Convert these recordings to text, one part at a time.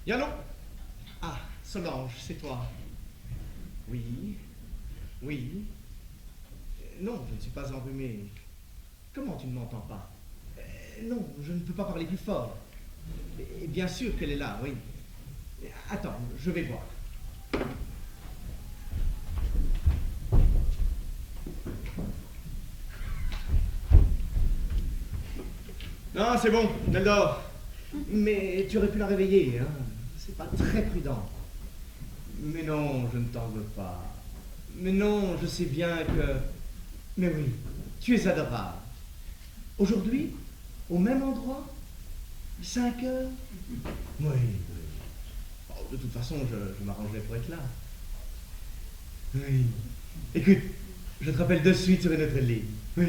Yannon? Ah, Solange, c'est toi. Oui. Oui. Non, je ne suis pas enrhumé. Comment tu ne m'entends pas? Non, je ne peux pas parler plus fort. Et bien sûr qu'elle est là, oui. Attends, je vais voir. Non, c'est bon, elle dort. Mais tu aurais pu la réveiller, hein. C'est pas très prudent. Mais non, je ne t'en veux pas. Mais non, je sais bien que... Mais oui, tu es adorable. Aujourd'hui, au même endroit, 5 heures. Oui, oui. Oh, de toute façon, je m'arrangerai pour être là. Oui. Écoute, je te rappelle de suite sur une autre ligne. Oui.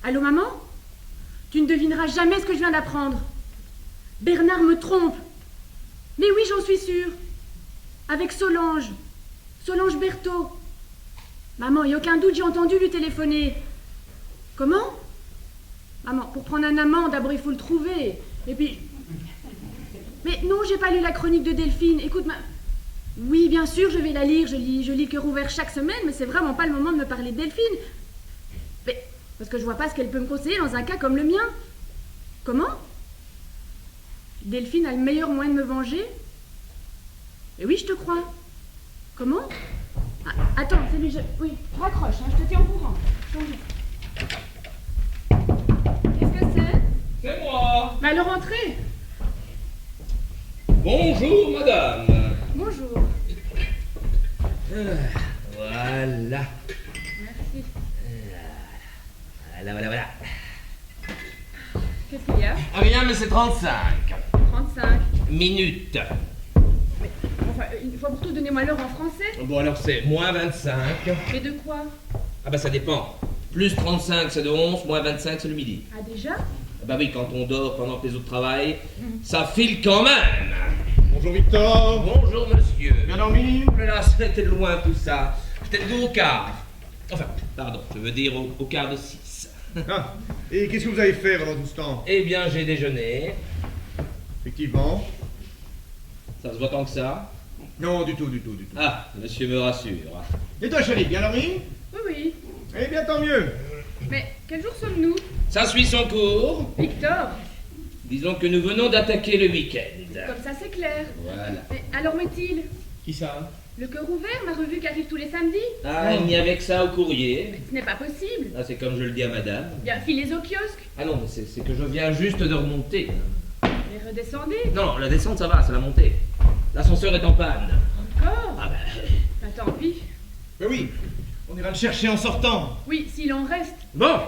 Allô, maman? Tu ne devineras jamais ce que je viens d'apprendre. Bernard me trompe. Mais oui, j'en suis sûre. Avec Solange. Solange Berthaud. Maman, il n'y a aucun doute, j'ai entendu lui téléphoner. Comment? Maman, pour prendre un amant, d'abord il faut le trouver. Et puis... Mais non, j'ai pas lu la chronique de Delphine. Écoute, oui, bien sûr, je vais la lire. Je lis Cœur ouvert chaque semaine, mais c'est vraiment pas le moment de me parler de Delphine. Mais... Parce que je vois pas ce qu'elle peut me conseiller dans un cas comme le mien. Comment? Delphine a le meilleur moyen de me venger? Et oui, je te crois. Comment? Ah, attends, c'est lui, oui, raccroche, hein, je te tiens au courant. Qu'est-ce que c'est? C'est moi. Bah, alors entrez. Bonjour, madame. Bonjour. Voilà. Merci. Voilà. Qu'est-ce qu'il y a? Rien, mais c'est 35 35. minutes. Enfin, une fois pour tout, donnez-moi l'heure en français. Bon, alors c'est moins 25. Mais de quoi? Ah bah ça dépend. Plus 35, c'est de 11, moins 25, c'est le midi. Ah, déjà? Ah bah oui, quand on dort pendant que les autres travaillent, ça file quand même. Bonjour Victor. Bonjour, monsieur. Bien dormi? Oh là là, c'était de loin tout ça. J'étais debout au quart. Enfin, pardon, je veux dire au quart de 6. Ah, et qu'est-ce que vous avez fait pendant tout ce temps? Eh bien, j'ai déjeuné. Effectivement. Ça se voit tant que ça? Non, du tout. Ah, monsieur me rassure. Et toi chérie, bien dormi? Oui, oui. Eh bien tant mieux. Mais quel jour sommes-nous? Ça suit son cours. Victor, Disons que nous venons d'attaquer le week-end. comme ça c'est clair. Voilà. Mais alors, Mathilde, Qui ça? le Cœur ouvert, ma revue qui arrive tous les samedis? Ah, il n'y avait que ça au courrier. Ce n'est pas possible. Ah, c'est comme je le dis à madame. Bien, filez au kiosque. Ah non, mais c'est que je viens juste de remonter. Mais redescendez. Non, la descente ça va, c'est la montée. L'ascenseur est en panne. Encore? Ah ben... Bah, tant pis. Mais oui, on ira le chercher en sortant. Oui, s'il en reste. Bon,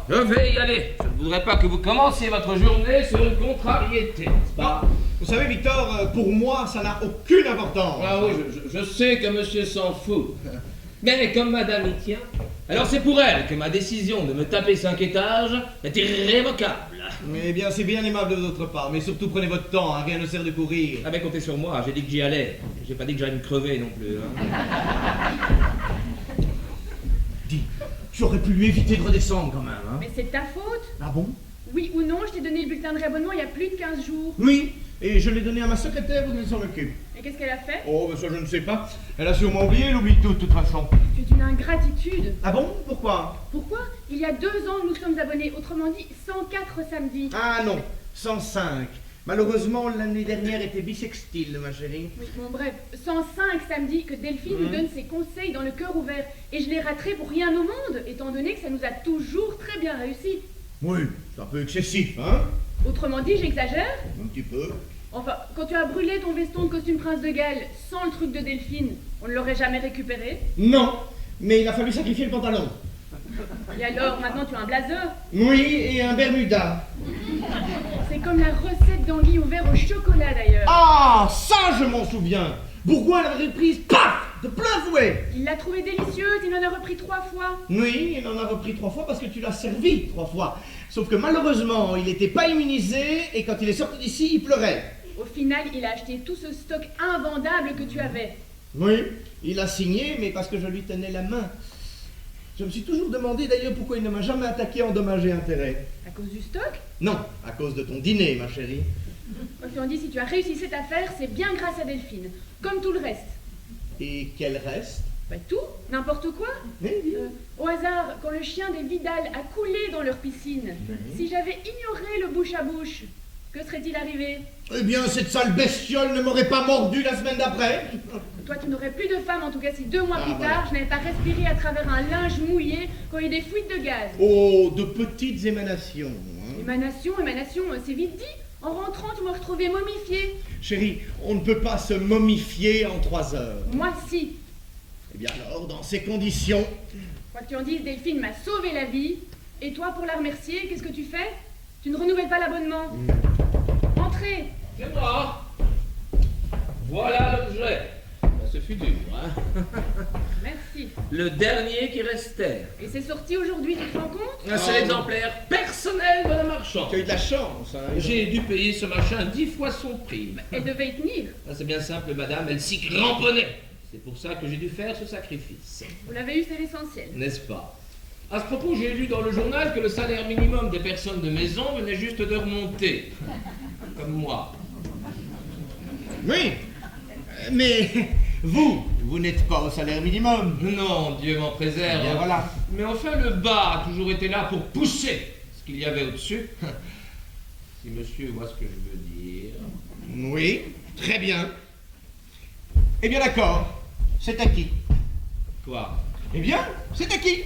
je vais y aller. Je ne voudrais pas que vous commenciez votre journée sur une contrariété, n'est-ce pas? Vous savez Victor, pour moi ça n'a aucune importance. Ah oui, je sais que monsieur s'en fout. Mais comme madame y tient, alors c'est pour elle que ma décision de me taper 5 étages est irrévocable. Mais bien, c'est bien aimable de votre part, mais surtout prenez votre temps, hein, rien ne sert de courir. Ah ben comptez sur moi, j'ai dit que j'y allais. J'ai pas dit que j'allais me crever non plus. Hein. Dis, tu aurais pu lui éviter de redescendre quand même, hein. Mais c'est ta faute. Ah bon? Oui ou non, je t'ai donné le bulletin de réabonnement il y a plus de 15 jours. Oui, et je l'ai donné à ma secrétaire pour qu'elle s'en occupe. Et qu'est-ce qu'elle a fait? Oh, ben ça je ne sais pas. Elle a sûrement oublié, elle oublie tout de toute façon. Tu es une ingratitude. Ah bon? Pourquoi? Pourquoi? Il y a 2 ans que nous sommes abonnés, autrement dit 104 samedis. Ah non, 105. Malheureusement, l'année dernière était bissextile, ma chérie. Oui, bon bref, 105 samedis que Delphine nous donne ses conseils dans le Cœur ouvert. Et je les raterai pour rien au monde, étant donné que ça nous a toujours très bien réussi. Oui, c'est un peu excessif, hein? Autrement dit, j'exagère? Un petit peu. Enfin, quand tu as brûlé ton veston de costume prince de Galles sans le truc de Delphine, on ne l'aurait jamais récupéré. Non, mais il a fallu sacrifier le pantalon. Et alors, maintenant tu as un blazer? Oui, et un Bermuda. C'est comme la recette d'anguille au verre au chocolat d'ailleurs. Ah, ça je m'en souviens. Bourgoin l'avait prise, paf, de plein fouet. souhait. Il l'a trouvée délicieuse, il en a repris 3 fois. Oui, il en a repris 3 fois parce que tu l'as servi 3 fois. Sauf que malheureusement, il n'était pas immunisé et quand il est sorti d'ici, il pleurait. Au final, il a acheté tout ce stock invendable que tu avais. Oui, il a signé, mais parce que je lui tenais la main. Je me suis toujours demandé d'ailleurs pourquoi il ne m'a jamais attaqué en dommages et intérêts. À cause du stock? Non, à cause de ton dîner, ma chérie. Quoi qu'il en dise, si tu as réussi cette affaire, c'est bien grâce à Delphine. Comme tout le reste. Et quel reste? Bah tout, n'importe quoi. Au hasard, quand le chien des Vidal a coulé dans leur piscine, si j'avais ignoré le bouche à bouche, que serait-il arrivé? Eh bien, cette sale bestiole ne m'aurait pas mordu la semaine d'après. Toi, tu n'aurais plus de femme, en tout cas si 2 mois plus voilà. tard, je n'avais pas respiré à travers un linge mouillé quand il y a des fuites de gaz. Oh, de petites émanations. Hein. Émanation, c'est vite dit. En rentrant, tu m'as retrouvé momifiée. Chérie, on ne peut pas se momifier en 3 heures. Moi, si. Eh bien alors, dans ces conditions... Quoi que tu en dises, Delphine m'a sauvé la vie. Et toi, pour la remercier, qu'est-ce que tu fais? Tu ne renouvelles pas l'abonnement. Entrez. C'est moi. Voilà l'objet. Ben, ce fut dur, hein. Merci. Le dernier qui restait. Et c'est sorti aujourd'hui, tu te rends compte? C'est l'exemplaire personnel de la marchande. Tu as eu de la chance, hein. J'ai dû payer ce machin 10 fois son prix. Elle devait y tenir. Ah, c'est bien simple, madame, elle s'y cramponnait. C'est pour ça que j'ai dû faire ce sacrifice. Vous l'avez eu, c'est l'essentiel. N'est-ce pas? À ce propos, j'ai lu dans le journal que le salaire minimum des personnes de maison venait juste de remonter. Comme moi. Oui, mais vous n'êtes pas au salaire minimum. Non, Dieu m'en préserve. Eh bien, voilà. Mais enfin, le bas a toujours été là pour pousser ce qu'il y avait au-dessus. Si monsieur voit ce que je veux dire. Oui, très bien. Eh bien d'accord, c'est à qui? Quoi? Eh bien, c'est à qui?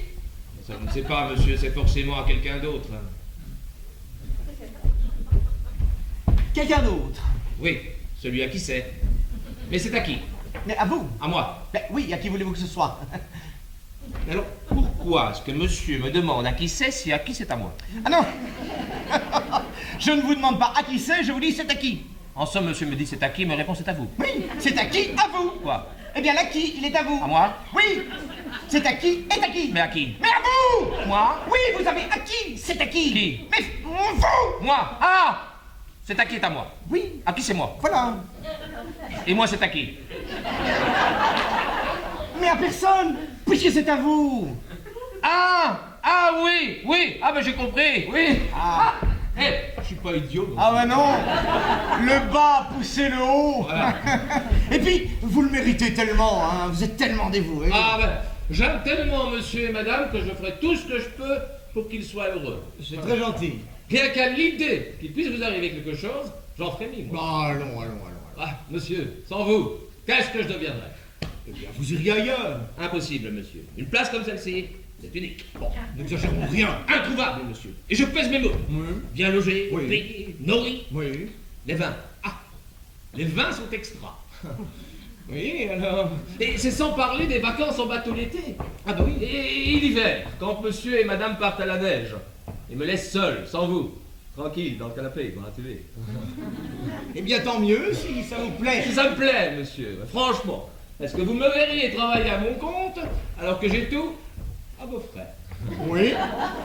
Ça, je ne sais pas, monsieur, c'est forcément à quelqu'un d'autre. Quelqu'un d'autre. Oui, celui à qui c'est. Mais c'est à qui? Mais à vous? À moi. Ben, oui, à qui voulez-vous que ce soit? Alors, pourquoi est-ce que monsieur me demande à qui c'est si à qui c'est à moi? Ah non. Je ne vous demande pas à qui c'est, je vous dis c'est à qui. En somme, monsieur me dit c'est à qui, ma réponse est à vous. Oui, c'est à qui? À vous. Quoi? Eh bien, l'acquis, il est à vous. À moi? Oui, c'est à qui est à qui. Mais à qui? Mais à vous. Moi? Oui, vous avez acquis, c'est à qui? Qui? Mais vous. Moi? Ah! C'est à qui est à moi? Oui, À qui c'est moi? voilà. Et moi c'est à qui? Mais à personne, puisque c'est à vous. Ah! Ah oui! Oui! Ah ben j'ai compris! Oui! Ah. Je suis pas idiot. non. Ah ouais non, le bas poussait le haut. Voilà. Et puis, vous le méritez tellement, hein, vous êtes tellement dévoué. Ah ben, j'aime tellement monsieur et madame que je ferai tout ce que je peux pour qu'ils soient heureux. C'est très gentil. Rien qu'à l'idée qu'il puisse vous arriver quelque chose, j'en frémis, moi. Bon, allons. Ah, monsieur, sans vous, qu'est-ce que je deviendrais? Eh bien, vous iriez ailleurs. Impossible, monsieur. Une place comme celle-ci, c'est unique. Bon, N'exagérons rien. introuvable, monsieur. Et je pèse mes mots. Oui. Bien logé, Oui. payé, nourri. Oui. Les vins. Ah, les vins sont extra. Oui, alors. Et c'est sans parler des vacances en bateau l'été. Ah bah oui. Et l'hiver, quand monsieur et madame partent à la neige. Ils me laissent seul, sans vous. Tranquille, dans le canapé, dans la télé. Eh bien, tant mieux, si ça vous plaît. Si ça me plaît, monsieur, franchement. Est-ce que vous me verriez travailler à mon compte, alors que j'ai tout à vos frais? Oui.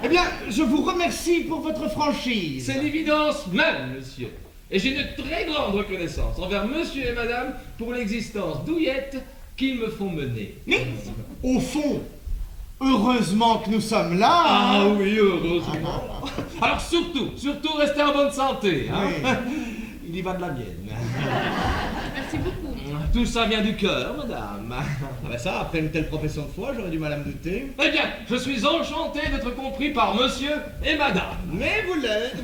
Eh bien, je vous remercie pour votre franchise. C'est l'évidence même, monsieur. Et j'ai une très grande reconnaissance envers monsieur et madame pour l'existence douillette qu'ils me font mener. Mais, au fond, heureusement que nous sommes là. Ah oui, heureusement. Alors surtout restez en bonne santé. Hein. Oui. Il y va de la mienne. Merci beaucoup. Tout ça vient du cœur, madame. Ah bah ça, après une telle profession de foi, j'aurais du mal à me douter. Eh bien, je suis enchanté d'être compris par monsieur et madame. Mais vous l'êtes.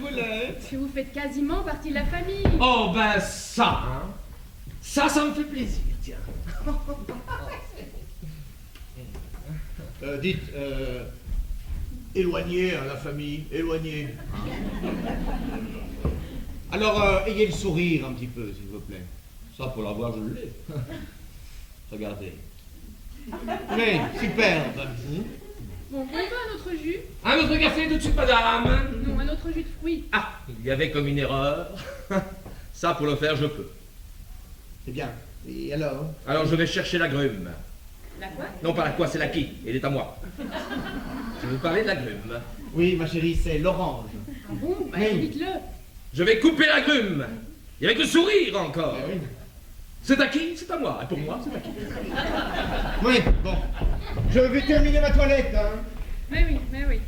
Parce que vous faites quasiment partie de la famille. Oh ben ça, hein. Ça me fait plaisir, tiens. Dites, éloignez la famille, éloignez. Alors, ayez le sourire un petit peu, s'il vous plaît. Ça, pour l'avoir, je l'ai. Regardez. Oui, superbe. Bon, vous voulez pas un autre jus? Un autre café tout de suite, madame. Non, un autre jus de fruits. Ah, il y avait comme une erreur. Ça, pour le faire, je peux. C'est bien. Et alors? Alors, je vais chercher l'agrume. La quoi? Non, pas la quoi, c'est la qui. Elle est à moi. Je veux parler de l'agrume. Oui, ma chérie, c'est l'orange. Ah bon? Bah, Oui. dites-le. Je vais couper l'agrume. Et avec le sourire encore. Oui. C'est à qui? C'est à moi. Et pour moi, c'est à qui? Oui, bon. Je vais terminer ma toilette, hein. Mais oui, mais oui.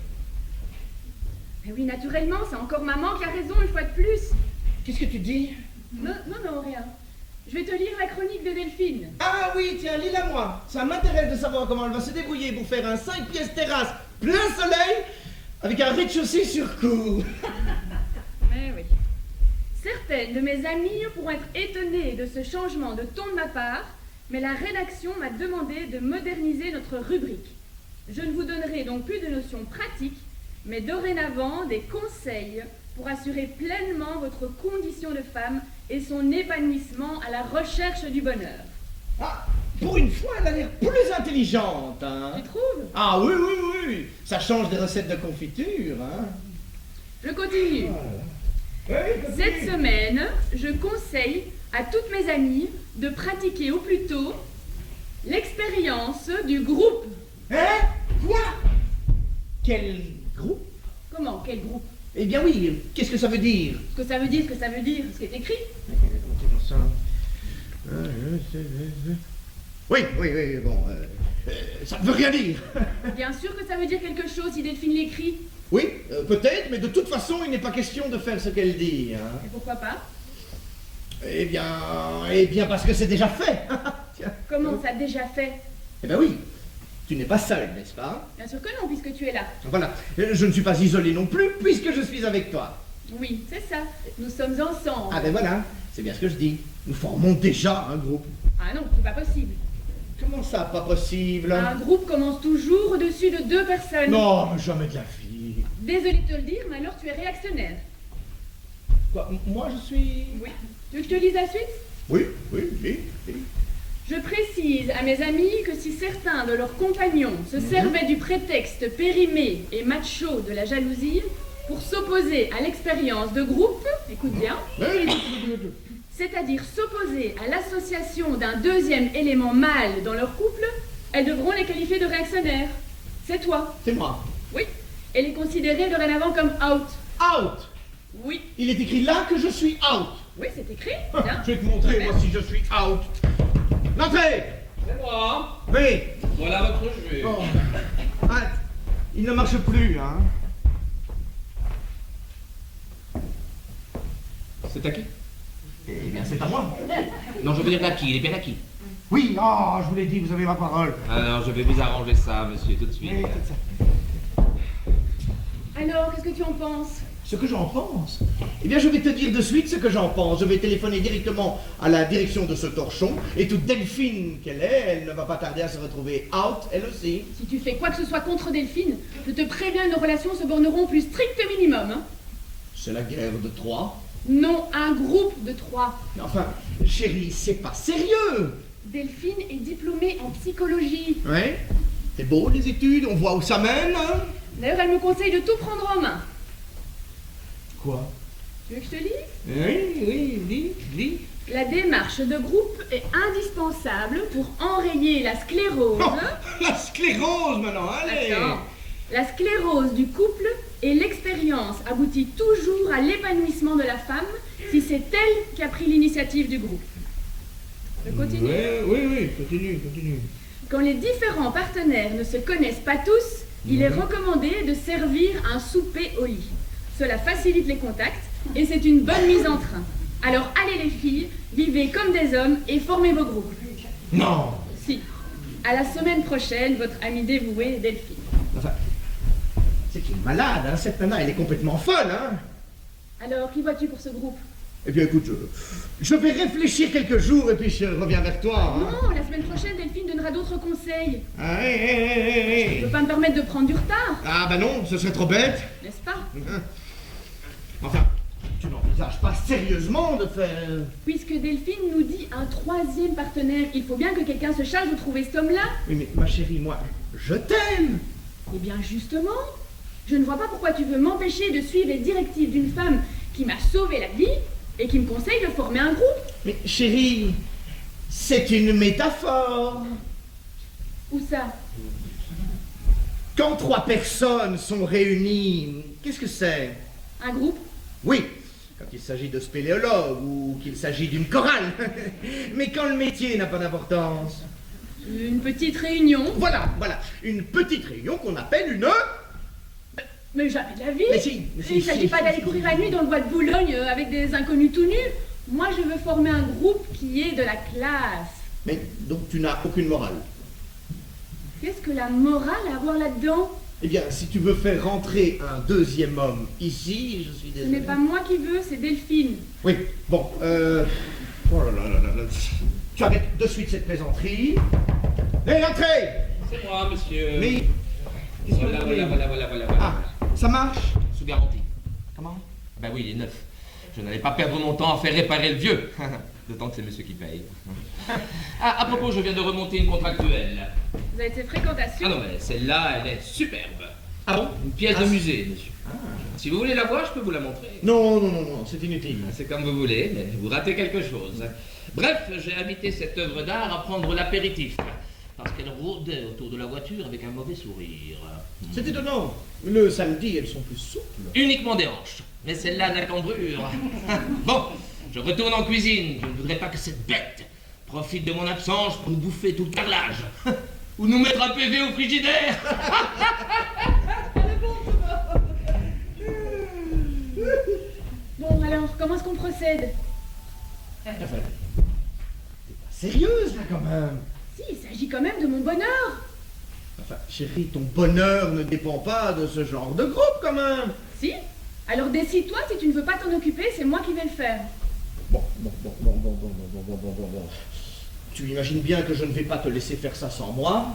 Mais oui, naturellement, c'est encore maman qui a raison une fois de plus. Qu'est-ce que tu dis? Non, rien. Je vais te lire la chronique de Delphine. Ah oui, tiens, lis-la moi. Ça m'intéresse de savoir comment elle va se débrouiller pour faire un 5 pièces terrasse plein soleil avec un rez-de-chaussée sur cour. Mais oui. Certaines de mes amies pourront être étonnées de ce changement de ton de ma part, mais la rédaction m'a demandé de moderniser notre rubrique. Je ne vous donnerai donc plus de notions pratiques, mais dorénavant des conseils pour assurer pleinement votre condition de femme et son épanouissement à la recherche du bonheur. Ah, pour une fois, elle a l'air plus intelligente, hein. Tu trouves? Ah oui, oui, oui. Ça change des recettes de confiture, hein. Je continue. Oui, Cette semaine, je conseille à toutes mes amies de pratiquer au plus tôt l'expérience du groupe. Hein? Quoi? Quel groupe? Comment? Quel groupe? Eh bien oui, qu'est-ce que ça veut dire? Ce que ça veut dire, ce qui est écrit. Oui, bon, ça ne veut rien dire. Bien sûr que ça veut dire quelque chose si Delphine l'écrit. Oui, peut-être, mais de toute façon, il n'est pas question de faire ce qu'elle dit, hein. Et pourquoi pas? Eh bien parce que c'est déjà fait. Tiens. Comment ça déjà fait? Eh bien oui, tu n'es pas seul, n'est-ce pas? Bien sûr que non, puisque tu es là. Voilà, je ne suis pas isolé non plus, puisque je suis avec toi. Oui, c'est ça. Nous sommes ensemble. Ah ben voilà, c'est bien ce que je dis. Nous formons déjà un groupe. Ah non, c'est pas possible. Comment ça, pas possible? Un groupe commence toujours au-dessus de 2 personnes. Non, jamais de la vie. Désolée de te le dire, mais alors tu es réactionnaire. Quoi, moi je suis... Oui. Tu veux que je te lise la suite? Oui. Je précise à mes amis que si certains de leurs compagnons se servaient du prétexte périmé et macho de la jalousie pour s'opposer à l'expérience de groupe, écoute bien, c'est-à-dire s'opposer à l'association d'un deuxième élément mâle dans leur couple, elles devront les qualifier de réactionnaires. C'est toi. C'est moi. Oui. Et les considérer dorénavant comme out. Out. Oui. Il est écrit là que je suis out. Oui, c'est écrit. Bien. Je vais te montrer, moi, si je suis out. L'entrée. C'est moi. Oui. Voilà votre jeu. Oh. Ah, il ne marche plus, hein. C'est à qui? Eh bien, c'est à moi. Non, je veux dire la qui. Il est bien à qui? Oui, je vous l'ai dit, vous avez ma parole. Alors, je vais vous arranger ça, monsieur, tout de suite. Oui, c'est ça. Alors, qu'est-ce que tu en penses? Ce que j'en pense? Eh bien, je vais te dire de suite ce que j'en pense. Je vais téléphoner directement à la direction de ce torchon, et toute Delphine qu'elle est, elle ne va pas tarder à se retrouver out, elle aussi. Si tu fais quoi que ce soit contre Delphine, je te préviens, nos relations se borneront au plus strict minimum. Hein. C'est la guerre de Troie. Non, un groupe de 3. Mais enfin, chérie, c'est pas sérieux. Delphine est diplômée en psychologie. Ouais. C'est beau les études, on voit où ça mène, hein. D'ailleurs, elle me conseille de tout prendre en main. Quoi? Tu veux que je te lise? Oui, dis. La démarche de groupe est indispensable pour enrayer la sclérose. Oh, la sclérose maintenant, allez. Attends. La sclérose du couple et l'expérience aboutit toujours à l'épanouissement de la femme si c'est elle qui a pris l'initiative du groupe. Je continue. Oui, continue. Quand les différents partenaires ne se connaissent pas tous, il est recommandé de servir un souper au lit. Cela facilite les contacts et c'est une bonne mise en train. Alors allez les filles, vivez comme des hommes et formez vos groupes. Non. Si. À la semaine prochaine, votre amie dévouée Delphine. Enfin, c'est une malade, hein, cette nana, elle est complètement folle, hein. Alors, qui vois-tu pour ce groupe? Eh bien, écoute, je vais réfléchir quelques jours et puis je reviens vers toi, hein. Non, la semaine prochaine, Delphine donnera d'autres conseils. Ah, Je ne peux pas me permettre de prendre du retard, Ah, bah non, ce serait trop bête. n'est-ce pas? Enfin, tu n'envisages pas sérieusement de faire... Puisque Delphine nous dit un 3e partenaire, il faut bien que quelqu'un se charge de trouver cet homme-là. Oui, mais ma chérie, moi, je t'aime. Eh bien, justement, je ne vois pas pourquoi tu veux m'empêcher de suivre les directives d'une femme qui m'a sauvé la vie et qui me conseille de former un groupe. Mais chérie, c'est une métaphore. Où ça? Quand 3 personnes sont réunies, qu'est-ce que c'est? Un groupe? Oui, quand il s'agit de spéléologues ou qu'il s'agit d'une chorale. Mais quand le métier n'a pas d'importance. Une petite réunion? Voilà, une petite réunion qu'on appelle une... Mais jamais de la vie. Mais si, Il ne s'agit pas d'aller courir la nuit dans le bois de Boulogne avec des inconnus tout nus. Moi, je veux former un groupe qui est de la classe. Mais donc tu n'as aucune morale. Qu'est-ce que la morale a à voir là-dedans? Eh bien, si tu veux faire rentrer un deuxième homme ici, je suis Ce désolé. n'est pas moi qui veux, c'est Delphine. Oui, bon, oh là là là là là. Tu arrêtes de suite cette plaisanterie. Hé, entrez! C'est moi, monsieur. Mais... qu'est-ce que vous voulez? Voilà. Ah, ça marche? Sous garantie. Comment? Ben oui, il est neuf. Je n'allais pas perdre mon temps à faire réparer le vieux. D'autant que c'est monsieur qui paye. Ah, à propos, je viens de remonter une contractuelle. Vous avez été fréquentation? Ah non, mais celle-là, elle est superbe. Ah bon? Une pièce de Ah, musée, monsieur. Si vous voulez la voir, je peux vous la montrer. Non, c'est inutile. C'est comme vous voulez, mais vous ratez quelque chose. Bref, j'ai invité cette œuvre d'art à prendre l'apéritif. Parce qu'elle rôdait autour de la voiture avec un mauvais sourire. C'est étonnant. Le samedi, elles sont plus souples. Uniquement des hanches. Mais celle-là n'a cambrure. Bon, je retourne en cuisine. Je ne voudrais pas que cette bête profite de mon absence pour nous bouffer tout le carrelage. Ou nous mettre un PV au frigidaire. Bon, alors, comment est-ce qu'on procède? Enfin, t'es pas sérieuse, là, quand même. Si, il s'agit quand même de mon bonheur. Enfin, chérie, ton bonheur ne dépend pas de ce genre de groupe, quand même. Si? Alors décide-toi, si tu ne veux pas t'en occuper, c'est moi qui vais le faire. Bon. Tu imagines bien que je ne vais pas te laisser faire ça sans moi.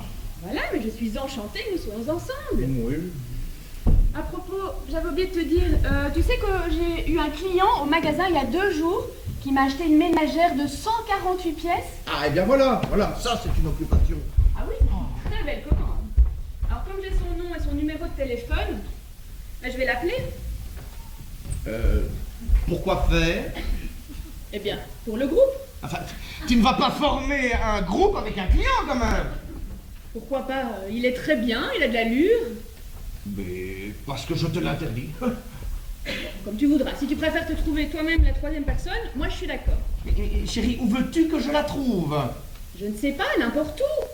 Voilà, mais je suis enchantée que nous soyons ensemble. Oui. À propos, j'avais oublié de te dire, tu sais que j'ai eu un client au magasin il y a 2 jours qui m'a acheté une ménagère de 148 pièces. Ah, et bien voilà, ça c'est une occupation. Ah oui, très belle commande. Alors comme j'ai son nom et son numéro de téléphone, ben, je vais l'appeler. Pourquoi faire? Eh bien, pour le groupe. Enfin, tu ne vas pas former un groupe avec un client, quand même. Pourquoi pas? Il est très bien, il a de l'allure. Mais parce que je te l'interdis. Comme tu voudras. Si tu préfères te trouver toi-même la 3e personne, moi je suis d'accord. Mais, chérie, où veux-tu que je la trouve? Je ne sais pas, n'importe où.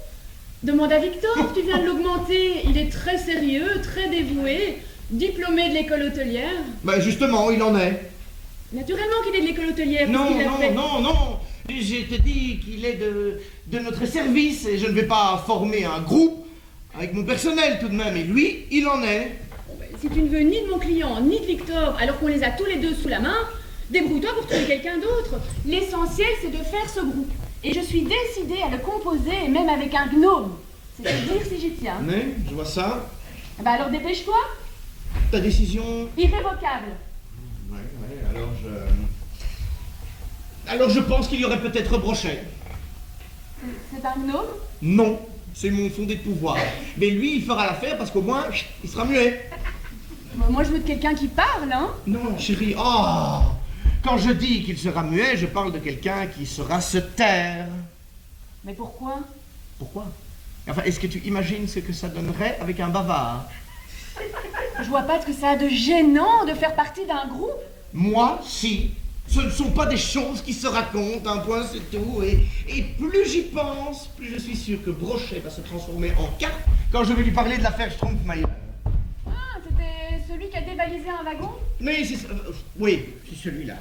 Demande à Victor, tu viens de l'augmenter. Il est très sérieux, très dévoué, diplômé de l'école hôtelière. Ben justement, il en est. Naturellement qu'il est de l'école hôtelière. Non. Je te dis qu'il est de notre service et je ne vais pas former un groupe avec mon personnel tout de même. Et lui, il en est. Bon, ben, si tu ne veux ni de mon client, ni de Victor, alors qu'on les a tous les deux sous la main, débrouille-toi pour trouver quelqu'un d'autre. L'essentiel, c'est de faire ce groupe. Et je suis décidée à le composer, même avec un gnome. C'est à dire si j'y tiens. Mais, je vois ça. Bah alors dépêche-toi. Ta décision? Irrévocable. Ouais, alors je pense qu'il y aurait peut-être Brochet. C'est un gnome? Non, c'est mon fondé de pouvoir. Mais lui, il fera l'affaire parce qu'au moins, il sera muet. Bon, moi je veux de quelqu'un qui parle, hein. Non, chérie, oh! Quand je dis qu'il sera muet, je parle de quelqu'un qui saura se taire. Mais pourquoi? Pourquoi? Enfin, est-ce que tu imagines ce que ça donnerait avec un bavard? Je vois pas ce que ça a de gênant de faire partie d'un groupe. Moi, si. Ce ne sont pas des choses qui se racontent, un point c'est tout. Et plus j'y pense, plus je suis sûr que Brochet va se transformer en carte quand je vais lui parler de l'affaire Strumpfmayer. Ah, c'était celui qui a dévalisé un wagon? Mais c'est... oui, c'est celui-là.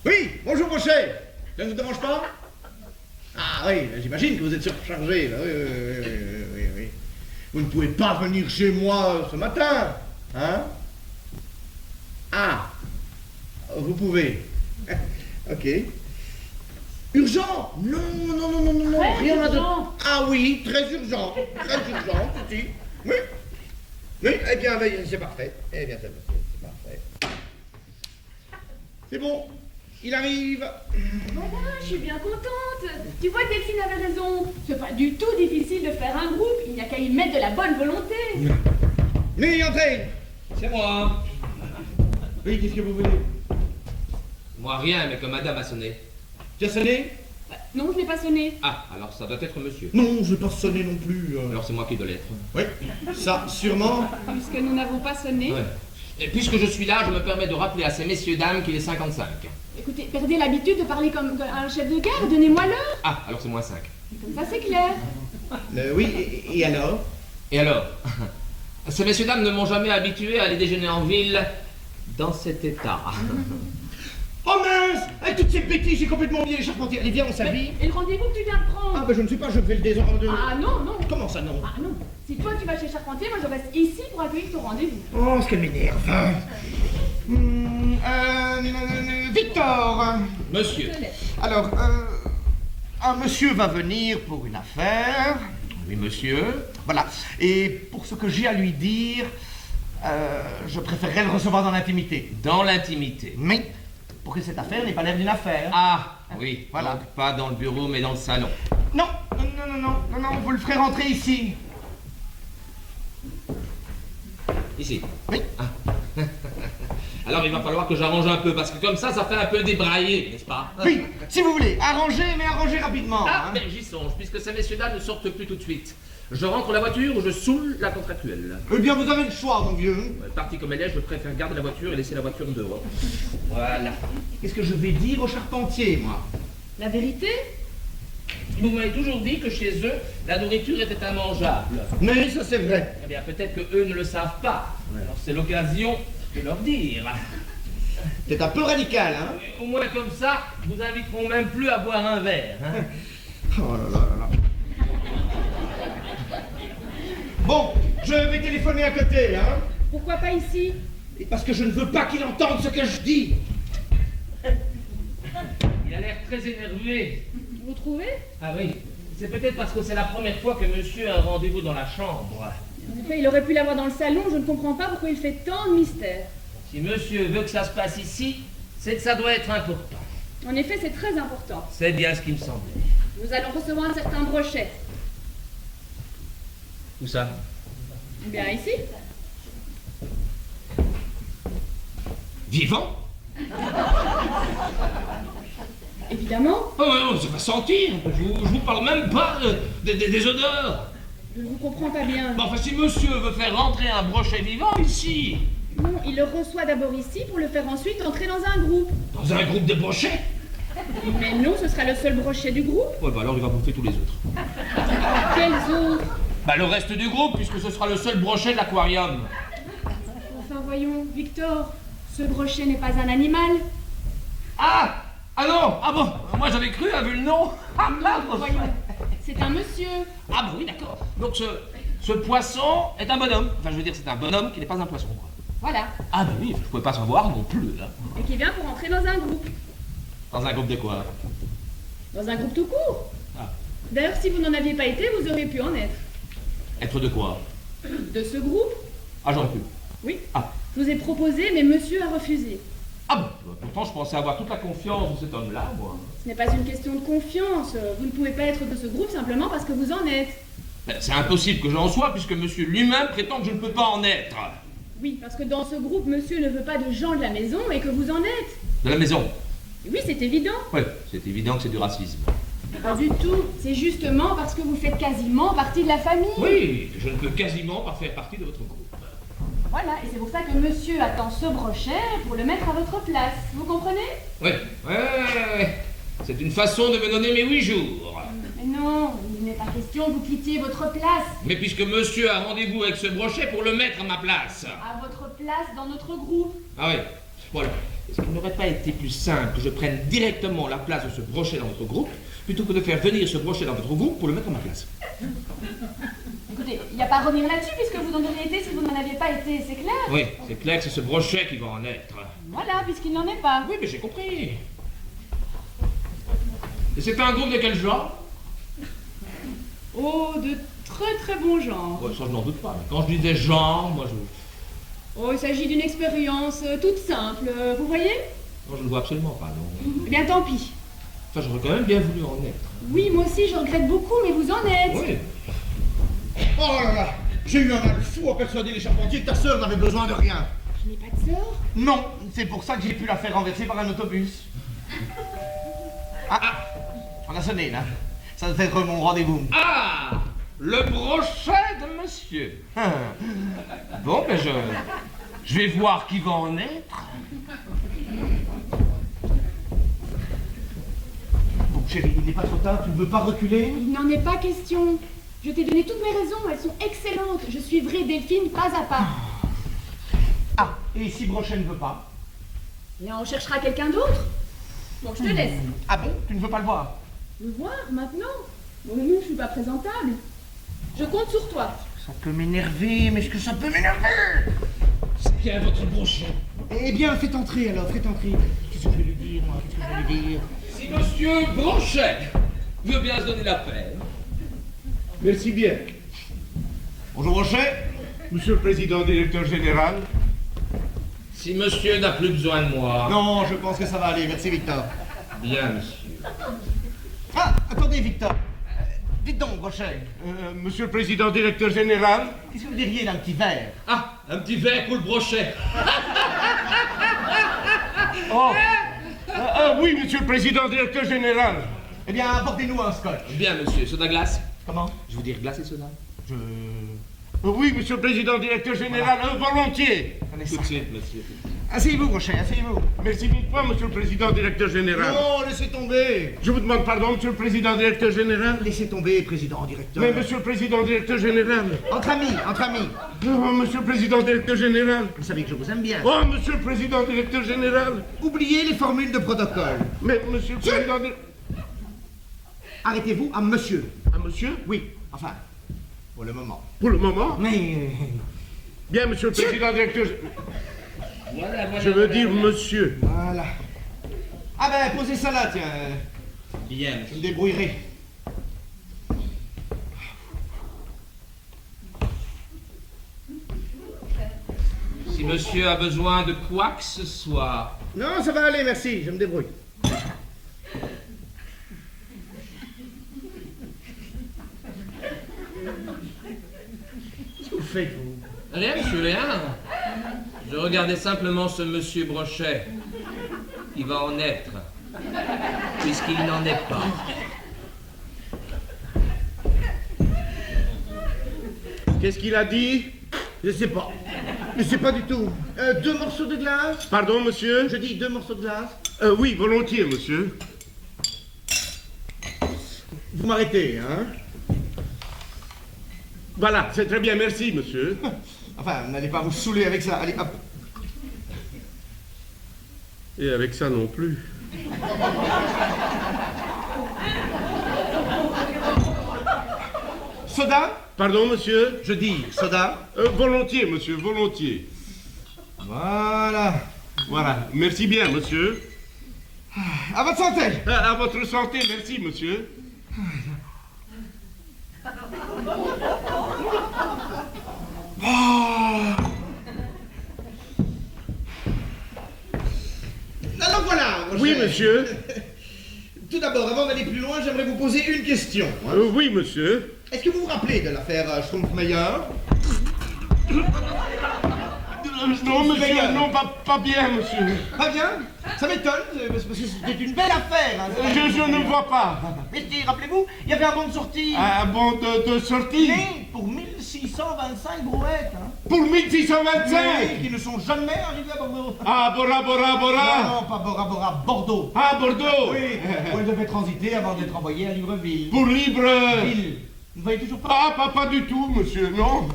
Oui, bonjour Brochet. Ça ne vous dérange pas? Ah oui, j'imagine que vous êtes surchargé. Là. Oui. Vous ne pouvez pas venir chez moi ce matin, hein? Ah, vous pouvez. Ok. Urgent? Non, Très rien de... urgent. Ah oui, très urgent, si. Oui, eh bien, c'est parfait. Eh bien, c'est parfait. C'est bon, il arrive. Voilà, je suis bien contente. Tu vois, Delphine avait raison. C'est pas du tout difficile de faire un groupe. Il n'y a qu'à y mettre de la bonne volonté. Mais entrez. C'est moi. Oui, qu'est-ce que vous voulez? Moi rien, mais que madame a sonné. Tu as sonné? Non, je n'ai pas sonné. Ah, alors ça doit être monsieur. Non, je n'ai pas sonné non plus. Alors c'est moi qui dois l'être. Oui, ça, sûrement. Puisque nous n'avons pas sonné. Ouais. Et puisque je suis là, je me permets de rappeler à ces messieurs dames qu'il est 55. Écoutez, perdez l'habitude de parler comme un chef de gare, donnez-moi l'heure. Ah, alors c'est moins 5. Comme ça, c'est clair. Oui, et alors? Et alors? Ces messieurs dames ne m'ont jamais habitué à aller déjeuner en ville dans cet état. Oh mince! Avec toutes ces bêtises, j'ai complètement oublié les charpentiers. Allez, viens, on s'habille. Et le rendez-vous que tu viens de prendre? Ah, ben je ne sais pas, je fais le désordre de... Ah non, non. Comment ça, non? Ah non. Si toi tu vas chez Charpentier, moi je reste ici pour accueillir ton rendez-vous. Oh, ce qu'elle m'énerve. Victor. Monsieur. Alors, un monsieur va venir pour une affaire. Oui, monsieur. Voilà. Et pour ce que j'ai à lui dire, je préférerais le recevoir dans l'intimité. Dans l'intimité. Mais, pour que cette affaire n'ait pas l'air d'une affaire. Ah, oui. Voilà. Donc, pas dans le bureau, mais dans le salon. Non, non, vous le ferez rentrer ici. Ici. Oui. Ah. Alors il va falloir que j'arrange un peu, parce que comme ça fait un peu débrailler, n'est-ce pas? Oui, si vous voulez, arrangez, mais arrangez rapidement. Ah, hein. mais j'y songe, puisque ces messieurs-dames ne sortent plus tout de suite. Je rentre la voiture ou je saoule la contractuelle. Eh bien, vous avez le choix, mon vieux. Partie comme elle est, je préfère garder la voiture et laisser la voiture dehors. Voilà. Qu'est-ce que je vais dire au charpentier, moi? La vérité? Vous m'avez toujours dit que chez eux, la nourriture était immangeable. Mais ça, c'est vrai. Eh bien, peut-être que eux ne le savent pas. Alors c'est l'occasion de leur dire. C'est un peu radical, hein? Au moins comme ça, vous inviteront même plus à boire un verre. Hein. Oh là là là là. Bon, je vais téléphoner à côté, hein? Pourquoi pas ici? Et parce que je ne veux pas qu'il entende ce que je dis. Il a l'air très énervé. Vous trouvez? Ah oui, c'est peut-être parce que c'est la première fois que monsieur a un rendez-vous dans la chambre. En effet, il aurait pu l'avoir dans le salon, je ne comprends pas pourquoi il fait tant de mystère. Si monsieur veut que ça se passe ici, c'est que ça doit être important. En effet, c'est très important. C'est bien ce qui me semblait. Nous allons recevoir un certain brochet. Où ça? Bien ici. Vivant? Évidemment. Oh, ça va sentir. Je vous parle même pas des odeurs. Je ne vous comprends pas bien. Bon, enfin, si monsieur veut faire rentrer un brochet vivant ici, Non, il le reçoit d'abord ici pour le faire ensuite entrer dans un groupe. dans un groupe de brochets, Mais non, ce sera le seul brochet du groupe. ouais, bah alors il va bouffer tous les autres. Quels autres? Bah le reste du groupe, puisque ce sera le seul brochet de l'aquarium. Enfin, voyons, Victor, ce brochet n'est pas un animal. Ah! Ah non! Ah bon! Moi j'avais cru, vu le nom! Ah, Voyons, c'est un monsieur. ah bah oui, d'accord. Donc ce poisson est un bonhomme. Enfin, je veux dire, c'est un bonhomme qui n'est pas un poisson, quoi. Voilà. Ah bah oui, je pouvais pas savoir non plus, là. Et qui vient pour entrer dans un groupe. Dans un groupe de quoi? Dans un groupe tout court. Ah. D'ailleurs, si vous n'en aviez pas été, vous auriez pu en être. Être de quoi? De ce groupe? Ah, j'aurais pu. Oui. Ah. Je vous ai proposé, mais monsieur a refusé. Ah bon, pourtant je pensais avoir toute la confiance de cet homme-là, moi. Ce n'est pas une question de confiance. Vous ne pouvez pas être de ce groupe simplement parce que vous en êtes. Ben, c'est impossible que j'en sois, puisque monsieur lui-même prétend que je ne peux pas en être. Oui, parce que dans ce groupe, monsieur ne veut pas de gens de la maison et que vous en êtes. De la maison? Et oui, c'est évident. Oui, c'est évident que c'est du racisme. Pas du tout. C'est justement parce que vous faites quasiment partie de la famille. Oui, je ne peux quasiment pas faire partie de votre groupe. Voilà, et c'est pour ça que monsieur attend ce brochet pour le mettre à votre place. Vous comprenez? Oui, ouais. C'est une façon de me donner mes 8 jours. Mais non, il n'est pas question que vous quittiez votre place. Mais puisque monsieur a rendez-vous avec ce brochet pour le mettre à ma place. À votre place dans notre groupe. Ah oui, voilà. Est-ce qu'il n'aurait pas été plus simple que je prenne directement la place de ce brochet dans votre groupe, plutôt que de faire venir ce brochet dans votre groupe pour le mettre à ma place? Écoutez, il n'y a pas à revenir là-dessus puisque vous en auriez été si vous n'en aviez pas été, c'est clair? Oui, c'est clair que c'est ce brochet qui va en être. Voilà, puisqu'il n'en est pas. Oui, mais j'ai compris. Et c'est un groupe de quel genre? Oh, de très très bon genre. Ouais, ça je n'en doute pas. Mais quand je disais genre, moi je... Oh, il s'agit d'une expérience toute simple, vous voyez? Moi je ne vois absolument pas, non. Eh bien, tant pis. Enfin, j'aurais quand même bien voulu en être. Oui, moi aussi, je regrette beaucoup, mais vous en êtes. Oui. Oh là là, j'ai eu un mal fou à persuader les charpentiers que ta sœur n'avait besoin de rien. Je n'ai pas de sœur. Non, c'est pour ça que j'ai pu la faire renverser par un autobus. Ah, on a sonné là. Ça doit être mon rendez-vous. Ah, le brochet de monsieur. Bon, ben je vais voir qui va en être. Bon, chérie, il n'est pas trop tard, tu ne veux pas reculer? Il n'en est pas question. Je t'ai donné toutes mes raisons, elles sont excellentes. Je suivrai Delphine pas à pas. Ah, et si Brochet ne veut pas? Bien, on cherchera quelqu'un d'autre. Donc je te laisse. Ah bon? Tu ne veux pas le voir? Le voir maintenant? Bon, non, je suis pas présentable. Je compte sur toi. Ça peut m'énerver, mais est-ce que ça peut m'énerver? C'est bien votre brochet. Eh bien, faites entrer alors, faites entrer. Qu'est-ce que je vais lui dire, moi? Qu'est-ce que je vais lui dire? Si monsieur Brochet veut bien se donner la peine. Merci bien. Bonjour Brochet. Monsieur le Président, directeur général. Si monsieur n'a plus besoin de moi. Non, je pense que ça va aller, merci Victor. Bien, monsieur. Ah, attendez Victor. Dites donc Brochet, Monsieur le Président, directeur général. qu'est-ce que vous diriez d'un petit verre? Ah, un petit verre pour le brochet. Oh oui, Monsieur le Président, directeur général. Eh bien, apportez-nous un scotch. Bien, monsieur. Soda glace. Comment? Je veux dire glace et soda. Oui, Monsieur le Président, directeur général, volontiers. Prenez Tout ça. de suite, monsieur. Asseyez-vous Brochet, asseyez-vous. Merci mille fois, Monsieur le Président, directeur général. Non, laissez tomber. Je vous demande pardon, Monsieur le Président, directeur général. Laissez tomber, président, directeur. Mais Monsieur le Président, directeur général. Entre amis, entre amis. Oh, Monsieur le Président, directeur général. Vous savez que je vous aime bien. Oh, Monsieur le Président, directeur général. Oubliez les formules de protocole. Mais Monsieur le Président... Arrêtez-vous à monsieur. Ah, monsieur? Oui, enfin, pour le moment. Pour le moment. Mais... Bien, Monsieur le Président, directeur... Voilà. Je veux dire monsieur. Voilà. Ah ben, posez ça là, tiens. Bien, Je monsieur. me débrouillerai. Si monsieur a besoin de quoi que ce soit. Non, ça va aller, merci, je me débrouille. Qu'est-ce que vous faites, vous? Rien, monsieur, rien. Je regardais simplement ce monsieur Brochet. Il va en être. Puisqu'il n'en est pas. Qu'est-ce qu'il a dit? Je sais pas. Je sais pas du tout. 2 morceaux de glace? Pardon, monsieur? Je dis 2 morceaux de glace. Oui, volontiers, monsieur. Vous m'arrêtez, hein? Voilà, c'est très bien, merci, monsieur. Enfin, n'allez pas vous saouler avec ça. Allez, hop. Et avec ça non plus. Soda? Pardon, monsieur? Je dis soda. Volontiers, monsieur, volontiers. Voilà. Voilà, merci bien, monsieur. À votre santé. À votre santé, merci, monsieur. Alors voilà. Oui, Roger. monsieur. Tout d'abord, avant d'aller plus loin, j'aimerais vous poser une question. Hein. Oui, monsieur. Est-ce que vous vous rappelez de l'affaire Schrumpfmeyer? Non, monsieur, non, pas bien, monsieur. Pas bien? Ça m'étonne, parce que c'était une belle affaire. Hein, Je ne vois pas. Mais si, rappelez-vous, il y avait un bon de sortie. Un bon de sortie. Mais pour 1625 brouettes. Hein. Pour 1625. Oui, qui ne sont jamais arrivés à Bordeaux. Ah, Bora, Non, Bora. pas Bora Bora, Bordeaux. Ah, Bordeaux. Oui, où elle devait transiter avant d'être envoyée à Libreville. Pour libre. Ville. Vous ne voyez toujours pas? Ah, pas du tout, monsieur, non.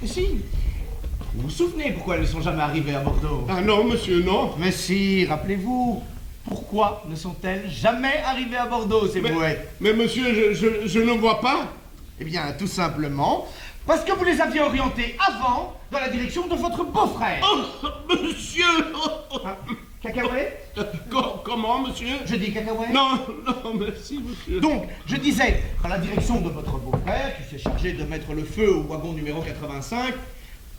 Si. Vous vous souvenez pourquoi elles ne sont jamais arrivées à Bordeaux? Ah non, monsieur, non. Mais si, rappelez-vous. Pourquoi ne sont-elles jamais arrivées à Bordeaux, ces brouettes? Mais monsieur, je ne vois pas. Eh bien, tout simplement, parce que vous les aviez orientées avant dans la direction de votre beau-frère. Oh, monsieur. Ah, cacahuète? Comment, monsieur? Je dis cacahuète? Non, merci, monsieur. Donc, je disais, dans la direction de votre beau-frère, qui s'est chargé de mettre le feu au wagon numéro 85,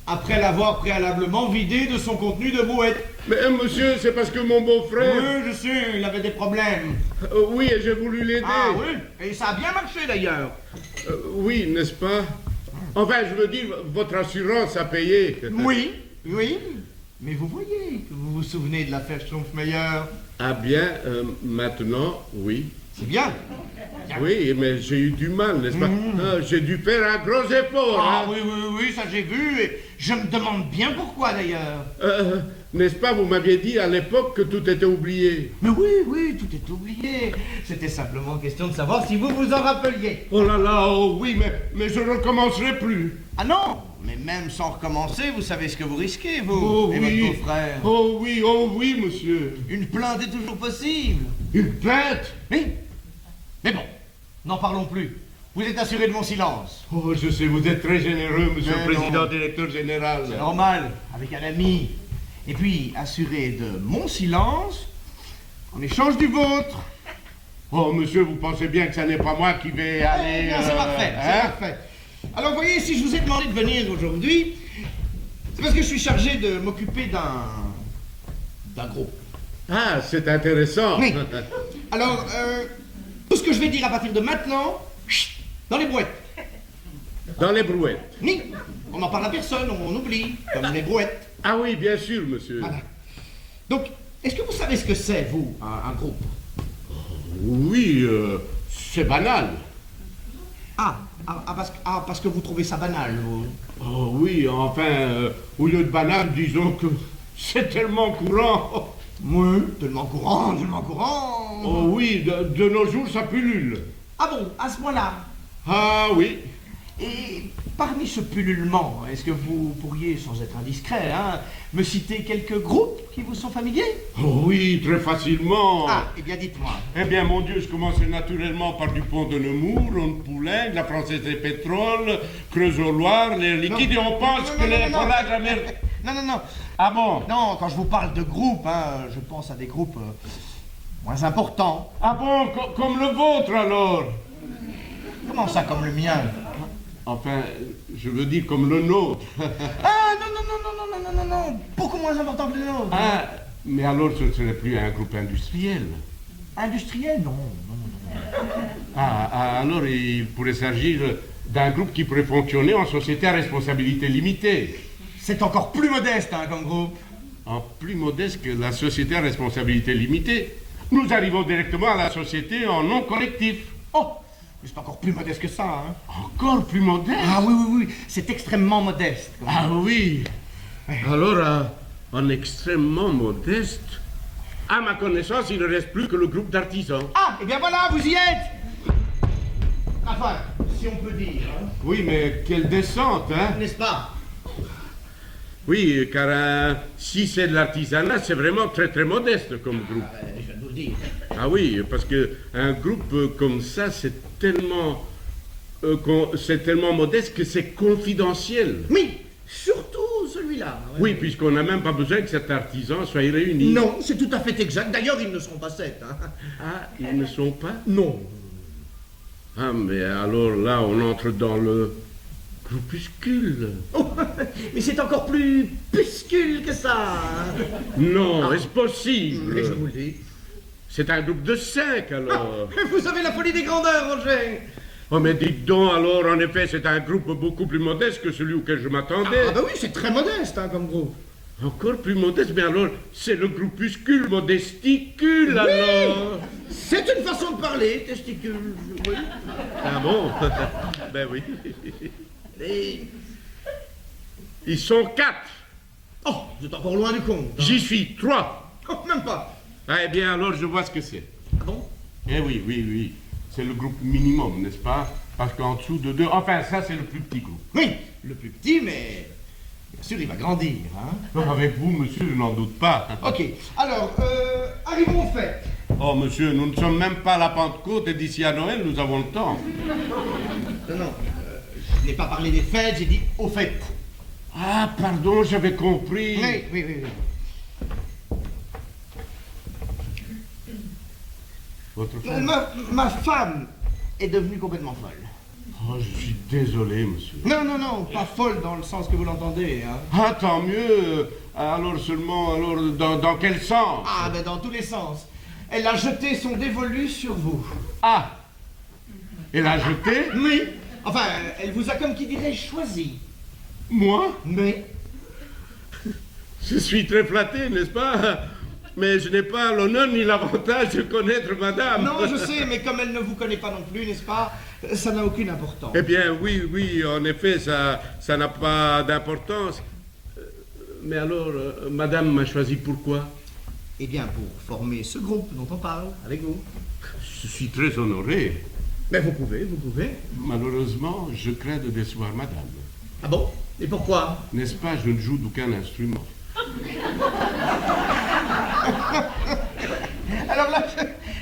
après l'avoir préalablement vidé de son contenu de brouette. Mais monsieur, c'est parce que mon beau-frère... Oui, je sais, il avait des problèmes. Oui, et j'ai voulu l'aider. Ah oui, et ça a bien marché d'ailleurs. Oui, n'est-ce pas? Enfin, je veux dire, votre assurance a payé. Oui, oui. Mais vous voyez que vous vous souvenez de l'affaire Strumpfmeyer. Ah bien, maintenant, oui. C'est bien. Oui, mais j'ai eu du mal, n'est-ce pas? Ah, j'ai dû faire un gros effort. Ah hein. oui, ça j'ai vu. Et je me demande bien pourquoi d'ailleurs. N'est-ce pas, vous m'aviez dit à l'époque que tout était oublié. Mais oui, tout est oublié. C'était simplement question de savoir si vous vous en rappeliez. Oh là là, oh oui, mais je ne recommencerai plus. Ah non, mais même sans recommencer, vous savez ce que vous risquez, vous Oh et oui. votre beau-frère. Oh oui, monsieur. Une plainte est toujours possible. Une plainte? Oui. Mais bon, n'en parlons plus. Vous êtes assuré de mon silence. Oh, je sais, vous êtes très généreux, monsieur Mais le président, non. directeur général. C'est normal, avec un ami. Et puis, assuré de mon silence, en échange du vôtre. Oh, monsieur, vous pensez bien que ce n'est pas moi qui vais aller... Non, c'est parfait, c'est hein? parfait. Alors, vous voyez, si je vous ai demandé de venir aujourd'hui, c'est parce que je suis chargé de m'occuper d'un groupe. Ah, c'est intéressant. Oui. Alors, tout ce que je vais dire à partir de maintenant, chut, dans les brouettes. Dans les brouettes. Oui, on n'en parle à personne, on oublie, comme les brouettes. Ah oui, bien sûr, monsieur. Voilà. Donc, est-ce que vous savez ce que c'est, vous, un groupe? Oui, c'est banal. Parce que vous trouvez ça banal, vous. Oh oui, enfin, au lieu de banal, disons que c'est tellement courant. Oui, tellement courant, tellement courant. Oh oui, de nos jours, ça pullule. Ah bon, à ce point-là. Ah oui. Et parmi ce pullulement, est-ce que vous pourriez, sans être indiscret, hein, me citer quelques groupes qui vous sont familiers? Oh oui, très facilement. Ah, eh bien dites-moi. Eh bien, mon Dieu, je commençais naturellement par Dupont de Nemours, Ronde Poulain, la Française des Pétroles, Creusot-Loire, l'air liquide, et on pense que les forages américains... Non. Ah bon? Non, quand je vous parle de groupes, hein, je pense à des groupes moins importants. Ah bon, comme le vôtre alors? Comment ça, comme le mien? Enfin, je veux dire comme le nôtre. Ah, non, beaucoup moins important que le nôtre. Ah, mais alors ce ne serait plus un groupe industriel. Industriel, non. Ah, alors il pourrait s'agir d'un groupe qui pourrait fonctionner en société à responsabilité limitée. C'est encore plus modeste, hein, comme groupe. En plus modeste que la société à responsabilité limitée. Nous arrivons directement à la société en non collectif. Oh, mais c'est encore plus modeste que ça, hein. Encore plus modeste? Ah oui, c'est extrêmement modeste. Ah oui. Alors, en extrêmement modeste, à ma connaissance, il ne reste plus que le groupe d'artisans. Ah, eh bien voilà, vous y êtes. Enfin, si on peut dire, hein. Oui, mais quelle descente, hein? N'est-ce pas? Oui, car si c'est de l'artisanat, c'est vraiment très très modeste comme groupe. Je viens de vous le dire. Ah oui, parce que un groupe comme ça, c'est tellement modeste que c'est confidentiel. Oui, surtout celui-là. Oui, puisqu'on n'a même pas besoin que cet artisan soit réuni. Non, c'est tout à fait exact. D'ailleurs, ils ne seront pas 7. Hein. Ah, ils ne sont pas? Non. Ah, mais alors là, on entre dans le groupuscule. Oh, mais c'est encore plus puscule que ça. Non, est-ce possible? Mais je vous le dis. C'est un groupe de 5 alors. Vous avez la folie des grandeurs, Roger. Oh, mais dites donc, alors, en effet, c'est un groupe beaucoup plus modeste que celui auquel je m'attendais. Ah bah oui, c'est très modeste, hein, comme groupe. Encore plus modeste, mais alors, c'est le groupuscule modesticule, alors. C'est une façon de parler, testicule. Oui. Ah bon? Ben oui. Et... Ils sont 4. Oh, vous êtes encore loin du compte. Hein. J'y suis 3. Oh, même pas. Ah, eh bien, alors, je vois ce que c'est. Ah bon? Eh oui. C'est le groupe minimum, n'est-ce pas? Parce qu'en dessous de 2... Enfin, ça, c'est le plus petit groupe. Oui, le plus petit, mais... Bien sûr, il va grandir, hein. Avec vous, monsieur, je n'en doute pas. Ok, alors, arrivons au fait. Oh, monsieur, nous ne sommes même pas à la Pentecôte et d'ici à Noël, nous avons le temps. Non, je n'ai pas parlé des fêtes, j'ai dit au fait. Ah, pardon, j'avais compris. Oui. Votre femme? Ma femme est devenue complètement folle. Oh, je suis désolé, monsieur. Non, pas folle dans le sens que vous l'entendez, hein. Ah, tant mieux. Alors seulement, dans quel sens? Ah, ben dans tous les sens. Elle a jeté son dévolu sur vous. Ah, elle a jeté? Oui. Enfin, elle vous a comme qui dirait choisi. Moi? Mais... Je suis très flatté, n'est-ce pas? Mais je n'ai pas l'honneur ni l'avantage de connaître madame. Non, je sais, mais comme elle ne vous connaît pas non plus, n'est-ce pas? Ça n'a aucune importance. Eh bien, oui, en effet, ça n'a pas d'importance. Mais alors, madame m'a choisi pourquoi? Eh bien, pour former ce groupe dont on parle avec vous. Je suis très honoré. Mais vous pouvez. Malheureusement, je crains de décevoir madame. Ah bon? Et pourquoi? N'est-ce pas, je ne joue d'aucun instrument. Alors là,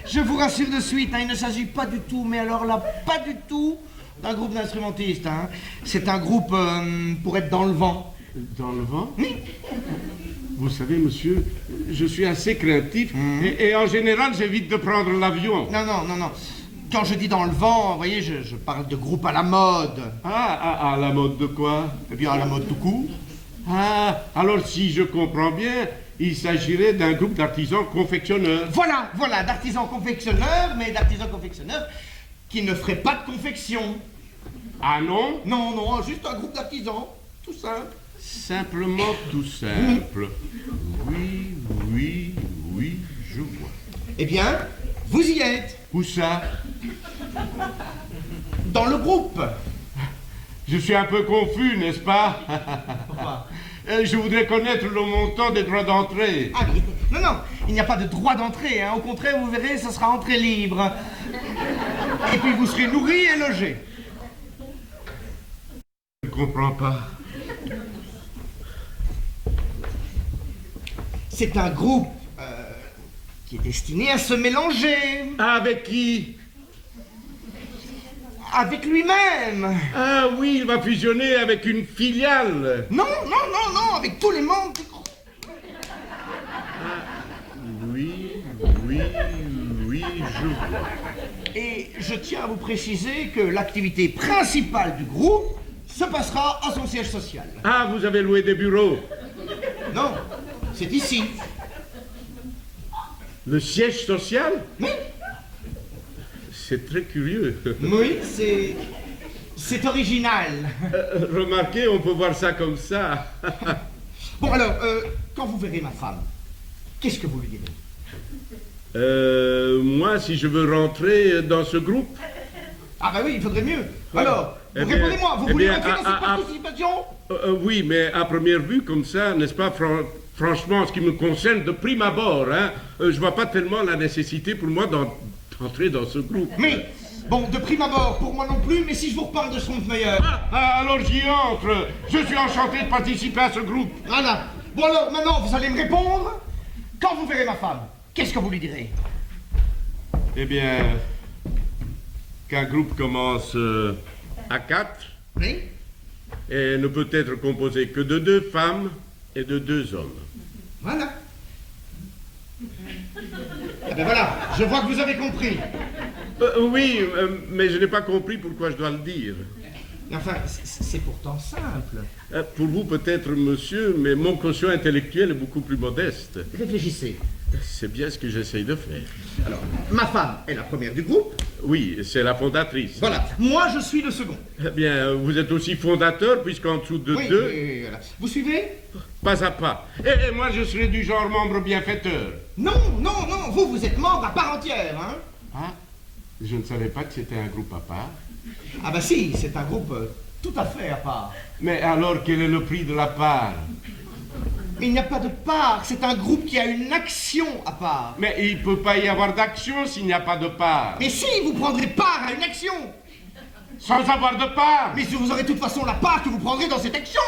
je vous rassure de suite, hein, il ne s'agit pas du tout, mais alors là, pas du tout, d'un groupe d'instrumentistes. Hein. C'est un groupe pour être dans le vent. Dans le vent? Oui. Vous savez, monsieur, je suis assez craintif et en général, j'évite de prendre l'avion. Non. Quand je dis dans le vent, vous voyez, je parle de groupe à la mode. Ah, à la mode de quoi? Eh bien, à la mode tout court. Ah, alors si je comprends bien, il s'agirait d'un groupe d'artisans confectionneurs. Voilà, d'artisans confectionneurs, mais d'artisans confectionneurs qui ne feraient pas de confection. Ah non? Non, juste un groupe d'artisans, tout simple. Simplement tout simple. Oui, je vois. Eh bien, vous y êtes. Où ça? Dans le groupe. Je suis un peu confus, n'est-ce pas? Pourquoi? Je voudrais connaître le montant des droits d'entrée. Ah oui, non, il n'y a pas de droit d'entrée, hein. Au contraire, vous verrez, ça sera entrée libre. Et puis vous serez nourri et logé. Je ne comprends pas. C'est un groupe qui est destiné à se mélanger. Avec qui? Avec lui-même. Ah oui, il va fusionner avec une filiale. Non, avec tous les membres du groupe. Oui, je vois. Et je tiens à vous préciser que l'activité principale du groupe se passera à son siège social. Ah, vous avez loué des bureaux? Non, c'est ici. Le siège social? Oui. C'est très curieux. Oui, c'est original. Remarquez, on peut voir ça comme ça. Bon alors, quand vous verrez ma femme, qu'est-ce que vous lui direz? Moi, si je veux rentrer dans ce groupe... Ah bah oui, il faudrait mieux. Alors, Eh bien, répondez-moi, vous eh voulez bien, rentrer dans cette participation? Oui, mais à première vue, comme ça, n'est-ce pas, franchement, en ce qui me concerne, de prime abord, hein, je vois pas tellement la nécessité pour moi d'entrer dans ce groupe. Mais, bon, de prime abord, pour moi non plus, mais si je vous reparle de Schrompfmeyer... Alors j'y entre. Je suis enchanté de participer à ce groupe. Voilà. Bon alors, maintenant, vous allez me répondre. Quand vous verrez ma femme, qu'est-ce que vous lui direz? Eh bien, qu'un groupe commence à 4 Oui. et ne peut être composé que de 2 femmes et de 2 hommes. Voilà. Eh ben voilà, je vois que vous avez compris. Oui, mais je n'ai pas compris pourquoi je dois le dire. Enfin, c'est pourtant simple. Pour vous peut-être, monsieur, mais mon quotient intellectuel est beaucoup plus modeste. Réfléchissez. C'est bien ce que j'essaye de faire. Alors, ma femme est la première du groupe. Oui, c'est la fondatrice. Voilà. Moi, je suis le second. Eh bien, vous êtes aussi fondateur, puisqu'en dessous de Oui, 2... oui, voilà. Vous suivez? Pas à pas. Et moi, je serai du genre membre bienfaiteur. Non, vous êtes membre à part entière, hein? Ah, je ne savais pas que c'était un groupe à part. Ah bah si, c'est un groupe tout à fait à part. Mais alors, quel est le prix de la part? Mais il n'y a pas de part, c'est un groupe qui a une action à part. Mais il ne peut pas y avoir d'action s'il n'y a pas de part. Mais si, vous prendrez part à une action. Sans avoir de part. Mais si vous aurez de toute façon la part que vous prendrez dans cette action.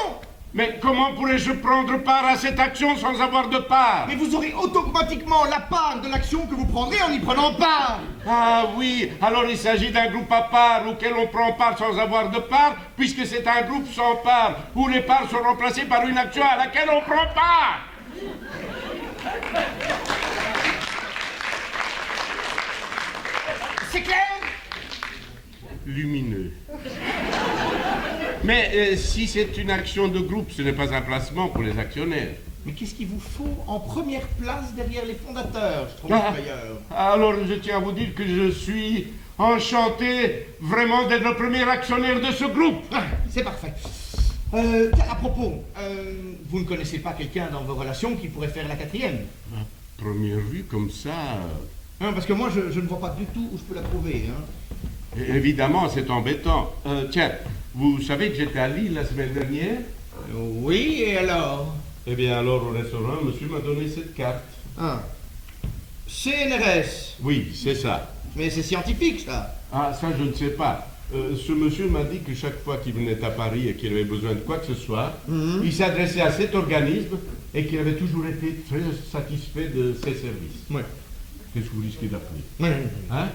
Mais comment pourrais-je prendre part à cette action sans avoir de part? Mais vous aurez automatiquement la part de l'action que vous prendrez en y prenant part. Ah oui, alors il s'agit d'un groupe à part auquel on prend part sans avoir de part, puisque c'est un groupe sans part, où les parts sont remplacées par une action à laquelle on prend part. C'est clair? Lumineux. Mais si c'est une action de groupe, ce n'est pas un placement pour les actionnaires. Mais qu'est-ce qu'il vous faut en première place derrière les fondateurs, Schrompfmeyer? Alors je tiens à vous dire que je suis enchanté vraiment d'être le premier actionnaire de ce groupe. Ah, c'est parfait. Tiens, à propos, vous ne connaissez pas quelqu'un dans vos relations qui pourrait faire la 4e? À première vue, comme ça... Hein, parce que moi, je ne vois pas du tout où je peux la trouver. Hein. Évidemment, c'est embêtant. Tiens, vous savez que j'étais à Lille la semaine dernière? Oui, et alors? Eh bien, alors, au restaurant, monsieur m'a donné cette carte. Ah. CNRS. Oui, c'est ça. Mais c'est scientifique, ça. Ah, ça, je ne sais pas. Ce monsieur m'a dit que chaque fois qu'il venait à Paris et qu'il avait besoin de quoi que ce soit, il s'adressait à cet organisme et qu'il avait toujours été très satisfait de ses services. Ouais. Qu'est-ce que vous risquez d'appeler? Ouais. Hein?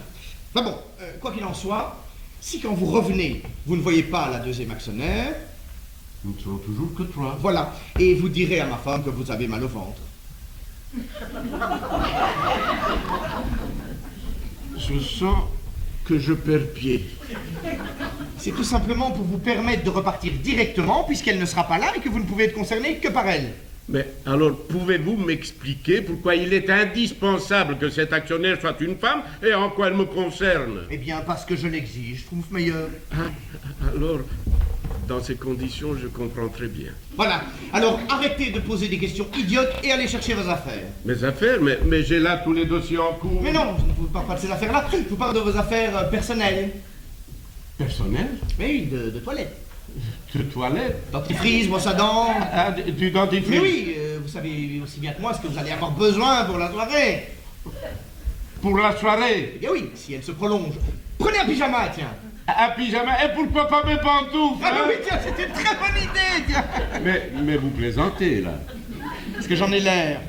Bah bon, quoi qu'il en soit, si quand vous revenez, vous ne voyez pas la 2e actionnaire, Nous ne serons toujours que 3. voilà, et vous direz à ma femme que vous avez mal au ventre. Je sens que je perds pied. C'est tout simplement pour vous permettre de repartir directement, puisqu'elle ne sera pas là et que vous ne pouvez être concerné que par elle. Mais alors, pouvez-vous m'expliquer pourquoi il est indispensable que cet actionnaire soit une femme et en quoi elle me concerne? Eh bien, parce que je l'exige, trouve meilleur. Alors, dans ces conditions, je comprends très bien. Voilà, alors arrêtez de poser des questions idiotes et allez chercher vos affaires. Mes affaires? Mais j'ai là tous les dossiers en cours. Mais non, je ne vous parle pas de ces affaires-là, je vous parle de vos affaires personnelles. Personnel? Oui, de toilette. De toilette? Dentifrice, brosse à dents. Ah, du dentifrice? Mais oui, vous savez aussi bien que moi ce que vous allez avoir besoin pour la soirée. Pour la soirée? Eh bien oui, si elle se prolonge. Prenez un pyjama, tiens. Un pyjama? Et pourquoi pas mes pantoufles? Ah hein? oui, tiens, c'est une très bonne idée, tiens. Mais vous plaisantez, là. Est-ce que j'en ai l'air?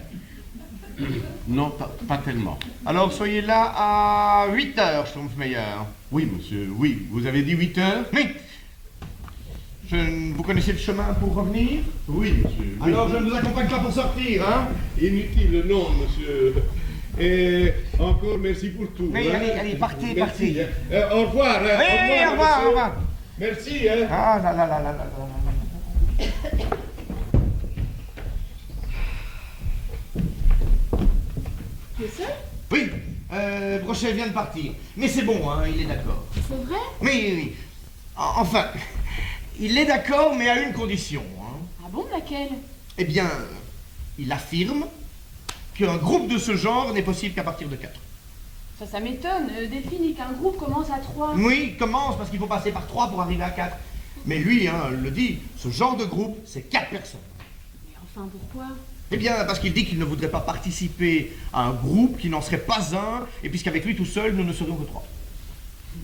Non, pas tellement. Alors soyez là à 8h, Schtroumpfmeyer. Oui, monsieur, oui. Vous avez dit 8 heures? Oui. Vous connaissez le chemin pour revenir? Oui, monsieur. Oui. Alors je ne vous accompagne pas pour sortir, hein? Inutile, non, monsieur. Et encore merci pour tout. Oui, hein. allez, partez, Merci, partez. hein. Au revoir. Hein. Oui, au revoir, monsieur. au revoir. Merci. Hein. Ah là là là là là là là. Tu es seul? Oui, Brochet vient de partir. Mais c'est bon, hein, il est d'accord. C'est vrai? Oui, oui. Enfin, il est d'accord, mais à une condition. Hein. Ah bon, laquelle? Eh bien, il affirme qu'un groupe de ce genre n'est possible qu'à partir de 4. Ça m'étonne. Delphine, qu'un groupe commence à 3. Oui, commence, parce qu'il faut passer par 3 pour arriver à 4. Mais lui, hein, le dit, ce genre de groupe, c'est 4 personnes. Mais enfin, pourquoi? Eh bien, parce qu'il dit qu'il ne voudrait pas participer à un groupe qui n'en serait pas un, et puisqu'avec lui tout seul, nous ne serions que 3.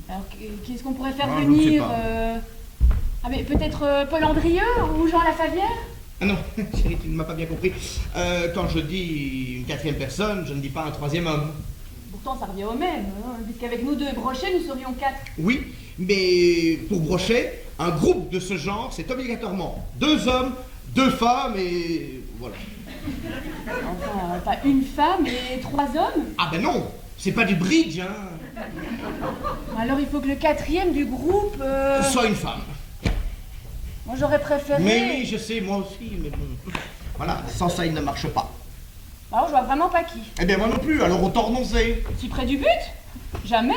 Alors, qu'est-ce qu'on pourrait faire Ah, je ne sais venir pas. Ah, mais peut-être Paul Andrieux ou Jean Lafavière? Ah non, chérie, tu ne m'as pas bien compris. Quand je dis une 4e personne, je ne dis pas un 3e homme. Pourtant, ça revient au même, hein, puisqu'avec nous deux et Brochet, nous serions 4. Oui, mais pour Brochet, un groupe de ce genre, c'est obligatoirement 2 hommes, 2 femmes, et voilà. Enfin, pas une femme et 3 hommes? Ah ben non, c'est pas du bridge, hein. Alors il faut que le 4e du groupe... Soit une femme. Moi j'aurais préféré... Mais oui, je sais, moi aussi, mais bon. Voilà, sans ça, il ne marche pas. Alors je vois vraiment pas qui. Eh bien moi non plus, alors autant renoncer. Si près du but? Jamais.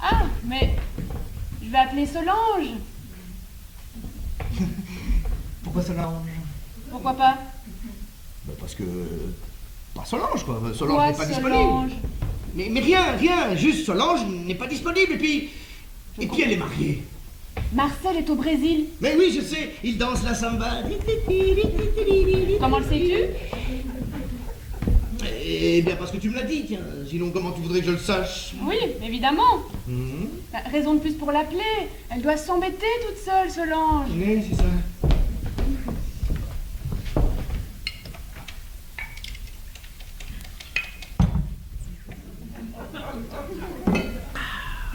Ah, mais... Je vais appeler Solange. Pourquoi Solange? Pourquoi pas? Ben parce que... Pas Solange, quoi. Solange Quoi, n'est pas Solange? disponible. Mais rien, juste Solange n'est pas disponible, et puis elle est mariée. Marcel est au Brésil. Mais oui, je sais, il danse la samba. Comment le sais-tu? Eh bien, parce que tu me l'as dit, tiens. Sinon, comment tu voudrais que je le sache? Oui, évidemment. Bah, raison de plus pour l'appeler. Elle doit s'embêter toute seule, Solange. Oui, c'est ça.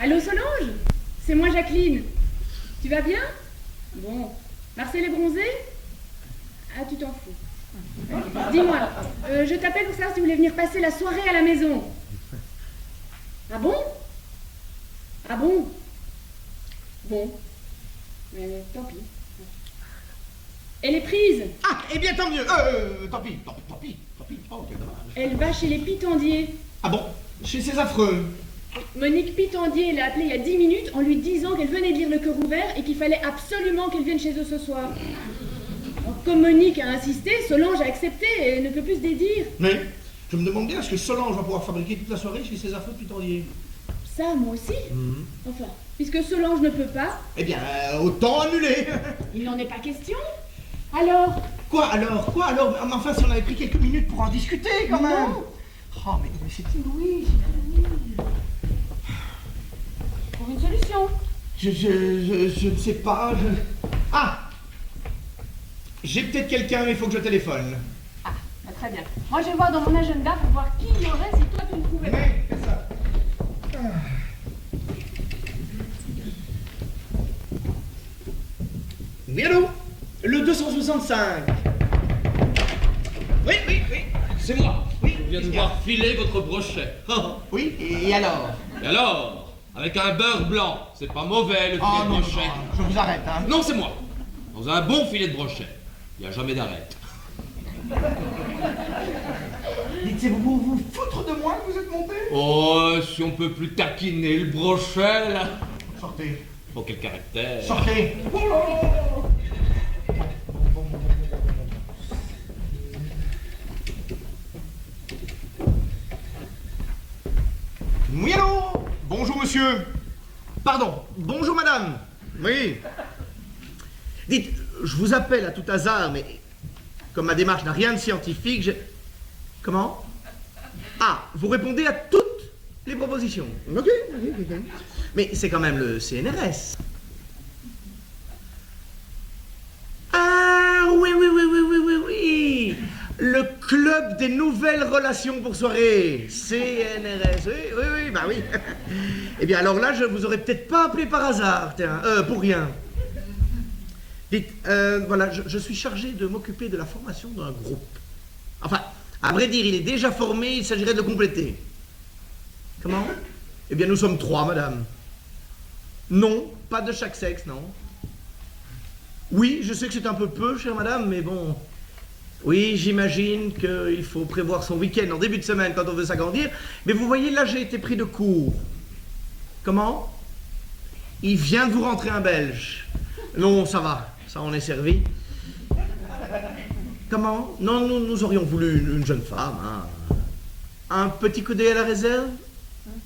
Allô, Solange? C'est moi, Jacqueline. Tu vas bien? Bon. Marcel est bronzé? Ah, tu t'en fous. Dis-moi, je t'appelle pour savoir si tu voulais venir passer la soirée à la maison. Ah bon? Ah bon? Bon. Mais tant pis. Elle est prise. Ah, eh bien, tant mieux. Tant pis. Oh, quel dommage. Elle va chez les pitandiers. Ah bon? Chez ces affreux. Monique Pitandier l'a appelée il y a 10 minutes en lui disant qu'elle venait de lire Le Cœur ouvert et qu'il fallait absolument qu'elle vienne chez eux ce soir. Alors, comme Monique a insisté, Solange a accepté et ne peut plus se dédire. Mais je me demande bien, est-ce que Solange va pouvoir fabriquer toute la soirée chez ses affaires Pitandier? Ça, moi aussi. Enfin, puisque Solange ne peut pas... Eh bien, autant annuler. Il n'en est pas question. Alors? Quoi alors? Mais enfin, si on avait pris quelques minutes pour en discuter, quand même. Non. Oh, mais c'est inouï. Pour une solution. Je ne sais pas, Ah! J'ai peut-être quelqu'un, mais il faut que je téléphone. Ah, bah, très bien. Moi, je vais voir dans mon agenda pour voir qui il y aurait si toi tu ne pouvais pas. Mais, fais ça. Oui, allô? Le 265. Oui. C'est moi. Oui, Je viens de qu'est-ce voir filer votre brochet. Oui, et alors? Et alors? Avec un beurre blanc. C'est pas mauvais, le filet Oh de non, brochet. je vous arrête, hein. Non, c'est moi. Dans un bon filet de brochet. Il n'y a jamais d'arrêt. Dites, c'est vous foutre de moi que vous êtes monté? Oh, si on peut plus taquiner le brochet, là. Sortez. Oh, quel caractère. Sortez. Oui, allô? Bonjour, monsieur. Pardon, bonjour, madame. Oui. Dites, je vous appelle à tout hasard, mais comme ma démarche n'a rien de scientifique, Comment? Ah, vous répondez à toutes les propositions. Ok. Mais c'est quand même le CNRS. Ah, oui. Le Club des Nouvelles Relations pour Soirée. CNRS. Oui, bah oui. Eh bien, alors là, je vous aurais peut-être pas appelé par hasard, tiens, pour rien. Dites, voilà, je suis chargé de m'occuper de la formation d'un groupe. Enfin, à vrai dire, il est déjà formé, il s'agirait de le compléter. Comment? Eh bien, nous sommes 3, madame. Non, pas de chaque sexe, non. Oui, je sais que c'est un peu peu, chère madame, mais bon... Oui, j'imagine qu'il faut prévoir son week-end en début de semaine quand on veut s'agrandir. Mais vous voyez, là, j'ai été pris de court. Comment? Il vient de vous rentrer un Belge. Non, ça va, ça on est servi. Comment? Non, nous aurions voulu une jeune femme. Hein. Un petit coup d'œil à la réserve?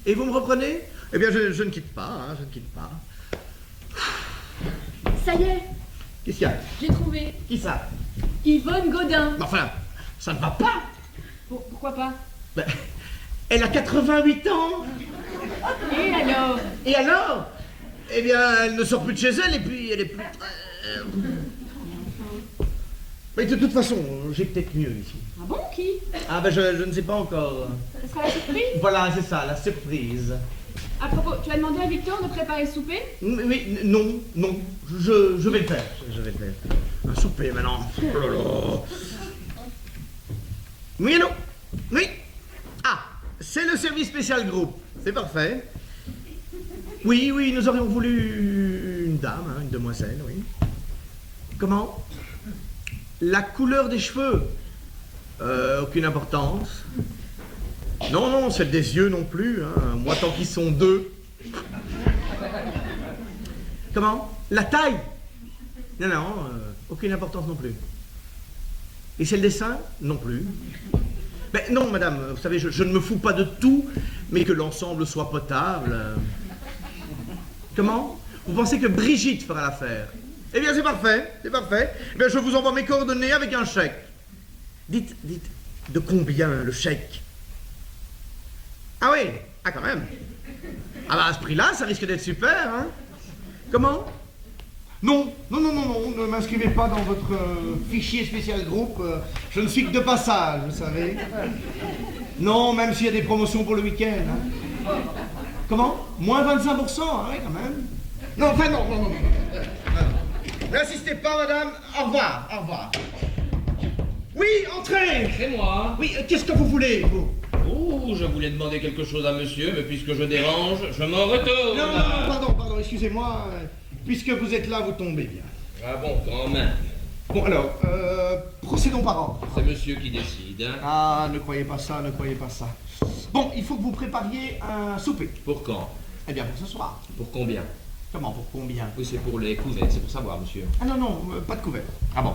Et vous me reprenez? Eh bien, je ne quitte pas, hein, je ne quitte pas. Ça y est, Qu'est-ce qu'il y a? j'ai trouvé. Qui ça? Yvonne Godin. Mais enfin, ça ne va pas. Pourquoi pas? Ben, elle a 88 ans. Et alors? Et alors? Eh bien, elle ne sort plus de chez elle et puis elle est plus... Mais de toute façon, j'ai peut-être mieux ici. Ah bon, qui? Ah ben, je ne sais pas encore. Ce sera la surprise? Voilà, c'est ça, la surprise. À propos, tu as demandé à Victor de préparer le souper? Oui, non, je vais le faire. Je vais le faire. Un souper maintenant. Oh là là. Oui, allô? Oui. Ah, c'est le service spécial groupe. C'est parfait. Oui, nous aurions voulu une dame, hein, une demoiselle, oui. Comment? La couleur des cheveux? Aucune importance. Non, celle des yeux non plus. Hein. Moi, tant qu'ils sont 2. Comment? La taille? Non, aucune importance non plus. Et celle des seins? Non plus. Ben non, madame, vous savez, je ne me fous pas de tout, mais que l'ensemble soit potable. Comment? Vous pensez que Brigitte fera l'affaire? Eh bien, c'est parfait. Eh bien, je vous envoie mes coordonnées avec un chèque. Dites, de combien le chèque? Ah oui, quand même. Ah bah à ce prix-là, ça risque d'être super, hein. Comment? Non, ne m'inscrivez pas dans votre fichier spécial groupe. Je ne suis que de passage, vous savez. Non, même s'il y a des promotions pour le week-end. Hein. Comment? Moins 25%, ah ouais, quand même. Non, enfin non. N'insistez pas, madame. Au revoir. Oui, entrez. C'est moi. Oui, qu'est-ce que vous voulez, vous? Oh, je voulais demander quelque chose à monsieur, mais puisque je dérange, je m'en retourne. Non, pardon, excusez-moi. Puisque vous êtes là, vous tombez bien. Ah bon, quand même. Bon, alors, procédons par ordre. C'est monsieur qui décide. Hein. Ah, ne croyez pas ça, ne croyez pas ça. Bon, il faut que vous prépariez un souper. Pour quand? Eh bien, pour ce soir. Pour combien? Comment, pour combien? Oui, c'est pour les couverts, c'est pour savoir, monsieur. Ah non, non, pas de couvert. Ah bon?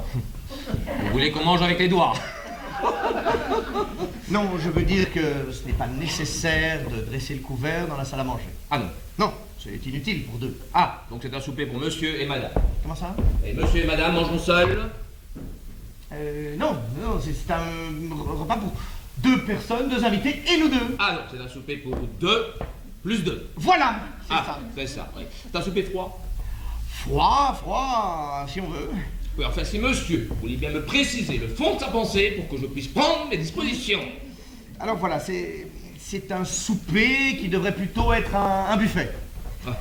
Vous voulez qu'on mange avec les doigts? Non, je veux dire que ce n'est pas nécessaire de dresser le couvert dans la salle à manger. Ah non. Non, c'est inutile pour deux. Ah, donc c'est un souper pour monsieur et madame. Comment ça? Et monsieur et madame mangeront seuls? Non, non, c'est un repas pour deux personnes, deux invités et nous deux. Ah non, c'est un souper pour 2 plus 2. Voilà, c'est Ah, ça. c'est ça, oui. C'est un souper froid? Froid, si on veut. Oui, enfin, si monsieur voulait bien me préciser le fond de sa pensée pour que je puisse prendre mes dispositions. Alors voilà, c'est un souper qui devrait plutôt être un buffet. Ah.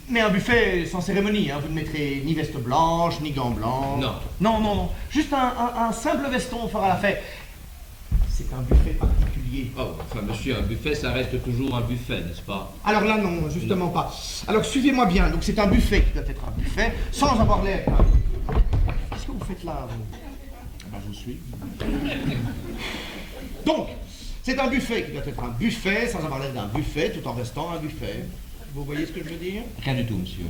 Mais un buffet sans cérémonie, hein. Vous ne mettrez ni veste blanche, ni gants blancs. Non. Non, non, non. Juste un simple veston fera l'affaire. C'est un buffet particulier. Oh, enfin, monsieur, un buffet, ça reste toujours un buffet, n'est-ce pas? Alors là, non, justement pas. Alors suivez-moi bien. Donc c'est un buffet qui doit être un buffet sans avoir l'air. Qu'est-ce que vous faites là, vous? Ben, je vous suis. Donc, c'est un buffet qui doit être un buffet sans avoir l'air d'un buffet tout en restant un buffet. Vous voyez ce que je veux dire? Rien du tout, monsieur.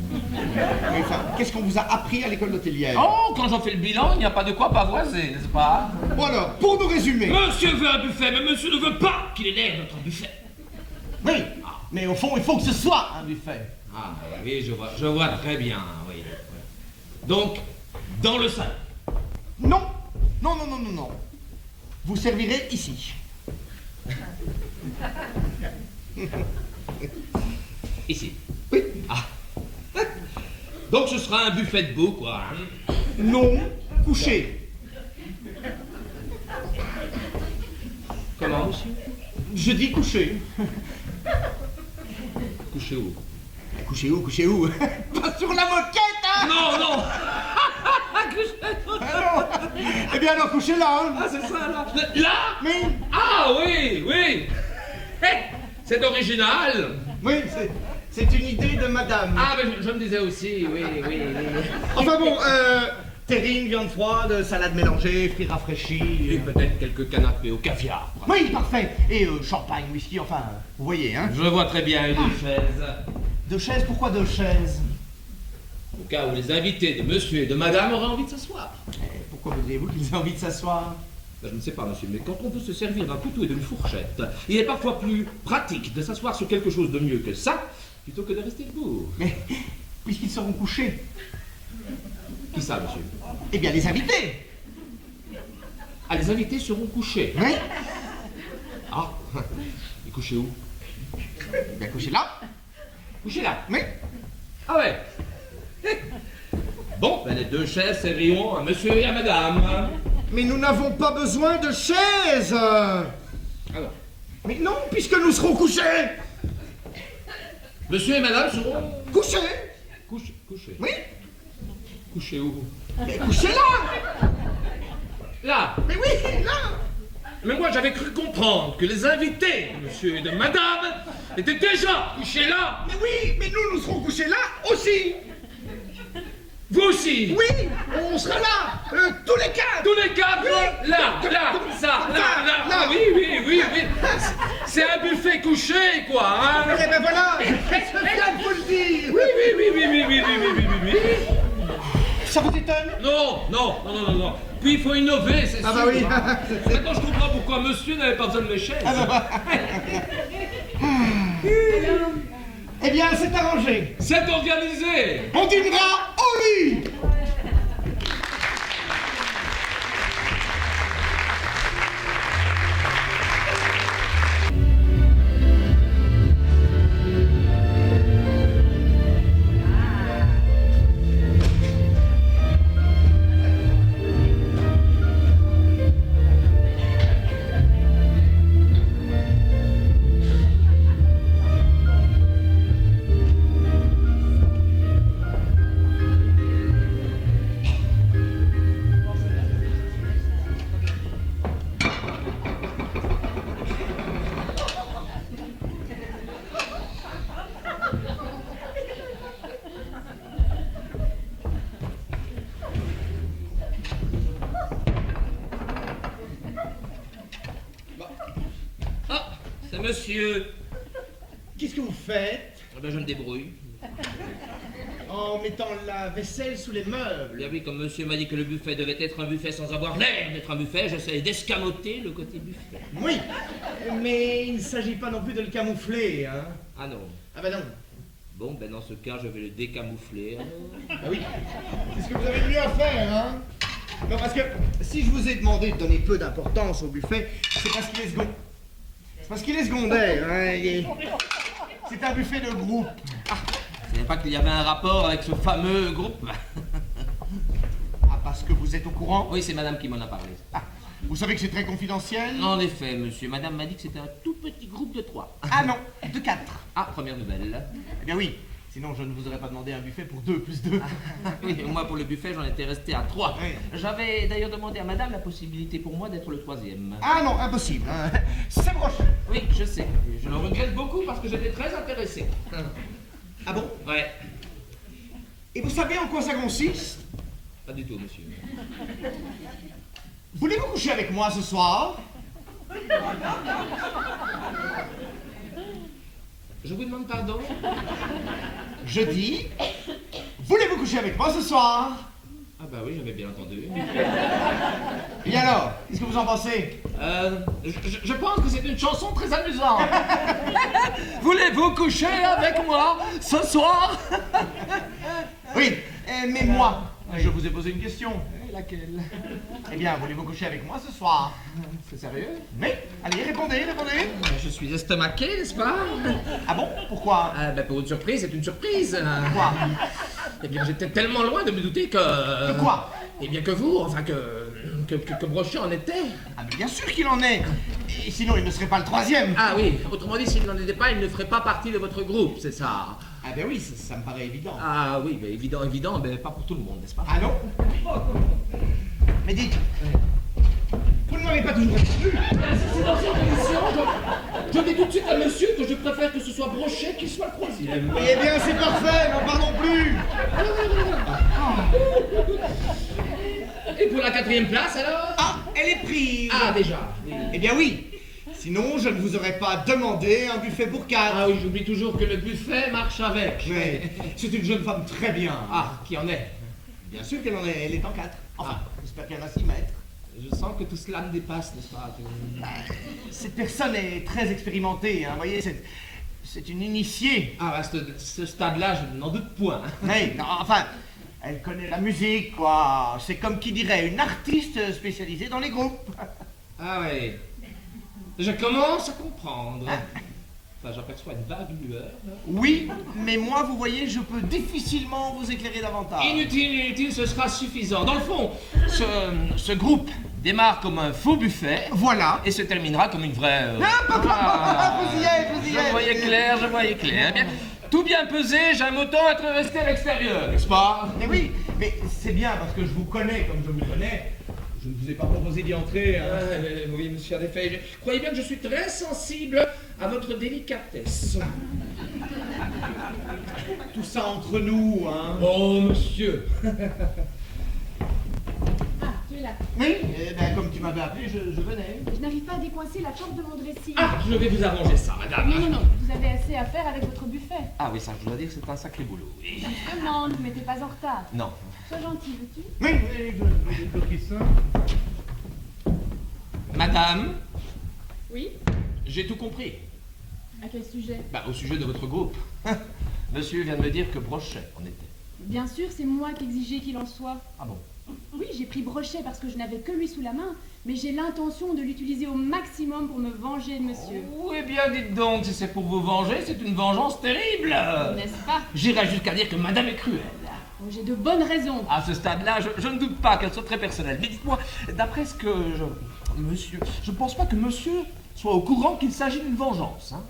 Mais enfin, qu'est-ce qu'on vous a appris à l'école d'hôtelière? Oh, quand j'en fais le bilan, il n'y a pas de quoi pavoiser, n'est-ce pas? Bon alors, pour nous résumer. Monsieur veut un buffet, mais monsieur ne veut pas qu'il ait l'air notre buffet. Oui, mais au fond, il faut que ce soit un buffet. Ah, oui, je vois très bien, oui. Donc, dans le salon. Non, non, non, non, non, non. Vous servirez ici. Ici. Oui. Ah. Donc ce sera un buffet debout, quoi. Hein. Non, couché. Comment, monsieur? Je dis couché. Couché où? Couché où, couché où? Pas sur la moquette, hein? Non, non. Ah non. Eh bien alors, couchez là, hein? Ah, c'est ça, là. Là? Oui, Ah, oui, oui. C'est original. oui, c'est une idée de madame. Ah, mais je me disais aussi, oui, oui, oui. Enfin bon, terrine, viande froide, salade mélangée, fruits rafraîchis. Et peut-être quelques canapés au caviar. Oui, parfait. Et champagne, whisky, enfin, vous voyez, hein? Je vois très bien une chaise. Deux chaises, pourquoi deux chaises? Au cas où les invités de monsieur et de madame auraient envie de s'asseoir. Pourquoi voudriez-vous qu'ils aient envie de s'asseoir? Ben, je ne sais pas, monsieur, mais quand on veut se servir d'un couteau et d'une fourchette, il est parfois plus pratique de s'asseoir sur quelque chose de mieux que ça, plutôt que de rester debout. Mais, puisqu'ils seront couchés. Qui ça, monsieur? Eh bien, les invités. Ah, les invités seront couchés. Oui. Ah, et couchés où? Eh bien, couchés là. Couchés là. Oui. Ah ouais. Bon, ben les deux chaises serviront à monsieur et à madame. Mais nous n'avons pas besoin de chaises. Alors, Mais non, puisque nous serons couchés. monsieur et madame seront Couchés. couchés. Oui. Couchés où? Mais couchés là. Là. Mais oui, là. Mais moi, j'avais cru comprendre que les invités de monsieur et de madame étaient déjà couchés là. Mais oui, mais nous serons couchés là aussi. Vous aussi. Oui, on sera là. Tous les quatre. Tous les quatre, Oui. là, ça, là. Là. Oui. C'est un buffet couché, quoi, hein. Eh ben voilà, c'est bien de vous le dire. Oui. Ça vous étonne? Non. Puis il faut innover, c'est Ah sûr. bah oui. Hein. Maintenant, je comprends pourquoi monsieur n'avait pas besoin de mes chaises. Eh bien, c'est arrangé. C'est organisé. On dînera au lit. monsieur. Qu'est-ce que vous faites Ah ben, je me débrouille. en mettant la vaisselle sous les meubles? Bien oui, comme monsieur m'a dit que le buffet devait être un buffet sans avoir l'air d'être un buffet, j'essaie d'escamoter le côté buffet. Oui, mais il ne s'agit pas non plus de le camoufler, hein. Ah non. Ah ben non. Bon, ben dans ce cas, je vais le décamoufler. Ah oui, c'est ce que vous avez mieux à faire, hein. Non, parce que si je vous ai demandé de donner peu d'importance au buffet, c'est parce qu'il est secondaire. C'est parce qu'il est secondaire, hein. C'est un buffet de groupe. Je savais pas qu'il y avait un rapport avec ce fameux groupe. Ah, parce que vous êtes au courant? Oui, c'est madame qui m'en a parlé. Ah, vous savez que c'est très confidentiel? En effet, monsieur, madame m'a dit que c'était un tout petit groupe de 3. Ah non, de 4. Ah, première nouvelle. Eh bien oui, sinon je ne vous aurais pas demandé un buffet pour 2 plus 2. Oui, moi pour le buffet, j'en étais resté à 3. Oui. J'avais d'ailleurs demandé à madame la possibilité pour moi d'être le 3e. Ah non, impossible, hein. C'est brochet. Oui, je sais. Je le regrette beaucoup parce que j'étais très intéressé. Ah bon? Ouais. Et vous savez en quoi ça consiste? Pas du tout, monsieur. Voulez-vous coucher avec moi ce soir? Je vous demande pardon? Je dis, voulez-vous coucher avec moi ce soir? Ah bah oui, j'avais bien entendu. Et alors, qu'est-ce que vous en pensez? Je pense que c'est une chanson très amusante. Voulez-vous coucher avec moi ce soir? Oui, mais moi, je vous ai posé une question. Laquelle? Eh bien, voulez-vous coucher avec moi ce soir? C'est sérieux? Oui, allez, répondez. Je suis estomaqué, n'est-ce pas? Ah bon? Pourquoi? Ah bah pour une surprise, c'est une surprise. Quoi? Eh bien, j'étais tellement loin de me douter que... De quoi? Eh bien que vous, enfin que Brochet en était. Ah mais bien sûr qu'il en est. Et sinon, il ne serait pas le 3e. Ah oui, autrement dit, s'il n'en était pas, il ne ferait pas partie de votre groupe, c'est ça? Ah ben oui, ça me paraît évident. Ah oui, mais évident, mais pas pour tout le monde, n'est-ce pas? Ah non? Mais dites, vous ne m'avez pas toujours répondu. C'est dans ces conditions, je dis tout de suite à monsieur que je préfère que ce soit Brochet qui soit le 3e. Eh bien, c'est parfait, n'en parlons plus. Et pour la 4e place, alors? Ah, elle est prise. Ah, déjà. Oui. Eh bien oui. Sinon, je ne vous aurais pas demandé un buffet pour 4. Ah oui, j'oublie toujours que le buffet marche avec. Mais c'est une jeune femme très bien. Ah, qui en est? Bien sûr qu'elle en est, elle est en 4. Enfin, j'espère qu'elle va s'y mettre. Je sens que tout cela me dépasse, n'est-ce pas? Cette personne est très expérimentée, hein. Vous voyez, c'est une initiée. Ah, à ce stade-là, je n'en doute point. Mais, non, enfin, elle connaît la musique, quoi. C'est comme qui dirait une artiste spécialisée dans les groupes. Ah oui. Je commence à comprendre. Enfin, j'aperçois une vague lueur. Là. Oui, mais moi, vous voyez, je peux difficilement vous éclairer davantage. Inutile, ce sera suffisant. Dans le fond, ce groupe démarre comme un faux buffet. Voilà. Et se terminera comme une vraie... Vous y êtes. Je voyais clair. Bien, tout bien pesé, j'aime autant être resté à l'extérieur, n'est-ce pas? Mais oui, mais c'est bien parce que je vous connais comme je vous connais. Je ne vous ai pas proposé d'y entrer. Hein. Oui, monsieur, en effet. Croyez bien que je suis très sensible à votre délicatesse. Tout ça entre nous, hein. Oh, monsieur. Ah, tu es là. Oui, eh ben, comme tu m'avais appelé, je venais. Je n'arrive pas à décoincer la porte de mon dressing. Ah, je vais vous arranger ça, madame. Non, vous avez assez à faire avec votre buffet. Ah oui, ça, je dois dire que c'est un sacré boulot. Oui. Demande, mais t'es pas en retard. Non. Sois gentil, veux-tu? Oui, je bloquer ça. Madame, Oui? j'ai tout compris. À quel sujet? Bah, au sujet de votre groupe. Monsieur vient de me dire que Brochet en était. Bien sûr, c'est moi qui exigeais qu'il en soit. Ah bon? Oui, j'ai pris Brochet parce que je n'avais que lui sous la main, mais j'ai l'intention de l'utiliser au maximum pour me venger de monsieur. Oh, eh bien, dites donc, si c'est pour vous venger, c'est une vengeance terrible. N'est-ce pas? J'irais jusqu'à dire que madame est cruelle. Oh, j'ai de bonnes raisons. À ce stade-là, je ne doute pas qu'elle soit très personnelle. Mais dites-moi, d'après ce que monsieur, je ne pense pas que monsieur soit au courant qu'il s'agit d'une vengeance. Hein?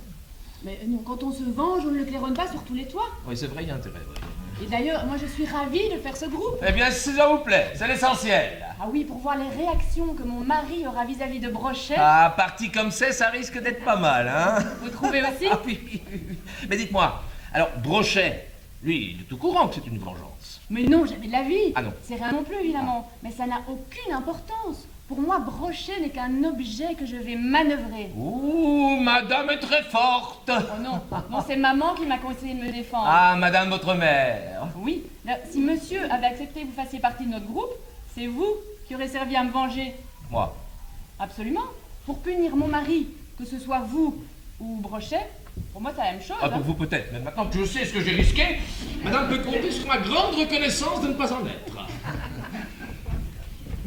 Mais non, quand on se venge, on ne le claironne pas sur tous les toits. Oui, c'est vrai, il y a intérêt. Oui. Et d'ailleurs, moi je suis ravie de faire ce groupe. Eh bien, si ça vous plaît, c'est l'essentiel. Ah oui, pour voir les réactions que mon mari aura vis-à-vis de Brochet. Ah, parti comme c'est, ça risque d'être pas mal, hein? Vous trouvez aussi? Ah, oui. Mais dites-moi, alors, Brochet, lui, il est au courant que c'est une vengeance. Mais non, jamais de la vie. Ah non. C'est rien non plus, évidemment. Mais ça n'a aucune importance. Pour moi, Brochet n'est qu'un objet que je vais manœuvrer. Ouh, madame est très forte. Oh non, non, c'est maman qui m'a conseillé de me défendre. Ah, madame votre mère. Oui, là, si monsieur avait accepté que vous fassiez partie de notre groupe, c'est vous qui aurez servi à me venger. Moi. Absolument. Pour punir mon mari, que ce soit vous ou Brochet, pour moi c'est la même chose. Ah, pour vous peut-être, mais maintenant que je sais ce que j'ai risqué, madame peut compter sur ma grande reconnaissance de ne pas en être.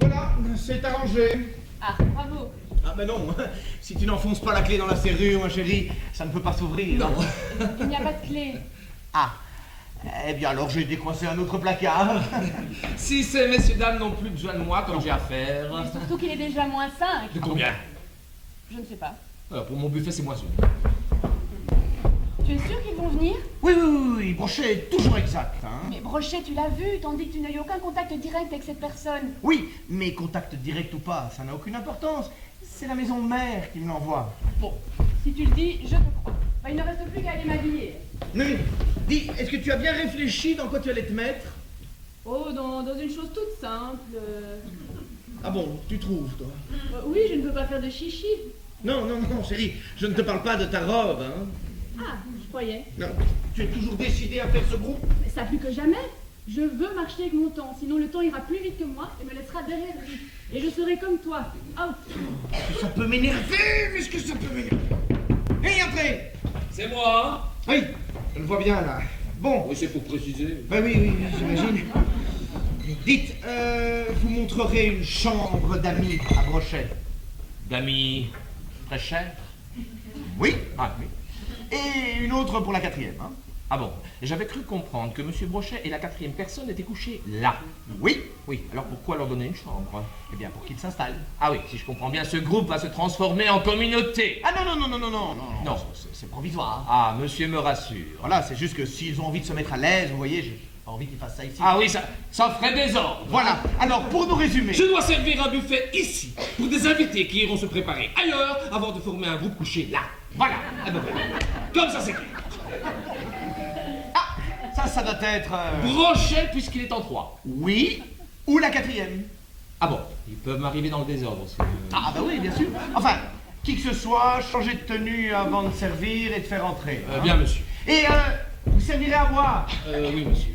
Voilà, c'est arrangé. Ah, bravo. Ah ben non, si tu n'enfonces pas la clé dans la serrure, ma chérie, ça ne peut pas s'ouvrir. Non. Il n'y a pas de clé. Ah, eh bien alors j'ai décoincé un autre placard. Si ces messieurs dames n'ont plus besoin de moi comme j'ai à faire. Mais surtout qu'il est déjà moins 5. De combien? Je ne sais pas. Pour mon buffet, c'est moins sûr. Tu es sûr qu'ils vont venir? Oui, Brochet est toujours exact. Hein. Mais Brochet, tu l'as vu, tandis que tu n'as eu aucun contact direct avec cette personne. Oui, mais contact direct ou pas, ça n'a aucune importance. C'est la maison mère qui me l'envoie. Bon, si tu le dis, je te crois. Bah, il ne reste plus qu'à aller m'habiller. Oui, dis, est-ce que tu as bien réfléchi dans quoi tu allais te mettre? Oh, dans une chose toute simple. Ah bon, tu trouves, toi? Oui, je ne peux pas faire de chichi. Non, chérie, je ne te parle pas de ta robe, hein. Ah, je croyais. Non, tu es toujours décidé à faire ce groupe? Mais ça plus que jamais. Je veux marcher avec mon temps, sinon le temps ira plus vite que moi et me laissera derrière lui. Et je serai comme toi. Oh. Ça peut m'énerver, mais est-ce que ça peut m'énerver? Hé, entrez! C'est moi. Oui, je le vois bien, là. Bon. Oui, c'est pour préciser. Ben oui, j'imagine. Dites, vous montrerez une chambre d'amis à Brochet. D'amis très chers. Oui. Ah oui. Et une autre pour la 4e, hein. Ah bon, j'avais cru comprendre que monsieur Brochet et la 4e personne étaient couchés là. Oui. Oui, alors pourquoi leur donner une chambre? Eh bien, pour qu'ils s'installent. Ah oui, si je comprends bien, ce groupe va se transformer en communauté. Ah non. Non. C'est provisoire. Ah, monsieur me rassure. Voilà, c'est juste que s'ils ont envie de se mettre à l'aise, vous voyez, j'ai pas envie qu'ils fassent ça ici. Ah oui, ça ferait désordre. Voilà, alors pour nous résumer. Je dois servir un buffet ici, pour des invités qui iront se préparer ailleurs avant de former un groupe couché là. Voilà. Ah ben voilà. Comme ça, c'est clair. Ah, ça doit être... Brochet, puisqu'il est en 3. Oui, ou la 4e. Ah bon, ils peuvent m'arriver dans le désordre aussi. Ah bah oui, bien sûr. Enfin, qui que ce soit, changer de tenue avant de servir et de faire entrer. Hein. Bien, monsieur. Et vous servirez à boire. Oui, monsieur.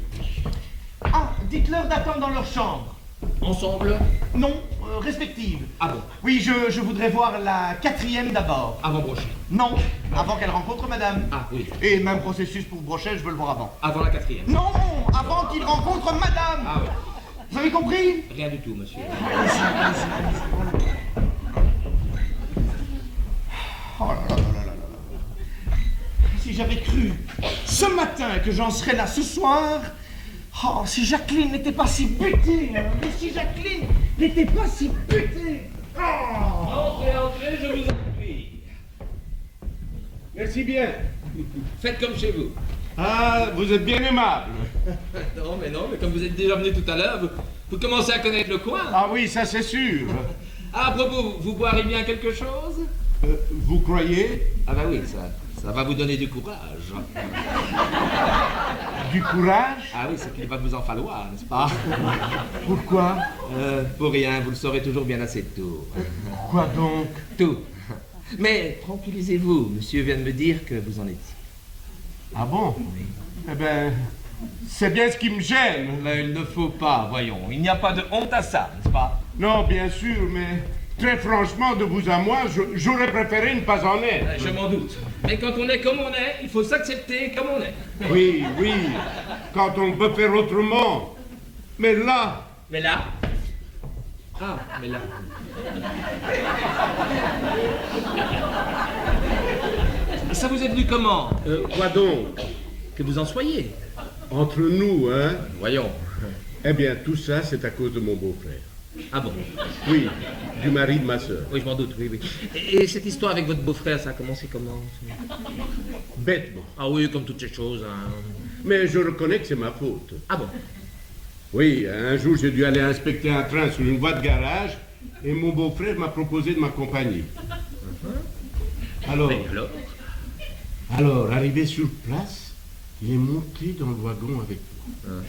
Ah, dites-leur d'attendre dans leur chambre. Ensemble? Non, respectives. Ah bon, Oui, je voudrais voir la 4e d'abord. avant Brochet. Non, avant qu'elle rencontre madame. Ah oui, Et même processus pour Brochet, je veux le voir avant. avant la 4e. Non, avant qu'il rencontre madame. Ah oui, Vous avez compris? rien du tout, monsieur. Oh là là là là là là. Si j'avais cru ce matin que j'en serais là ce soir. Oh, si Jacqueline n'était pas si butée, hein. Mais si Jacqueline n'était pas si butée. Oh. Entrez, je vous en prie. Merci bien. Faites comme chez vous. Ah, vous êtes bien aimable. Non, mais comme vous êtes déjà venu tout à l'heure, vous commencez à connaître le coin. Ah oui, ça c'est sûr. Ah, à propos, vous boirez bien quelque chose? Vous croyez? Ah bah oui, ça va vous donner du courage. Du courage? Ah oui, c'est qu'il va vous en falloir, n'est-ce pas? Pourquoi? Pour rien, vous le saurez toujours bien assez tôt. Quoi donc? Tout. Mais tranquillisez-vous, monsieur vient de me dire que vous en étiez. Ah bon? Eh ben, c'est bien ce qui me gêne. Mais il ne faut pas, voyons. Il n'y a pas de honte à ça, n'est-ce pas? Non, bien sûr, mais très franchement, de vous à moi, j'aurais préféré ne pas en être. Je m'en doute. Mais quand on est comme on est, il faut s'accepter comme on est. Oui, quand on peut faire autrement. Mais là, Mais là... Ah, mais là... Ça vous est venu comment? quoi donc? Que vous en soyez. Entre nous, hein? Voyons. Eh bien, tout ça, c'est à cause de mon beau-frère. Ah bon? Oui, du mari de ma sœur. Oui, je m'en doute, oui. Et cette histoire avec votre beau-frère, ça a commencé comment? Bêtement. Ah oui, comme toutes ces choses, hein. Mais je reconnais que c'est ma faute. Ah bon? Oui, un jour, j'ai dû aller inspecter un train sur une voie de garage et mon beau-frère m'a proposé de m'accompagner. Alors, Mais alors, arrivé sur place, il est monté dans le wagon avec moi.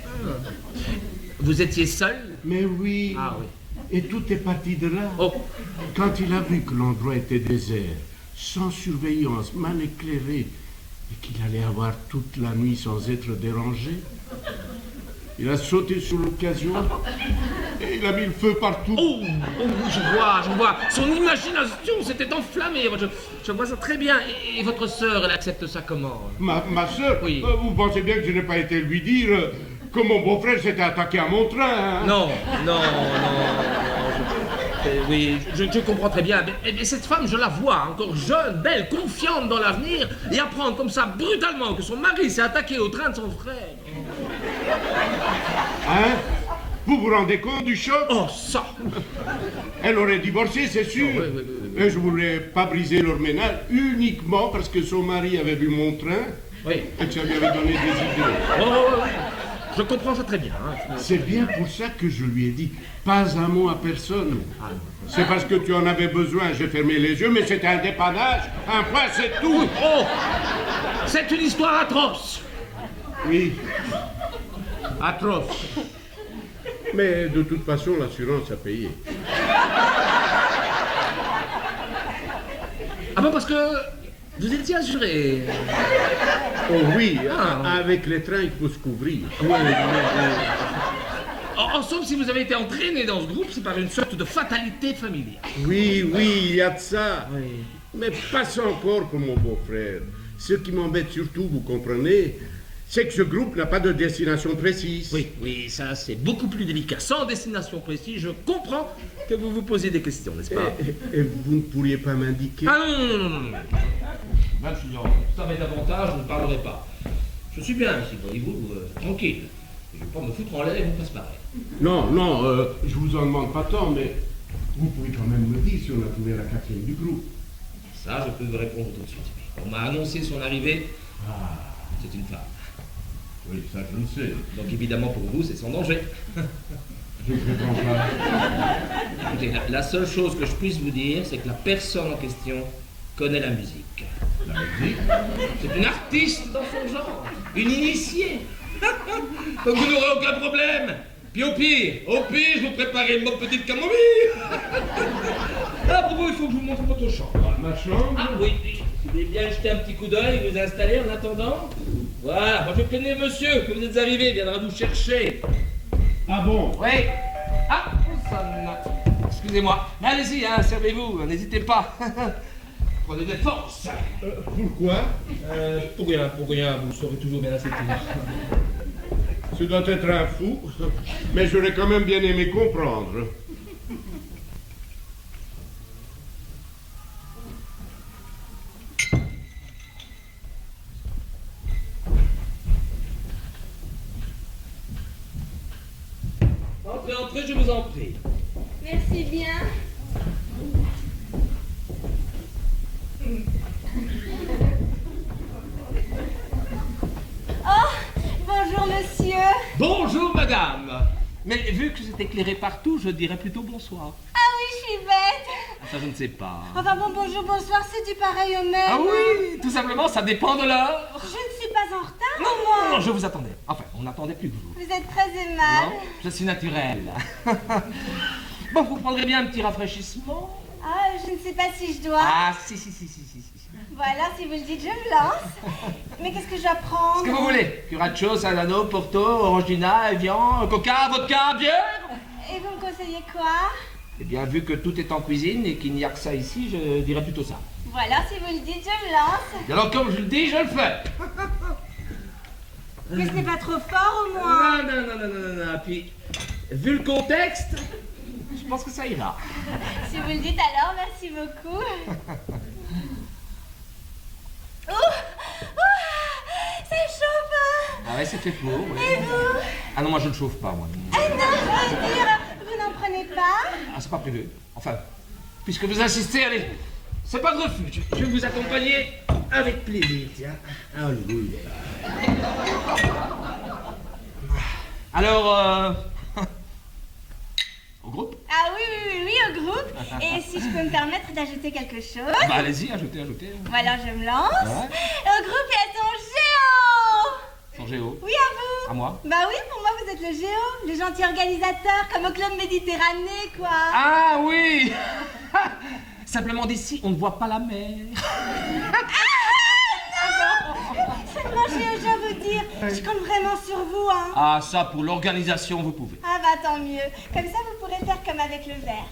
Vous étiez seul? Mais oui, Ah oui. Et tout est parti de là. Oh, Quand il a vu que l'endroit était désert, sans surveillance, mal éclairé, et qu'il allait avoir toute la nuit sans être dérangé, il a sauté sur l'occasion et il a mis le feu partout. oh, je vois. Son imagination s'était enflammée. Je vois ça très bien. Et votre sœur, elle accepte ça comment? Ma sœur, Oui. vous pensez bien que je n'ai pas été lui dire que mon beau-frère s'était attaqué à mon train, hein? Non. Oui, je comprends très bien. Mais cette femme, je la vois encore jeune, belle, confiante dans l'avenir, et apprendre comme ça brutalement que son mari s'est attaqué au train de son frère. Hein? Vous vous rendez compte du choc? Oh, ça! Elle aurait divorcé, c'est sûr. Oui. Et je voulais pas briser leur ménage uniquement parce que son mari avait vu mon train Oui. et que ça lui avait donné des idées. Oh. Je comprends ça très bien. Hein. C'est bien pour ça que je lui ai dit pas un mot à personne. C'est parce que tu en avais besoin. J'ai fermé les yeux, mais c'était un dépannage. Un point, c'est tout. Oh! C'est une histoire atroce! Oui. Atroce. Mais de toute façon, l'assurance a payé. Ah bon, parce que vous étiez assuré. Oh oui, Ah. avec les trains, il faut se couvrir. En somme, si vous avez été entraîné dans ce groupe, c'est par une sorte de fatalité familiale. Oui, il y a de ça. Oui. Mais pas encore pour mon beau-frère. Ce qui m'embête surtout, vous comprenez, c'est que ce groupe n'a pas de destination précise. Oui, ça c'est beaucoup plus délicat. Sans destination précise, je comprends que vous vous posez des questions, n'est-ce pas? Et vous ne pourriez pas m'indiquer? Ah non. Maximilien, ça m'est davantage, je ne parlerai pas. Je suis bien ici, voyez-vous, tranquille. Je ne vais pas me foutre en l'air et vous passe pareil. Non, je vous en demande pas tant, mais vous pouvez quand même me dire si on a trouvé la quatrième du groupe. Ça, je peux vous répondre tout de suite. On m'a annoncé son arrivée. C'est une femme. Oui, ça je le sais. Donc évidemment pour vous, c'est sans danger. Je ne comprends pas. Écoutez, la seule chose que je puisse vous dire, c'est que la personne en question connaît la musique. La musique? C'est une artiste dans son genre, une initiée. Donc vous n'aurez aucun problème. Puis au pire, je vous préparerai une petite camomille. À propos, il faut que je vous montre votre chambre. Ma chambre? Ah oui, vous voulez bien jeter un petit coup d'œil et vous installer en attendant? Voilà, moi je prévenir monsieur que vous êtes arrivé, il viendra vous chercher. Ah bon? Oui. Ah, ça sonne. Excusez-moi. Mais allez-y, hein, servez-vous, n'hésitez pas. Prenez des forces. Pourquoi? Pour rien, vous serez toujours bien assez Ce doit être un fou, mais j'aurais quand même bien aimé comprendre. Entrez, je vous en prie. Merci bien. Oh, bonjour monsieur. Bonjour madame. Mais vu que c'est éclairé partout, je dirais plutôt bonsoir. Ah oui, je suis bête. Ah, ça, je ne sais pas. Enfin bon, bonjour, bonsoir, c'est du pareil au même. Ah oui, tout simplement, ça dépend de l'heure. Je ne suis pas en retard, Non, moi. je vous attendais. Enfin, on n'attendait plus que vous. Vous êtes très aimable. Non, je suis naturel. Bon, vous prendrez bien un petit rafraîchissement. Ah, je ne sais pas si je dois. Ah, si. Voilà, si vous le dites, je me lance. Mais qu'est-ce que je dois prendre? Ce que vous voulez. Curaçao, Salano, Porto, Orangina, Evian, Coca, vodka, bière. Et vous me conseillez quoi? Eh bien, vu que tout est en cuisine et qu'il n'y a que ça ici, je dirais plutôt ça. Voilà, si vous le dites, je me lance. Et alors, comme je le dis, je le fais. Mais ce n'est pas trop fort, au moins. Non. Puis, vu le contexte, je pense que ça ira. Si vous le dites alors, merci beaucoup. Ça chauffe. Ah ouais, c'est fait pour. Oui. Et vous? Ah non, moi je ne chauffe pas, moi. Ah non, je veux dire, vous n'en prenez pas? Ah, c'est pas prévu. Enfin, puisque vous insistez, allez, c'est pas de refus. Je vais vous accompagner avec plaisir, tiens. Alléluia. Alors, au groupe? Ah oui, au groupe. Et si je peux me permettre d'ajouter quelque chose? Bah allez-y, ajoutez. Voilà, je me lance. Ouais. Au groupe, il y a son géant. Son géo. Oui, à vous. À moi. Bah oui, pour moi, vous vous êtes le Géo, le gentil organisateur, comme au club Méditerranée, quoi. Ah oui. Simplement d'ici, on ne voit pas la mer. Seulement, Géo, je dois vous dire, je compte vraiment sur vous, hein. Ah, ça, pour l'organisation, vous pouvez. Ah bah tant mieux. Comme ça, vous pourrez faire comme avec le verre.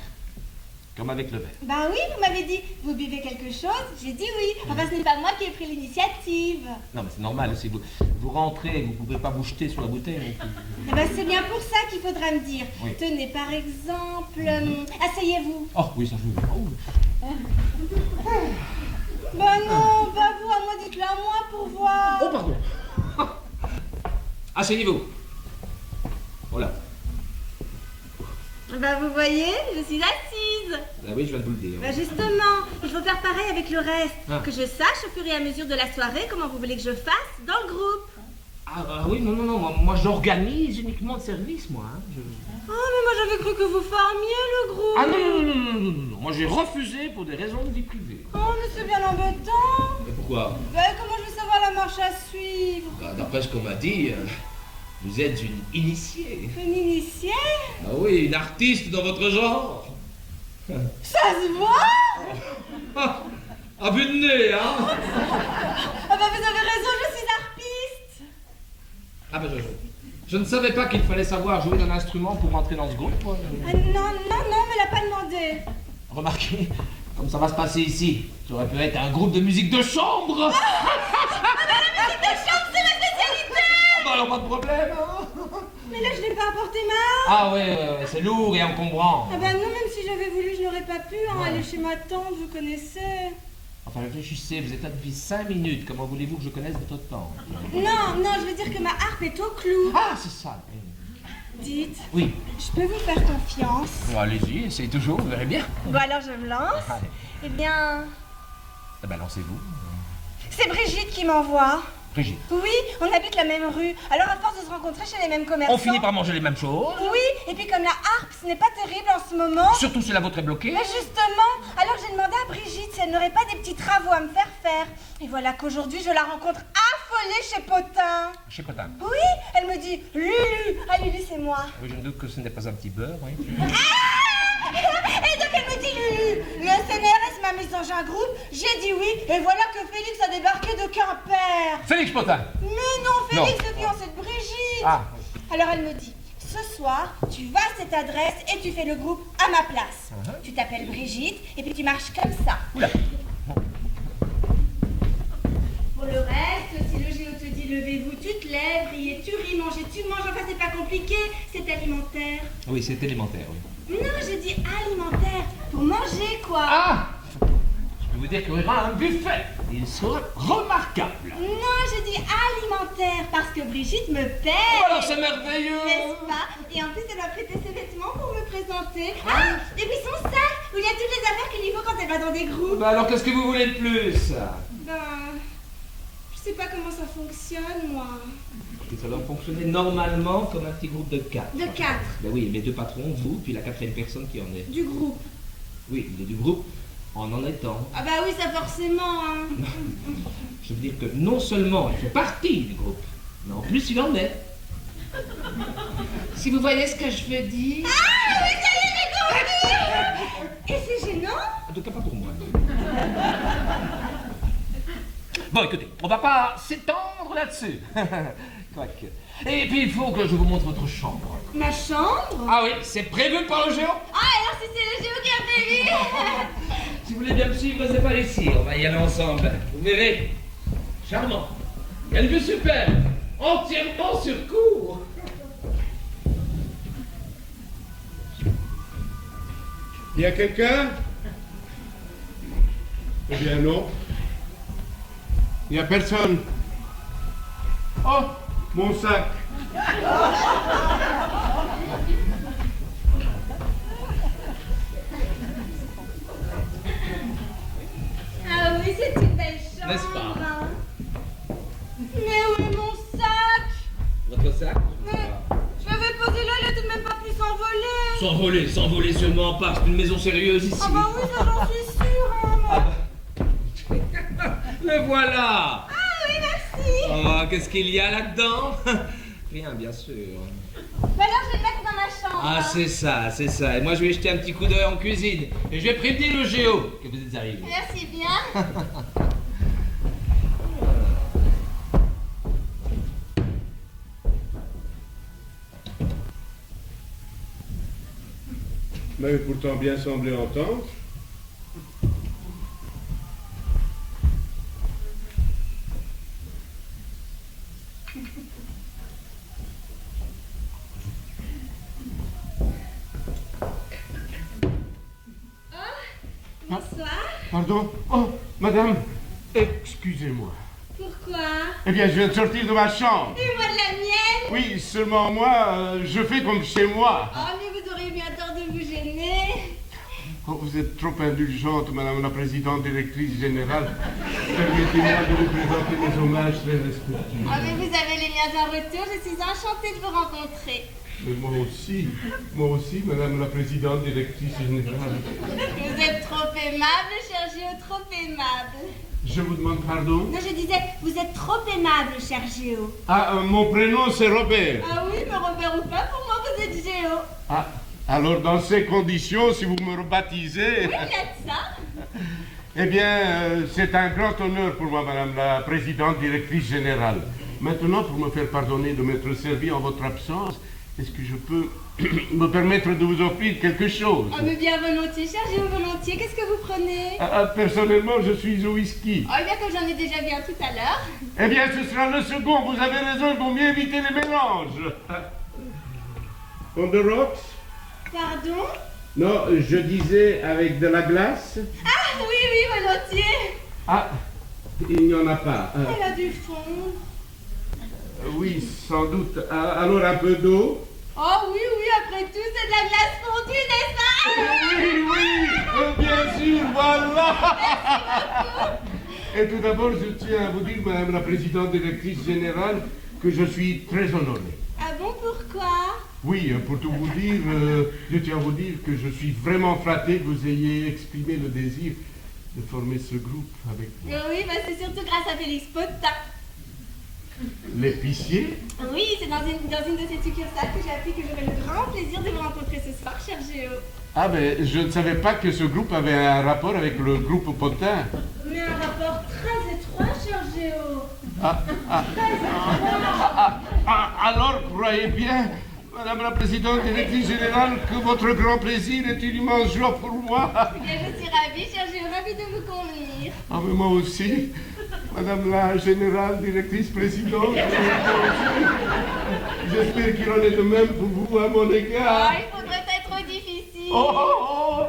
Comme avec le verre. Ben oui, vous m'avez dit, vous buvez quelque chose? J'ai dit oui. Enfin, ce n'est pas moi qui ai pris l'initiative. Non, mais c'est normal, si vous rentrez, vous ne pouvez pas vous jeter sur la bouteille. Eh ben, c'est bien pour ça qu'il faudra me dire. Oui. Tenez, par exemple, asseyez-vous. Oh, oui, ça je veux. Oh. Ben non, pas vous, à moi, dites-le à moi pour voir. Oh, pardon. Asseyez-vous. Voilà. Ben vous voyez, je suis assise. Ah oui, je viens de vous le dire. Ben justement, il faut faire pareil avec le reste. Ah. Que je sache au fur et à mesure de la soirée comment vous voulez que je fasse dans le groupe. Ah oui, non, moi j'organise uniquement de service, moi. Hein. Oh, mais moi j'avais cru que vous formiez le groupe. Ah non, moi j'ai refusé pour des raisons de vie privée. Oh, mais c'est bien embêtant. Mais pourquoi? Ben comment je vais savoir la marche à suivre? D'après ce qu'on m'a dit, vous êtes une initiée. Une initiée? Ah oui, une artiste dans votre genre. Ça se voit? À vue de nez, hein. Ah ben vous avez raison, je suis harpiste. Ah ben je ne savais pas qu'il fallait savoir jouer d'un instrument pour entrer dans ce groupe. Ah, non, mais elle a pas demandé. Remarquez, comme ça va se passer ici, ça aurait pu être un groupe de musique de chambre. La musique de chambre, c'est ma spécialité. Bah alors pas de problème. Hein. Mais là, je n'ai pas apporté ma harpe. Ah ouais, c'est lourd et encombrant. Ah ben non, même si j'avais voulu, je n'aurais pas pu. Hein, aller chez ma tante, vous connaissez. Enfin réfléchissez, vous êtes là depuis 5 minutes, comment voulez-vous que je connaisse votre temps? Non, je veux dire que ma harpe est au clou. Ah, c'est ça. Dites, Oui. je peux vous faire confiance? Bon, allez-y, essayez toujours, vous verrez bien. Bon, alors je me lance. Allez. Eh bien, Eh ben lancez-vous. c'est Brigitte qui m'envoie. Brigitte. Oui, on habite la même rue. Alors à force de se rencontrer chez les mêmes commerçants... On finit par manger les mêmes choses. Oui, et puis comme la harpe, ce n'est pas terrible en ce moment... Surtout si la vôtre est bloquée. Mais justement, alors j'ai demandé à Brigitte si elle n'aurait pas des petits travaux à me faire faire. Et voilà qu'aujourd'hui, je la rencontre affolée chez Potin. Chez Potin. Oui, elle me dit « Lulu !» Ah, Lulu, c'est moi. Oui, je me doute que ce n'est pas un petit beurre, oui. Et donc elle me dit « Lulu, le CNRS m'a mis dans un groupe, j'ai dit oui, et voilà que Félix a débarqué de Quimper. » Félix Potin. Mais non, Félix, Non. le fiancé de Brigitte. Ah. Alors elle me dit « Ce soir, tu vas à cette adresse et tu fais le groupe à ma place. Tu t'appelles Brigitte et puis tu marches comme ça. » Oula. Pour le reste, si le géo te dit levez-vous, tu te lèves, riez, tu ris, mangez, tu manges, enfin c'est pas compliqué, c'est alimentaire. Oui, c'est élémentaire, oui. Non, je dis alimentaire, pour manger quoi. Ah! Je peux vous dire qu'il y aura un buffet. Il sera remarquable. Non, je dis alimentaire, parce que Brigitte me paie. Oh, alors c'est merveilleux. N'est-ce pas? Et en plus, elle m'a prêté ses vêtements pour me présenter. Ah, et puis son sac, où il y a toutes les affaires qu'il lui faut quand elle va dans des groupes. Bah alors qu'est-ce que vous voulez de plus? Ben, je sais pas comment ça fonctionne, moi. Et ça doit fonctionner normalement comme un petit groupe de 4. De 4, Ben oui, les 2 patrons, vous, puis la 4e personne qui en est. du groupe. Oui, il est du groupe en étant. Ah bah oui, ça forcément, hein. Je veux dire que non seulement il fait partie du groupe, mais en plus il en est. Si vous voyez ce que je veux dire. Ah oui, ça y est, j'ai compris. Et c'est gênant? En tout cas pas pour moi. Bon, écoutez, on va pas s'étendre là-dessus. Quoique. Et puis il faut que je vous montre votre chambre. Ma chambre? Ah oui, c'est prévu par le géo. Ah, alors si c'est le géo qui a prévu. Si vous voulez bien me suivre, c'est par ici, on va y aller ensemble. Vous verrez. Charmant. Il y a une vue superbe. Entièrement sur cour. Il y a quelqu'un? Eh bien non. Il n'y a personne. Oh, mon sac. Ah oui, c'est une belle chambre. N'est-ce pas? Hein. Mais où est mon sac? Votre sac? Mais je l'avais posé là, il a tout de même pas pu s'envoler. S'envoler seulement pas, c'est une maison sérieuse ici. Ah bah oui, ça j'en suis sûre, hein, moi. Le voilà. Ah oui, merci. Oh, qu'est-ce qu'il y a là-dedans? Rien, bien sûr. Bah alors, je vais le mettre dans ma chambre. Ah, c'est ça, c'est ça. Et moi, je vais jeter un petit coup d'œil en cuisine. Et je vais prévenir le géo que vous êtes arrivé. Merci bien. m'avait pourtant bien semblé entendre. Bonsoir. Pardon? Oh, madame, excusez-moi. Pourquoi? Eh bien, je viens de sortir de ma chambre. Et moi de la mienne? Oui, seulement moi, je fais comme chez moi. Oh, mais vous auriez bien tort de vous gêner. Oh, vous êtes trop indulgente, madame la présidente directrice générale. Permettez-moi de vous présenter mes hommages très respectueux. Oh, mais vous avez les miens en retour. Je suis enchantée de vous rencontrer. Mais moi aussi, madame la présidente directrice générale. Vous êtes trop aimable, cher Géo, trop aimable. Je vous demande pardon? Non, je disais, vous êtes trop aimable, cher Géo. Ah, mon prénom c'est Robert. Ah oui, mais Robert ou pas, pour moi, vous êtes Géo. Ah, alors dans ces conditions, si vous me rebaptisez... Oui, il y a de ça. Eh bien, c'est un grand honneur pour moi, madame la présidente directrice générale. Maintenant, pour me faire pardonner de m'être servi en votre absence, est-ce que je peux me permettre de vous offrir quelque chose? Oh, mais bien volontiers, cher Géo, volontiers. Qu'est-ce que vous prenez? Personnellement, je suis au whisky. Oh, eh bien, comme j'en ai déjà vu un tout à l'heure. Eh bien, ce sera le second. Vous avez raison, il vaut mieux éviter les mélanges. On the rocks? Pardon? Non, je disais avec de la glace. Ah, oui, oui, volontiers. Ah, il n'y en a pas. Elle a du fond. Oui, sans doute. Alors un peu d'eau? Oh, oui, oui, après tout, c'est de la glace fondue, n'est-ce pas? Oui, oui, bien sûr, voilà. Et tout d'abord, je tiens à vous dire, madame la présidente directrice générale, que je suis très honoré. Ah bon, pourquoi? Oui, pour tout vous dire, je tiens à vous dire que je suis vraiment flatté que vous ayez exprimé le désir de former ce groupe avec moi. Oui, bah c'est surtout grâce à Félix Potin. L'épicier? Oui, c'est dans une de ces succursales que j'ai appris que j'aurais le grand plaisir de vous rencontrer ce soir, cher Géo. Ah, mais je ne savais pas que ce groupe avait un rapport avec le groupe Potin. Mais un rapport très étroit, cher Géo. Alors, croyez bien, madame la présidente directrice générale, que votre grand plaisir est une immense joie pour moi. Eh bien, je suis ravie, cher Géo, ravie de vous convenir. Ah, mais moi aussi, madame la générale directrice présidente. J'espère qu'il en est de même pour vous à mon Oh, égard. il faudrait être difficile. Oh,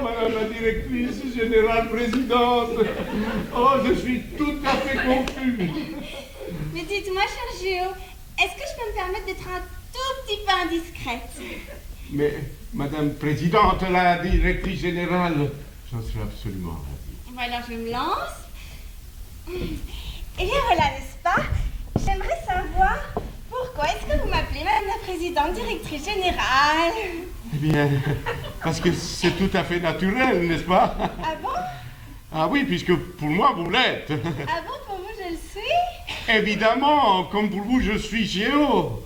madame la directrice générale présidente. Oh, je suis tout à fait confus. Mais dites-moi, cher Géo, est-ce que je peux me permettre d'être un tout petit peu indiscrète? Mais, madame présidente, la directrice générale, j'en serais absolument ravi. Bon, alors je me lance. Eh bien voilà, n'est-ce pas? J'aimerais savoir pourquoi est-ce que vous m'appelez madame la présidente directrice générale? Eh bien, parce que c'est tout à fait naturel, n'est-ce pas? Ah bon? Ah oui, puisque pour moi, vous l'êtes. Ah bon, pour vous je le suis? Évidemment, comme pour vous, je suis Géo.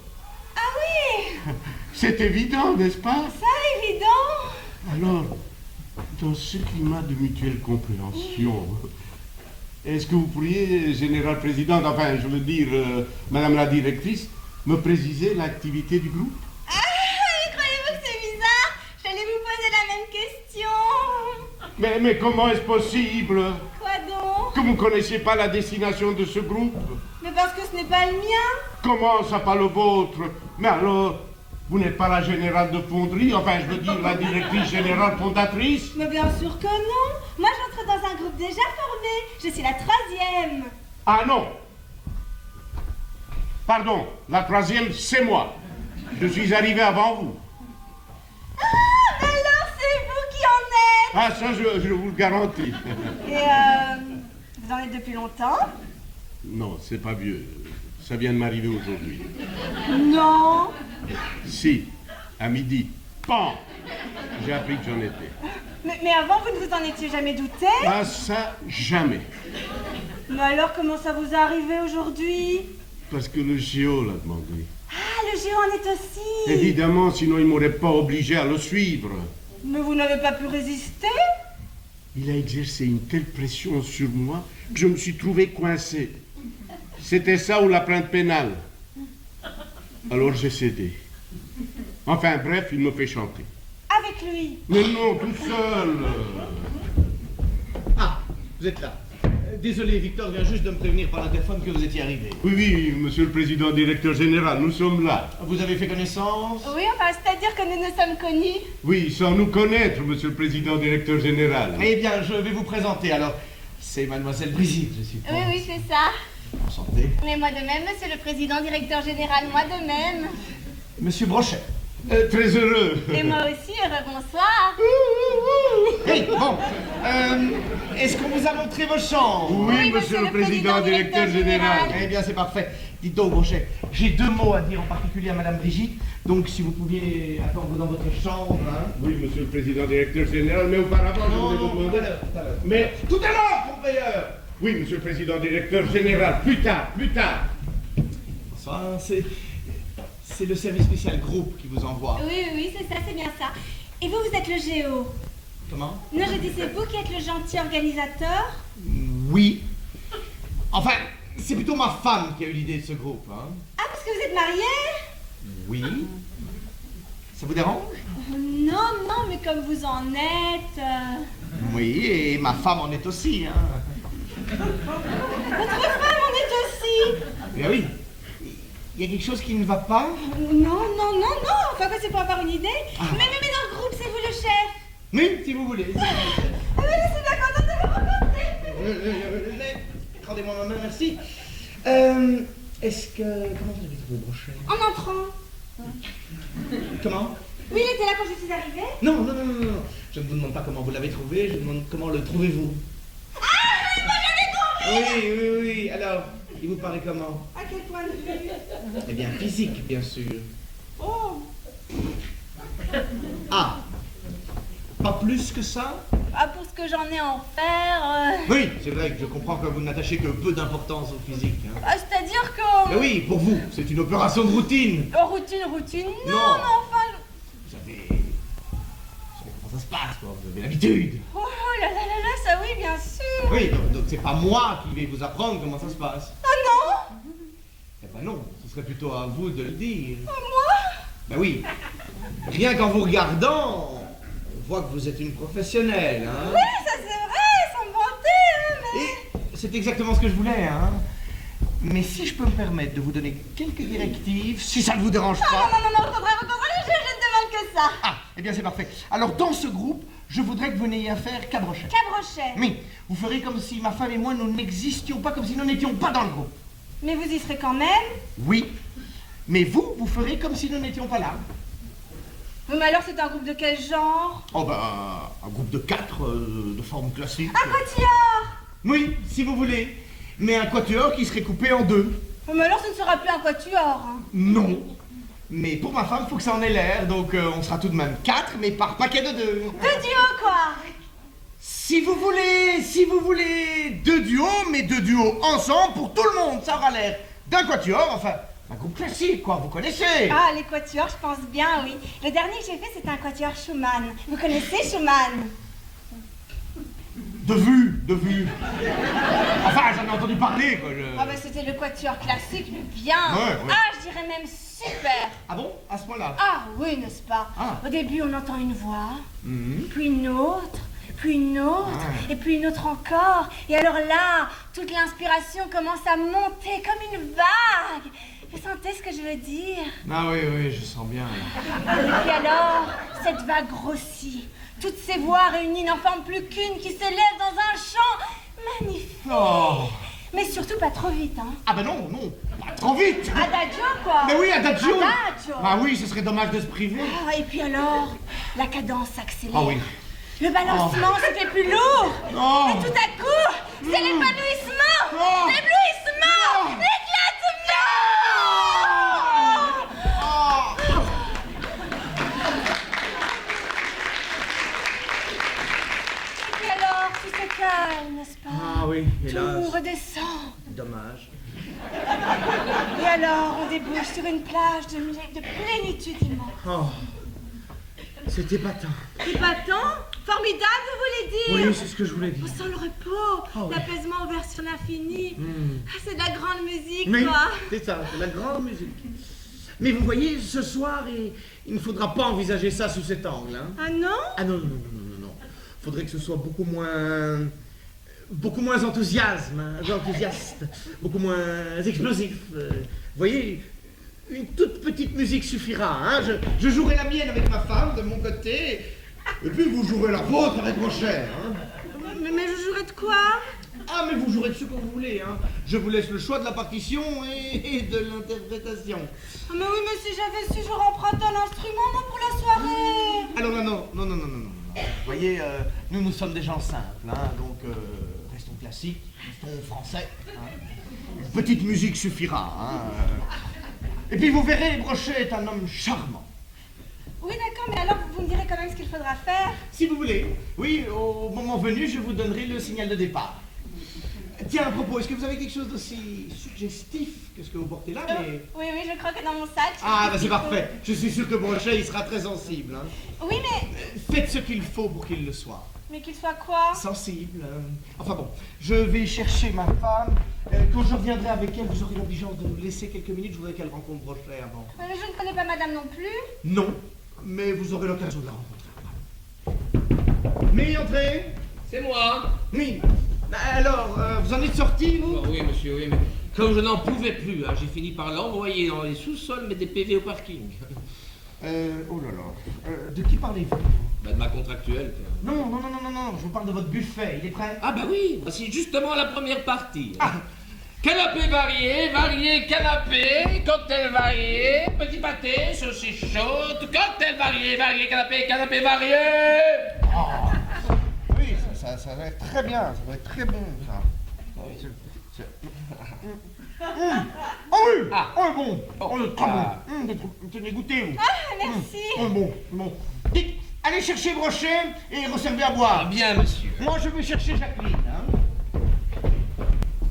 Ah oui! C'est évident, n'est-ce pas? Ça, évident! Alors, dans ce climat de mutuelle compréhension, est-ce que vous pourriez, général présidente, enfin, je veux dire, madame la directrice, me préciser l'activité du groupe? Ah, croyez-vous que c'est bizarre? J'allais vous poser la même question. Mais comment est-ce possible Quoi donc? que vous ne connaissiez pas la destination de ce groupe? Mais parce que ce n'est pas le mien. Comment ça, pas le vôtre? Mais alors, vous n'êtes pas la générale de fonderie, enfin, je veux dire, la directrice générale fondatrice? Mais bien sûr que non. Moi, j'entre dans un groupe déjà formé. Je suis la 3e. Ah non! Pardon, la 3e, c'est moi. Je suis arrivé avant vous. Ah, mais alors, c'est vous qui en êtes. Ah, ça, je vous le garantis. Et vous en êtes depuis longtemps? Non, c'est pas vieux. Ça vient de m'arriver aujourd'hui. Non. Si, à midi. Pan! J'ai appris que j'en étais. Mais avant, vous ne vous en étiez jamais douté? Ah, ça, jamais. Mais alors, comment ça vous est arrivé aujourd'hui? Parce que le géo l'a demandé. Ah, le géant en est aussi. Évidemment, sinon il m'aurait pas obligé à le suivre. Mais vous n'avez pas pu résister? Il a exercé une telle pression sur moi que je me suis trouvé coincé. C'était ça ou la plainte pénale. Alors j'ai cédé. Enfin bref, il me fait chanter. Avec lui. Mais non, tout seul. Ah, vous êtes là. Désolé, Victor vient juste de me prévenir par l'interphone que vous étiez arrivé. Oui, oui, monsieur le président directeur général, nous sommes là. Vous avez fait connaissance? Oui, enfin, c'est-à-dire que nous nous sommes connus. Oui, sans nous connaître, monsieur le président directeur général. Eh bien, je vais vous présenter alors. C'est mademoiselle Brigitte, je suppose. Oui, oui, c'est ça. Enchanté. Mais moi de même, monsieur le président directeur général, moi de même. Monsieur Brochet. Très heureux. Et moi aussi, bonsoir. Hey, bon. Est-ce qu'on vous a montré vos chambres? Oui, monsieur le président directeur général. Eh bien, c'est parfait. Dites donc, Brochet, j'ai 2 mots à dire en particulier à madame Brigitte. Donc, si vous pouviez attendre dans votre chambre, hein. Oui, monsieur le président directeur général, mais auparavant, je voulais vous demander... tout à l'heure. Mais... Tout à l'heure, conveilleur. Oui, monsieur le président directeur général, plus tard, plus tard. Bonsoir, c'est le service spécial groupe qui vous envoie. Oui, oui, c'est ça, c'est bien ça. Et vous, vous êtes le géo. Comment? Non, je dis, c'est vous qui êtes le gentil organisateur? Oui. Enfin, c'est plutôt ma femme qui a eu l'idée de ce groupe, hein. Ah, parce que vous êtes marié? Oui. Ça vous dérange? Non, non, mais comme vous en êtes... Oui, et ma femme en est aussi, hein. Votre femme en est aussi. Eh oui. Il y a quelque chose qui ne va pas? Non, non, non, non. Enfin, quoi, c'est pour avoir une idée. Mais dans le groupe, c'est vous le chef. Oui, si vous voulez. Ah, mais je suis bien contente de vous rencontrer. Rendez-moi ma main, merci. Est-ce que... Comment vous avez trouvé Brochet? En entrant. Comment? Oui, il était là quand je suis arrivée. Non, non, non, non, non. Je ne vous demande pas comment vous l'avez trouvé, je vous demande comment le trouvez-vous. Ah, mais moi, j'avais trouvé. Oui, oui, oui. Alors, il vous paraît comment? À quel point de vue? Eh bien, physique, bien sûr. Oh. Ah. Pas plus que ça? Ah, pour ce que j'en ai à en faire... Oui, c'est vrai que je comprends que vous n'attachez que peu d'importance au physique. Hein. Ah, c'est-à-dire que... Mais oui, pour vous, c'est une opération de routine. Routine, routine. Non, Non. mais enfin... Vous savez comment ça se passe, quoi. Vous avez l'habitude. Oh là là là là, ça oui, bien sûr. Oui, donc c'est pas moi qui vais vous apprendre comment ça se passe. Ah non. Eh ben non, ce serait plutôt à vous de le dire. Moi. Ben oui. Rien qu'en vous regardant, on voit que vous êtes une professionnelle, hein. Oui, ça c'est vrai, sans me vanter, hein, mais... Et c'est exactement ce que je voulais, hein. Mais si je peux me permettre de vous donner quelques directives, si ça ne vous dérange Ah pas... non, non, non, non, au contraire, je ne demande que ça. Ah, eh bien c'est parfait. Alors dans ce groupe, je voudrais que vous n'ayez affaire qu'à Brochet. Cabrochet. Oui, vous ferez comme si ma femme et moi, nous n'existions pas, comme si nous n'étions pas dans le groupe. Mais vous y serez quand même. Oui, mais vous ferez comme si nous n'étions pas là. Mais alors, c'est un groupe de quel genre? Oh ben, un groupe de 4, de forme classique. Un quatuor. Oui, si vous voulez. Mais un quatuor qui serait coupé en 2. Mais alors, ce ne sera plus un quatuor. Hein. Non. Mais pour ma femme, il faut que ça en ait l'air, donc on sera tout de même 4, mais par paquet de 2. De duo, quoi. Si vous voulez 2 duos, mais 2 duos ensemble pour tout le monde, ça aura l'air d'un quatuor, enfin, un groupe classique, quoi, vous connaissez. Ah, les quatuors, je pense bien, oui. Le dernier que j'ai fait, c'était un quatuor Schumann. Vous connaissez Schumann? De vue. Enfin, j'en ai entendu parler, quoi. Ah bah c'était le quatuor classique, mais bien. Ouais. Ah, je dirais même super. Ah bon? À ce point-là? Ah oui, n'est-ce pas? Ah. Au début, on entend une voix, puis une autre, puis une autre, et puis une autre encore. Et alors là, toute l'inspiration commence à monter comme une vague. Vous sentez ce que je veux dire? Ah oui, je sens bien. Et puis alors, cette vague grossit. Toutes ces voix réunies n'en forment plus qu'une qui s'élève dans un chant magnifique. Oh. Mais surtout pas trop vite, hein. Ah ben non, pas trop vite. Adagio, quoi. Mais oui, adagio. Adagio. Ah oui, ce serait dommage de se priver. Ah, et puis alors, la cadence s'accélère. Ah oui. Le balancement se fait plus lourd. Oh. Et tout à coup, c'est l'épanouissement. Oh. L'éblouissement. Oh. L'éclatement. Et puis alors, tout se calme, n'est-ce pas? Ah oui, hélas. Tout redescend. Dommage. Et alors, on débouche sur une plage de plénitude immense. Oh, c'est épatant. Épatant? Formidable, vous voulez dire? Oui, c'est ce que je voulais dire. On sent le repos, Oh, oui. l'apaisement ouvert sur l'infini. Ah, c'est de la grande musique, Mais quoi. c'est ça, c'est la grande musique. Mais vous voyez, ce soir, il ne faudra pas envisager ça sous cet angle. Hein. Ah non? Ah non. Faudrait que ce soit beaucoup moins enthousiaste, beaucoup moins explosif. Vous voyez, une toute petite musique suffira. Hein. Je jouerai la mienne avec ma femme de mon côté, et puis vous jouerez la vôtre avec vos chers. Hein. Mais je jouerai de quoi? Ah, mais vous jouerez de ce que vous voulez. Hein. Je vous laisse le choix de la partition et de l'interprétation. Ah, mais oui, mais si j'avais su, j'aurais emprunté un instrument, moi, pour la soirée. Alors non. Vous voyez, nous sommes des gens simples, hein, donc restons classiques, restons français. Hein. Une petite musique suffira. Hein. Et puis vous verrez, Brochet est un homme charmant. Oui, d'accord, mais alors vous me direz quand même ce qu'il faudra faire. Si vous voulez, oui, au moment venu, je vous donnerai le signal de départ. Tiens, à propos, est-ce que vous avez quelque chose d'aussi suggestif que ce que vous portez là mais... Oui, je crois que dans mon sac. Ah, bah c'est parfait. Je suis sûr que Brochet, il sera très sensible. Hein. Oui, mais... Faites ce qu'il faut pour qu'il le soit. Mais qu'il soit quoi? Sensible. Enfin bon, je vais chercher ma femme. Quand je reviendrai avec elle, vous aurez l'obligeance de nous laisser quelques minutes. Je voudrais qu'elle rencontre Brochet avant. Mais je ne connais pas madame non plus. Non, mais vous aurez l'occasion de la rencontrer. Mais entrez. C'est moi. Oui. Alors, vous en êtes sorti, vous? Oh, oui, monsieur, oui, mais comme je n'en pouvais plus, hein, j'ai fini par l'envoyer dans les sous-sols, mettre des PV au parking. Oh là là. De qui parlez-vous? Bah, de ma contractuelle. quoi. Non, je vous parle de votre buffet. Il est prêt? Ah bah oui, voici justement la première partie. Canapé varié, canapé, cocktail varié, petit pâté, saucisse chaude, cocktail varié, canapé varié. Oui, ça va être très bien. Ça va être très bon, ça. Oh oui! Ah. Oh, bon! Oh, très Ah. bon! Tenez, goûtez, vous! Ah, merci. Oh, bon. Dites, allez chercher Brochet et resservez à Ah boire. bien, monsieur. Moi, je vais chercher Jacqueline. Hein.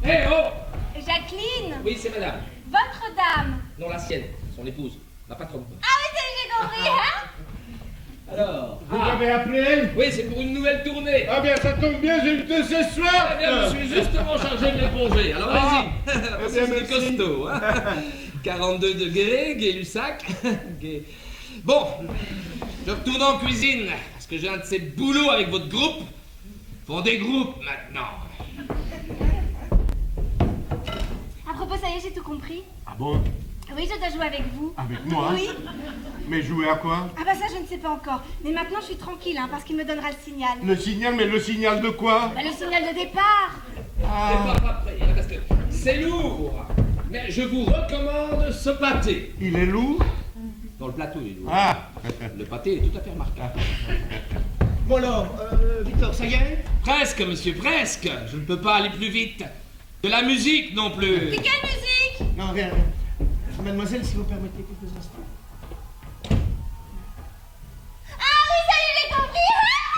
Eh oh! Jacqueline, Oui, c'est madame. votre dame. Non, la sienne, son épouse, ma patronne. Ah oui, ça y est, j'ai compris, hein? Alors. Vous m'avez appelé? Oui, c'est pour une nouvelle tournée. Ah bien, ça tombe bien, j'ai eu que ce soir. Eh bien, je suis justement chargé de l'éponger. Alors allez-y. Parce que bien, c'est merci. costaud. Hein. 42 degrés, Gay-Lussac. Gay. Bon, je retourne en cuisine. Parce que j'ai un de ces boulots avec votre groupe. Font des groupes maintenant. À propos, ça y est, j'ai tout compris. Ah bon? Oui, je dois jouer avec vous. Avec moi? Oui. Mais jouer à quoi? Ah bah ça, je ne sais pas encore. Mais maintenant, je suis tranquille, hein, parce qu'il me donnera le signal. Le signal, mais le signal de quoi? Bah, le signal de départ. C'est pas prêt, hein, parce que c'est lourd. Mais je vous recommande ce pâté. Il est lourd? Dans le plateau, il est lourd. Ah. Le pâté est tout à fait remarquable. Bon alors, Victor, ça y est? Presque, monsieur, presque. Je ne peux pas aller plus vite. De la musique non plus. Mais quelle musique? Non, rien. Mademoiselle, si vous permettez quelques instants. Ah oui, ça y est, j'ai compris,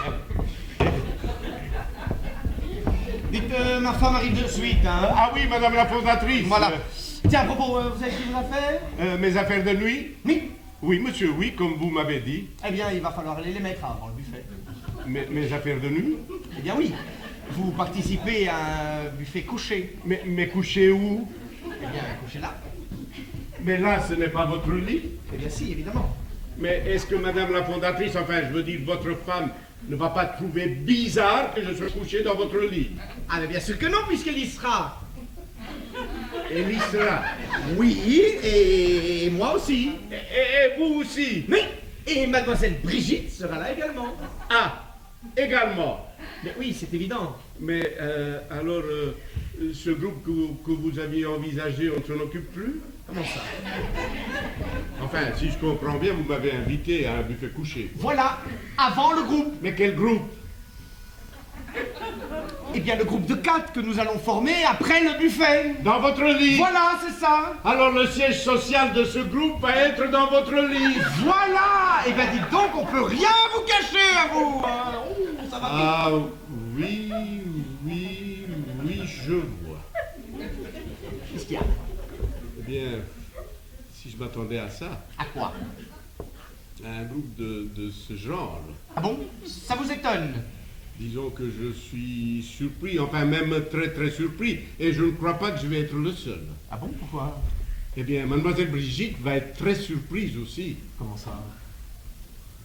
hein? Dites, ma femme arrive de suite, hein. Ah oui, madame la fondatrice. Voilà. Tiens, à propos, vous avez pris vos affaires? Mes affaires de nuit? Oui. Oui, monsieur, oui, comme vous m'avez dit. Eh bien, il va falloir aller les mettre avant le buffet. Mes affaires de nuit? Eh bien oui. Vous participez à un buffet couché. Mais couché où? Eh bien, couché là. Mais là, ce n'est pas votre lit. Eh bien si, évidemment. Mais est-ce que madame la fondatrice, enfin, je veux dire, votre femme, ne va pas trouver bizarre que je sois couché dans votre lit? Ah, mais bien sûr que non, puisqu'elle y sera. Elle y sera. Oui, et moi aussi. Et vous aussi? Oui, et mademoiselle Brigitte sera là également. Ah, également. Mais oui, c'est évident. Mais alors, ce groupe que vous aviez envisagé, on ne s'en occupe plus? Comment ça? Enfin, si je comprends bien, vous m'avez invité à un buffet couché. Voilà, avant le groupe. Mais quel groupe? Eh bien, le groupe de 4 que nous allons former après le buffet. Dans votre lit? Voilà, c'est ça. Alors le siège social de ce groupe va être dans votre lit. Voilà. Eh bien, dites donc, on peut rien vous cacher à vous. Hein. Ça va bien. Ah, oui, je vois. Qu'est-ce qu'il y a? bien, si je m'attendais à ça, À quoi? à un groupe de ce genre, Ah bon? Ça vous étonne? disons que je suis surpris, enfin même très très surpris, et je ne crois pas que je vais être le seul. Ah bon? Pourquoi? Eh bien, mademoiselle Brigitte va être très surprise aussi. Comment ça?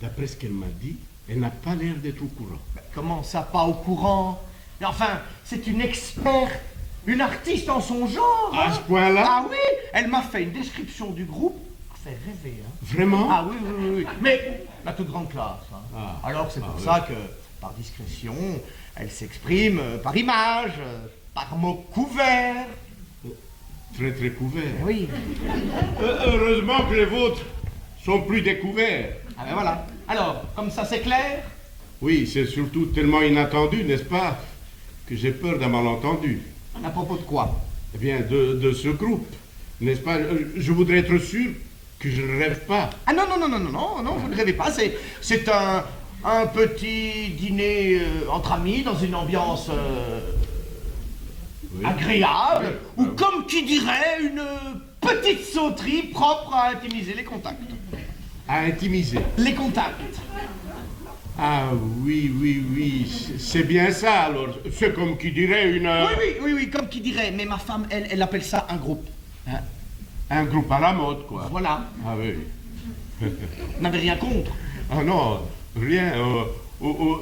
D'après ce qu'elle m'a dit, elle n'a pas l'air d'être au courant. Comment ça, pas au courant? Mais enfin, c'est une experte, une artiste en son genre. À hein. ce point-là? Ah oui, elle m'a fait une description du groupe. Ça fait rêver, hein. Vraiment? Ah oui, oui, oui, oui. Mais la toute grande classe. Hein. Ah. Alors c'est pour Ah, ça que, par discrétion, elle s'exprime par image, par mots couverts. Très très couvert. Oui. Heureusement que les vôtres sont plus découverts. Ah ben voilà. Alors, comme ça c'est clair? Oui, c'est surtout tellement inattendu, n'est-ce pas, que j'ai peur d'un malentendu. À propos de quoi? Eh bien, de ce groupe, n'est-ce pas? Je voudrais être sûr que je ne rêve pas. Ah non, non, non, non, non, non, non, vous ne rêvez pas. C'est un petit dîner entre amis dans une ambiance Oui. agréable, Oui. ou comme qui dirait, une petite sauterie propre à intimiser les contacts. À intimiser. Les contacts. Ah oui, oui, oui, c'est bien ça alors. C'est comme qui dirait une... Oui, oui, oui, oui, comme qui dirait. Mais ma femme, elle appelle ça un groupe. Hein? Un groupe à la mode, quoi. Voilà. Ah oui. Vous n'avez rien contre. Ah non, rien.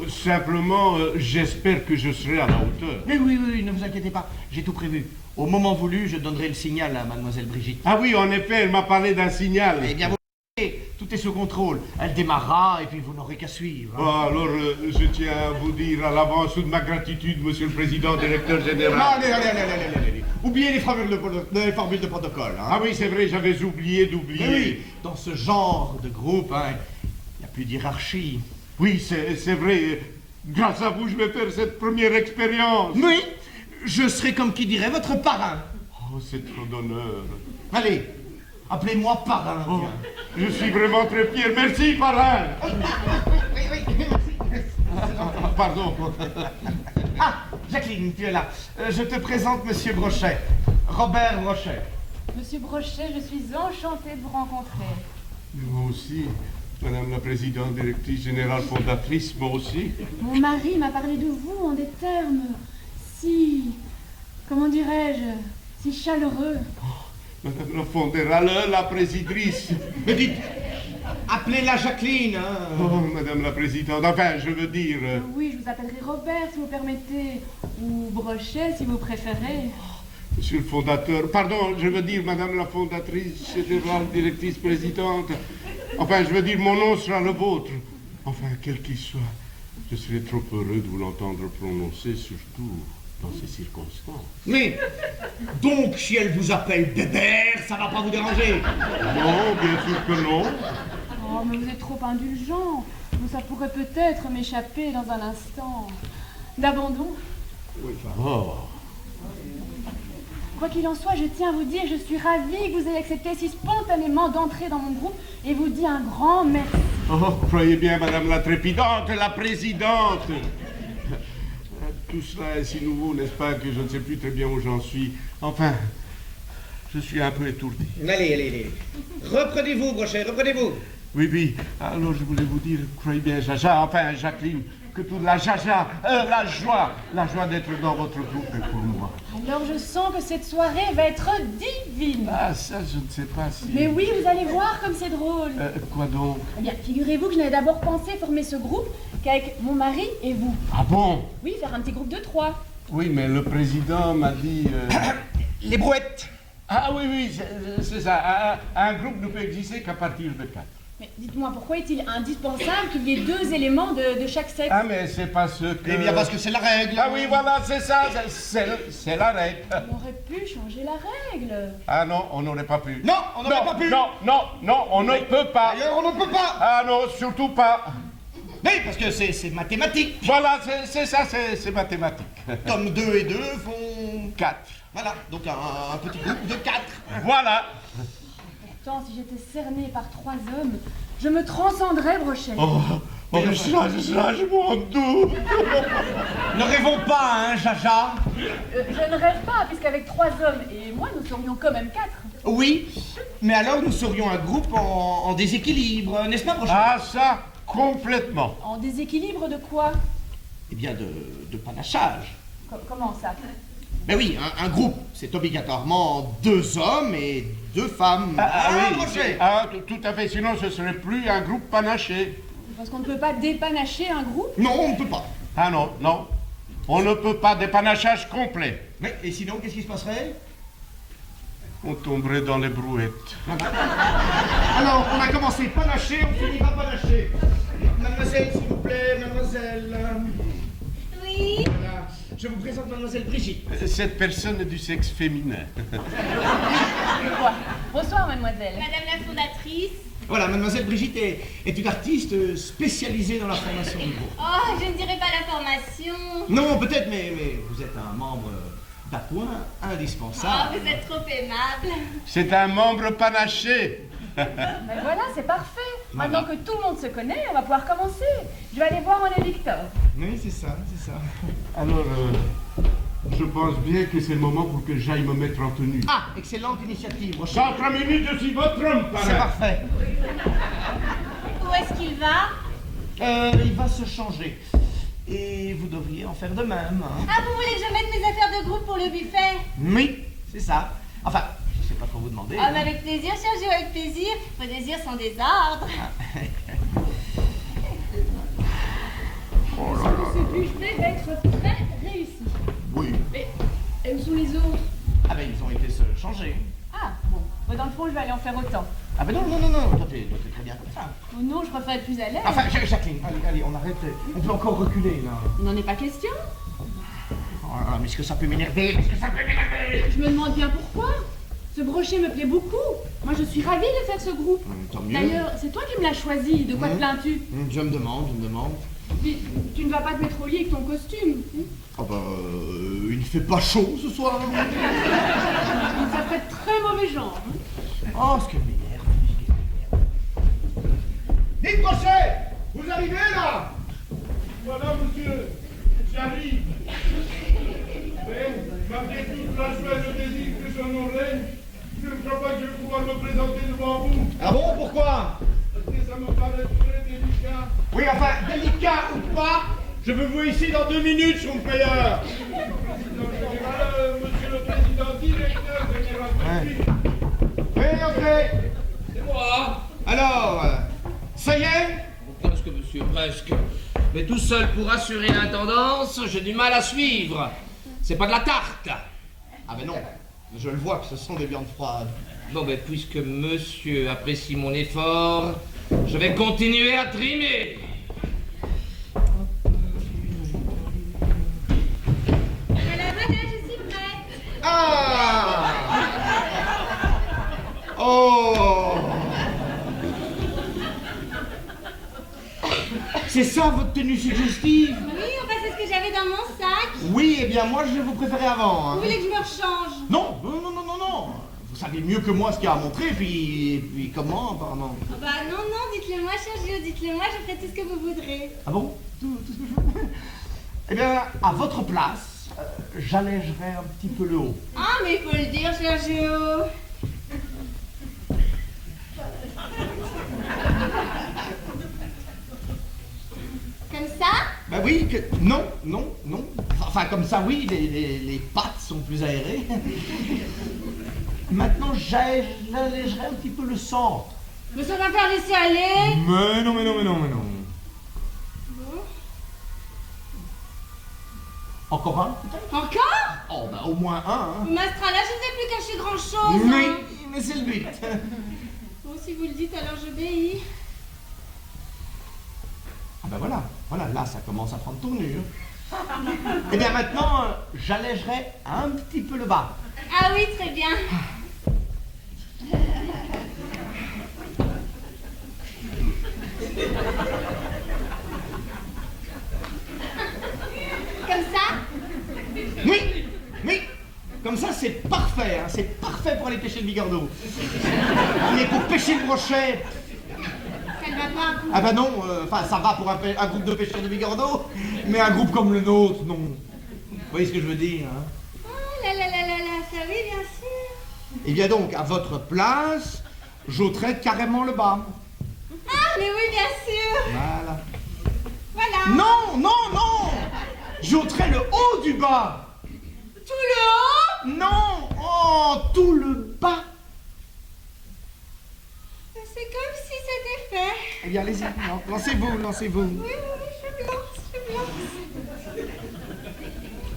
Simplement, j'espère que je serai à la hauteur. Mais oui, oui, oui, ne vous inquiétez pas. J'ai tout prévu. Au moment voulu, je donnerai le signal à mademoiselle Brigitte. Ah oui, en effet, elle m'a parlé d'un signal. Eh bien, vous voyez, tout est sous contrôle. Elle démarrera et puis vous n'aurez qu'à suivre. Oh, Hein. alors, je tiens à vous dire à l'avance toute ma gratitude, monsieur le président, directeur Non, général. allez. Oubliez les formules de protocole. Hein. Ah oui, c'est vrai, j'avais oublié Mais d'oublier. oui, dans ce genre de groupe, hein, il n'y a plus d'hiérarchie. Oui, c'est vrai. Grâce à vous, je vais faire cette première expérience. Oui, je serai comme qui dirait votre parrain. Oh, c'est trop d'honneur. Allez, appelez-moi parrain. Oh, tiens. je suis vraiment très fier. Merci, parrain. Pardon. Ah, Jacqueline, tu es là. Je te présente Monsieur Brochet. Robert Brochet. Monsieur Brochet, je suis enchantée de vous rencontrer. Moi aussi, madame la présidente, directrice générale fondatrice, moi aussi. Mon mari m'a parlé de vous en des termes si... comment dirais-je? Si chaleureux. Madame la fondérale, la présiditrice. Mais dites, appelez-la Jacqueline. Hein. Oh, madame la présidente, enfin, je veux dire... Oui, je vous appellerai Robert si vous permettez. Ou Brochet si vous préférez. Monsieur le fondateur, pardon, je veux dire madame la fondatrice générale, directrice présidente. Enfin, je veux dire mon nom sera le vôtre. Enfin, quel qu'il soit, je serais trop heureux de vous l'entendre prononcer, surtout dans ces circonstances. Mais, donc, si elle vous appelle Bébert, ça va pas vous déranger? Non, bien sûr que non. Oh, mais vous êtes trop indulgent. Donc ça pourrait peut-être m'échapper dans un instant d'abandon. Oh, Quoi qu'il en soit, je tiens à vous dire, je suis ravie que vous ayez accepté si spontanément d'entrer dans mon groupe et vous dis un grand merci. oh, croyez bien, madame la trépidante, la présidente. Tout cela est si nouveau, n'est-ce pas, que je ne sais plus très bien où j'en suis. Enfin, je suis un peu étourdi. Allez. Reprenez-vous, Brochet, reprenez-vous. Oui, oui. Alors, je voulais vous dire, croyez bien, Jaja, enfin, Jacqueline, que toute la la joie d'être dans votre groupe est pour moi. Alors je sens que cette soirée va être divine. Ah, ça, je ne sais pas si... Mais oui, vous allez voir comme c'est drôle. Quoi donc? Eh bien, figurez-vous que je n'avais d'abord pensé former ce groupe qu'avec mon mari et vous. Ah bon? Oui, faire un petit groupe de 3. Oui, mais le président m'a dit... Les brouettes. Ah oui, c'est ça. Un groupe ne peut exister qu'à partir de 4. Mais dites-moi, pourquoi est-il indispensable qu'il y ait 2 éléments de chaque sexe? Ah, mais c'est pas ce que... Eh bien, parce que c'est la règle. Ah oui, voilà, c'est ça, c'est la règle. On aurait pu changer la règle. Ah non, on n'aurait pas pu. Non, on n'aurait pas pu. Non, on ne peut pas. D'ailleurs, on ne peut pas. Ah non, surtout pas. Oui, parce que c'est mathématique. Voilà, c'est ça, c'est mathématique. Comme 2 et 2 font 4. Voilà, donc un petit groupe de 4. Voilà. Pourtant, si j'étais cernée par 3 hommes, je me transcenderais, Brochet. Ça, je m'en doute. Ne rêvons pas, hein, Jaja. Je ne rêve pas, puisqu'avec 3 hommes et moi, nous serions quand même 4. Oui, mais alors nous serions un groupe en déséquilibre, n'est-ce pas, Brochet? Ah, ça, complètement. En déséquilibre de quoi? Eh bien, de panachage. Comment ça? Ben oui, un groupe, c'est obligatoirement 2 hommes et 2 femmes. Oui, Brochet. tout à fait, sinon ce serait plus un groupe panaché. Parce qu'on ne peut pas dépanacher un groupe? Non, on ne peut pas. Ah non, non. On ne peut pas dépanachage complet. Mais, et sinon, qu'est-ce qui se passerait? On tomberait dans les brouettes. Alors, on a commencé panaché, on finira panaché. Mademoiselle, s'il vous plaît, mademoiselle. Oui. Voilà. Je vous présente mademoiselle Brigitte. Cette personne est du sexe féminin. Bonsoir, mademoiselle. Madame la fondatrice. Voilà, mademoiselle Brigitte est une artiste spécialisée dans la formation du groupe. Oh, je ne dirais pas la formation. Non, peut-être, mais vous êtes un membre d'appoint Oh, indispensable. vous êtes trop aimable. C'est un membre panaché. Ben voilà, c'est parfait. Maintenant que tout le monde se connaît, on va pouvoir commencer. Je vais aller voir mon électeur. Oui, c'est ça, c'est ça. Alors, je pense bien que c'est le moment pour que j'aille me mettre en tenue. Ah, excellente initiative, Brochet. Dans 3 minutes, je suis votre homme, C'est parrain. parfait. Où est-ce qu'il va? Il va se changer. Et vous devriez en faire de même. Hein. Ah, vous voulez que je mette mes affaires de groupe pour le buffet? Oui, c'est ça. Enfin, je sais pas trop vous demander. Ah, mais avec plaisir, cher Géo, avec plaisir. Vos désirs sont des ordres. Ce buffet va être très réussi. Oui. Mais où sont les autres? Ah ben, ils ont été se changer. Ah, bon. Moi, dans le fond, je vais aller en faire autant. Ah ben non, toi t'es très bien comme ça. Oh non, je préfère être plus à l'aise. Enfin, Jacqueline, allez, on arrête. On peut encore reculer, là. Il n'en est pas question. Oh là là, mais est-ce que ça peut m'énerver? Est-ce que ça peut m'énerver? Je me demande bien pourquoi. Ce Brochet me plaît beaucoup. Moi, je suis ravie de faire ce groupe. Tant mieux. D'ailleurs, c'est toi qui me l'as choisi. De quoi te plains-tu? Je me demande. Puis, tu ne vas pas te mettre au lit avec ton costume. Ah bah, il ne fait pas chaud ce soir. Ça ferait de très mauvais genre. Oh, ce que m'énerve. Dites, Brochet, vous arrivez là? Voilà, monsieur, j'arrive. Mais, malgré toute la joie et le désir que j'en aurai, je ne crois pas que je vais pouvoir me présenter devant vous. Ah bon, pourquoi? Parce que ça me paraît très délicat. Oui, enfin, délicat ou pas, je veux vous ici dans 2 minutes, Schrumpfeuer. Monsieur le président directeur général de Oui, entrez. C'est moi. Alors, ça y est? Presque, monsieur, presque. Mais tout seul pour assurer l'intendance, j'ai du mal à suivre. C'est pas de la tarte. Ah ben non, je le vois que ce sont des viandes froides. Bon, ben, puisque monsieur apprécie mon effort, je vais continuer à trimer. Alors voilà, je suis prête. Ah! Oh! C'est ça votre tenue suggestive? Oui, enfin, c'est ce que j'avais dans mon sac. Oui, eh bien moi je vais vous préférer avant. Hein. Vous voulez que je me rechange? Non. Vous savez mieux que moi ce qu'il y a à montrer, puis comment, apparemment. Ah bah non, dites-le moi, cher Géo, dites-le moi, je ferai tout ce que vous voudrez. Ah bon? Tout ce que je veux? Eh bien, à votre place, j'allégerai un petit peu le haut. Ah, mais il faut le dire, cher Géo. Comme ça? Ben oui, non. Enfin, comme ça, oui, les pattes sont plus aérées. Maintenant, j'allégerai un petit peu le centre. Mais ça va faire laisser aller. Mais non. Bon. Encore un, peut-être? Encore? Oh, ben au moins un, hein. Mastra, là, je ne vais plus cacher grand-chose. Oui, hein. mais c'est le but. Bon, si vous le dites, alors j'obéis. Ah ben voilà, là, ça commence à prendre tournure. Eh bien, maintenant, j'allégerai un petit peu le bas. Ah oui, très bien. Comme ça? Oui, comme ça, c'est parfait, hein. C'est parfait pour aller pêcher le bigardeau. Mais pour pêcher le brochet, Ça ne va pas. ah ben non, enfin, ça va pour un groupe de pêcheurs de bigardeau, mais un groupe comme le nôtre, non. Vous voyez ce que je veux dire, hein? Oh là, ça oui, bien sûr. Eh bien donc, à votre place, j'ôterais carrément le bas. Ah, mais oui, bien sûr. Voilà. Voilà. Non, non, non! J'ôterais le haut du bas. Tout le haut. Non! Oh, tout le bas. C'est comme si c'était fait. Eh bien, allez-y, lancez-vous, lancez-vous. Oui, oui, oui, je me lance, je me lance.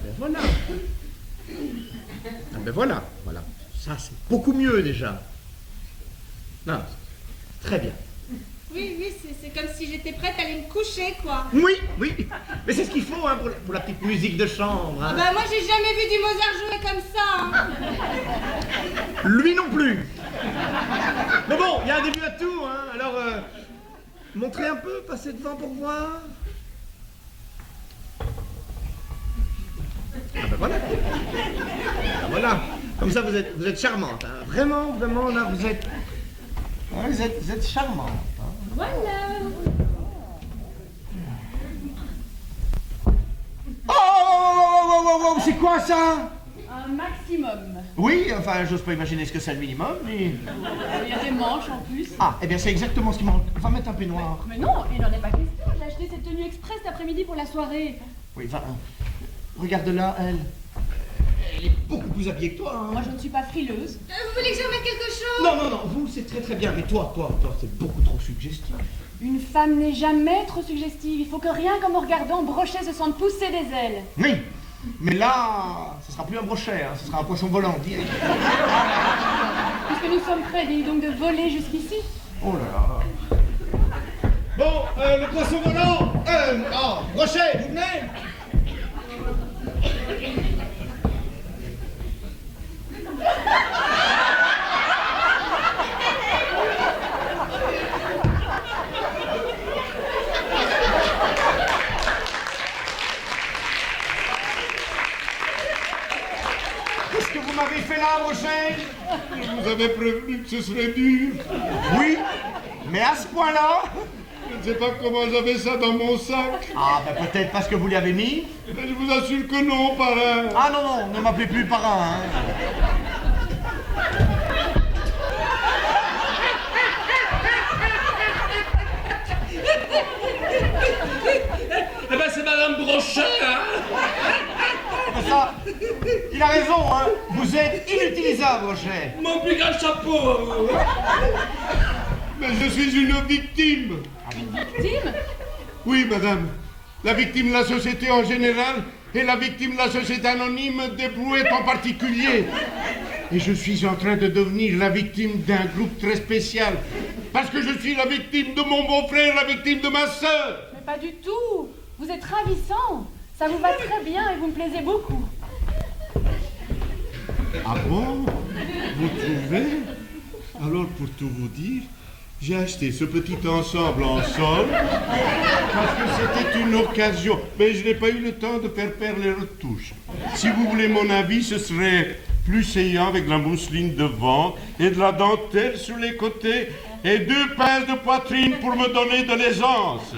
Ben voilà. Ah ben voilà, voilà. Ça, c'est beaucoup mieux déjà. Non, très bien. Oui, oui, c'est comme si j'étais prête à aller me coucher, quoi. Oui, oui. Mais c'est ce qu'il faut hein, pour la petite musique de chambre. Hein. Ah bah moi, j'ai jamais vu du Mozart jouer comme ça. Hein. Lui non plus. Mais bon, il y a un début à tout. Hein. Alors, montrez un peu, passez devant pour voir. Ah ben voilà. Ah, voilà. Comme ça, vous êtes charmante. Hein. Vraiment, vraiment, là, vous êtes charmante. Hein. Voilà. Oh, c'est quoi ça? Un maximum. Oui, enfin, j'ose pas imaginer ce que c'est le minimum, mais... Il y a des manches en plus. Ah, eh bien, c'est exactement ce qui manque. On va mettre un peignoir. Mais non, il n'en est pas question. J'ai acheté cette tenue express cet après-midi pour la soirée. Oui, enfin, regarde là, elle. Elle est beaucoup plus habillée que toi, hein. Moi, je ne suis pas frileuse. Vous voulez que je remette quelque chose? Non, non, non, vous, c'est très très bien, mais toi, c'est beaucoup trop suggestif. Une femme n'est jamais trop suggestive. Il faut que rien qu'en me regardant, Brochet se sente pousser des ailes. Oui, mais là, ce sera plus un brochet, hein, ce sera un poisson volant, direct. Puisque nous sommes prêts, dis donc de voler jusqu'ici. Oh là là. Bon, le poisson volant, brochet, vous venez? Qu'est-ce que vous m'avez fait là, brochet? Je vous avais prévenu que ce serait dur. Oui, mais à ce point-là? Je ne sais pas comment j'avais ça dans mon sac. Ah, ben peut-être parce que vous l'y avez mis. Mais je vous assure que non, parrain. Ah non, non, ne m'appelez plus parrain, hein. Eh ben, c'est Madame Brochet, hein? Ça, il a raison, hein. Vous êtes inutilisable, Brochet. Mon plus grand chapeau. Mais je suis une victime. Victime? Oui, madame. La victime de la société en général et la victime de la société anonyme des Brouettes en particulier. Et je suis en train de devenir la victime d'un groupe très spécial. Parce que je suis la victime de mon beau-frère, la victime de ma sœur. Mais pas du tout. Vous êtes ravissant. Ça vous va très bien et vous me plaisez beaucoup. Ah bon? Vous trouvez? Alors, pour tout vous dire, j'ai acheté ce petit ensemble en solde parce que c'était une occasion. Mais je n'ai pas eu le temps de faire perdre les retouches. Si vous voulez mon avis, ce serait plus saillant avec de la mousseline devant et de la dentelle sur les côtés et 2 pinces de poitrine pour me donner de l'aisance.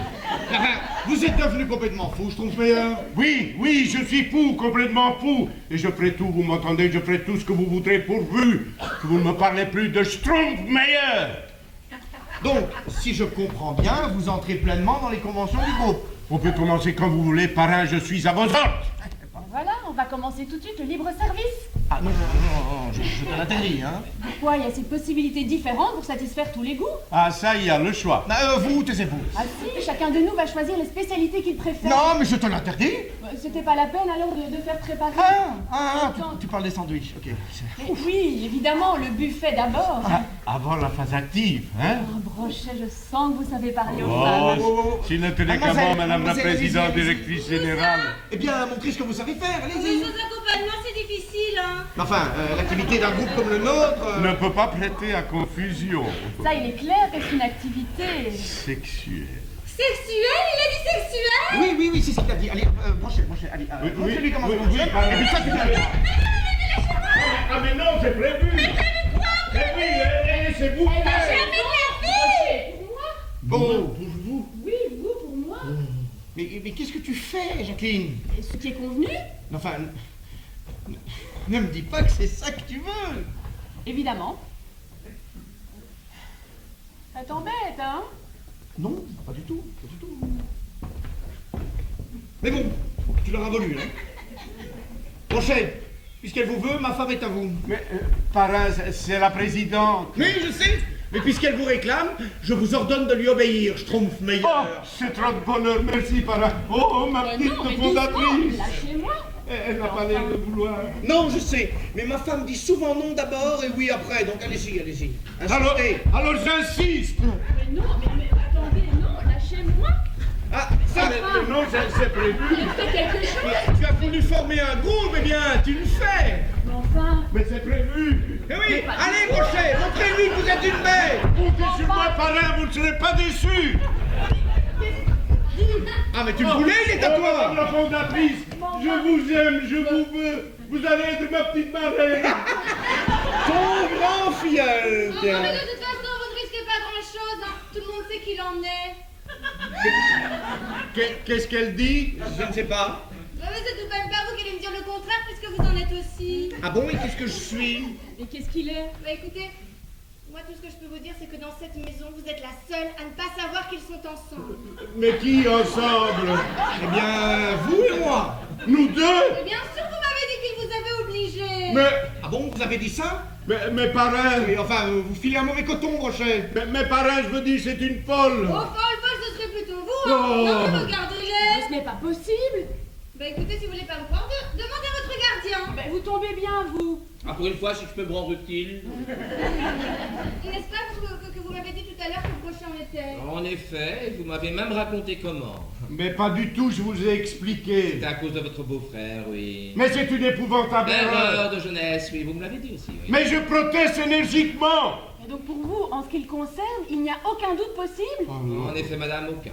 Vous êtes devenu complètement fou, Schtroumpfmeyer. Oui, oui, je suis fou, complètement fou. Et je ferai tout, vous m'entendez, je ferai tout ce que vous voudrez pourvu que vous ne me parlez plus de Schtroumpfmeyer. Donc, si je comprends bien, vous entrez pleinement dans les conventions du groupe. On peut commencer quand vous voulez, parrain, je suis à vos ordres. Voilà, on va commencer tout de suite le libre service. Ah non, non, non, non, je te l'interdis, hein. Pourquoi? Il y a ces possibilités différentes pour satisfaire tous les goûts. Ah, ça, il y a le choix. Vous, taisez-vous. Ah si, chacun de nous va choisir les spécialités qu'il préfère. Non, mais je te l'interdis. C'était pas la peine alors de faire préparer. Tu parles des sandwichs, ok. Mais oui, évidemment, le buffet d'abord. Avant la phase active, hein? Oh, Brochet, je sens que vous savez parler aux Oh, femmes. s'il ne tenait qu'à moi, madame la présidente directrice générale. Eh bien, montrez ce que vous savez faire, Mais allez-y. sans accompagnement, c'est difficile, hein. Enfin, l'activité d'un groupe comme le nôtre... Ne peut pas prêter à confusion. Ça, il est clair que c'est une activité. Sexuelle. Sexuel? Il a dit sexuel? Oui, c'est ce qu'il a dit. Allez, brochez, allez. Oui, Montrez-lui comment ça oui, fonctionne. oui, Et puis ça, tu viens. Ah, mais non, c'est prévu. Mais oui, laissez-vous faire. Jamais de la vie! Pour moi? Bon, pour vous. Oui, vous pour moi. Mais qu'est-ce que tu fais, Jacqueline? Et ce qui est convenu? Enfin, ne me dis pas que c'est ça que tu veux. Évidemment. Ça t'embête, hein? Non, pas du tout, pas du tout. Mais bon, tu l'auras voulu, hein. Brochet, puisqu'elle vous veut, ma femme est à vous. Mais, parrain, c'est la présidente. Oui, je sais, mais puisqu'elle vous réclame, je vous ordonne de lui obéir, Schtroumpf meilleur. Oh, c'est trop de bonheur, merci, parrain. Oh, ma petite Non, mais fondatrice. doucement, lâchez-moi. Elle n'a pas l'air de vouloir. Non, je sais, mais ma femme dit souvent non d'abord et oui après, donc allez-y, allez-y. Insistez. Alors j'insiste. Mais non, mais attendez, non, lâchez-moi. Ah, ça, Mais non, c'est prévu. Faites quelque chose. tu as voulu former un groupe, eh bien, tu le fais. Mais enfin, Mais c'est prévu. Eh oui, allez, Brochet, montrez-lui que vous êtes une bête. Comptez sur moi, parrain, vous ne serez pas déçus. Ah, mais tu le voulais, il est à Madame toi. la fondatrice, je vous aime, je vous veux. Vous allez être ma petite marraine. Ton grand filleul, Non, tiens. mais de toute façon, vous ne risquez pas grand-chose, hein. Tout le monde sait qu'il en est. Qu'est-ce qu'elle dit? Je ne sais pas. Mais c'est tout de même pas vous qui allez me dire le contraire, puisque vous en êtes aussi. Ah bon, et qu'est-ce que je suis? et qu'est-ce qu'il est? Bah écoutez, moi tout ce que je peux vous dire, c'est que dans cette maison, vous êtes la seule à ne pas savoir qu'ils sont ensemble. Mais qui ensemble? Eh bien, vous et moi. Nous deux? Mais bien sûr, vous m'avez dit qu'ils vous avaient obligé. Mais, Ah bon, vous avez dit ça? parrain, Oui, enfin, vous filez un mauvais coton, Brochet. mais parrain, je veux dire, c'est une folle. Oh, folle, ce serait plutôt vous, hein. Oh. Non, mais regardez-les. Ce n'est pas possible. Bah écoutez, si vous voulez pas me croire, demandez à votre gardien. Ben, vous tombez bien, vous. Ah, pour une fois, si je peux me rendre utile. N'est-ce pas que vous m'avez dit tout à l'heure que Brochet en était? En effet, vous m'avez même raconté comment. Mais pas du tout, je vous ai expliqué. C'est à cause de votre beau-frère, oui. Mais c'est une épouvantable erreur. Erreur de jeunesse, oui, vous me l'avez dit aussi, oui. Mais je proteste énergiquement. Et donc pour vous, en ce qui le concerne, il n'y a aucun doute possible? En effet, madame, aucun.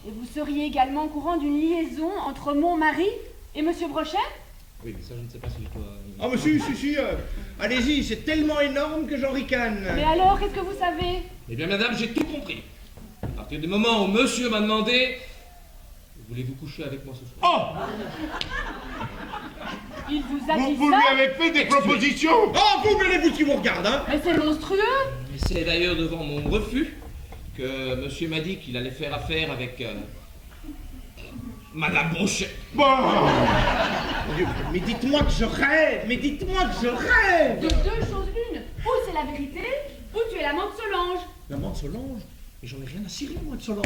Et vous seriez également au courant d'une liaison entre mon mari et Monsieur Brochet? Oui, mais ça, je ne sais pas si je dois... Ah, mais si, allez-y, c'est tellement énorme que j'en ricane. Mais alors, qu'est-ce que vous savez? Eh bien, madame, j'ai tout compris. À partir du moment où monsieur m'a demandé... Voulez-vous coucher avec moi ce soir? Oh, Il vous a dit vous ça? lui avez fait des propositions. Oh, vous mêlez-vous qui vous regarde, hein. Mais c'est monstrueux! Et c'est d'ailleurs devant mon refus que monsieur m'a dit qu'il allait faire affaire avec... Madame Brochet. Bon, Mon Dieu, mais dites-moi que je rêve, mais dites-moi que je rêve. De deux choses l'une. Ou c'est la vérité, ou tu es l'amant de Solange. L'amant de Solange? Mais j'en ai rien à cirer, moi, de Solange.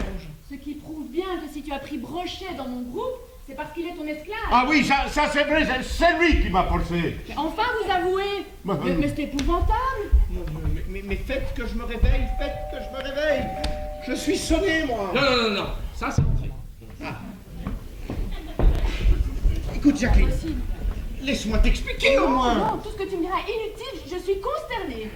Ce qui prouve bien que si tu as pris Brochet dans mon groupe, c'est parce qu'il est ton esclave. ah oui, ça c'est vrai, c'est lui qui m'a forcé. Mais enfin, vous avouez. Bah, Mais c'est épouvantable. Mon Dieu, mais faites que je me réveille, faites que je me réveille. Je suis sonné, moi. Non, ça c'est entré. Écoute, Jacqueline, Possible. laisse-moi t'expliquer au moins. Non, tout ce que tu me diras est inutile, je suis consternée.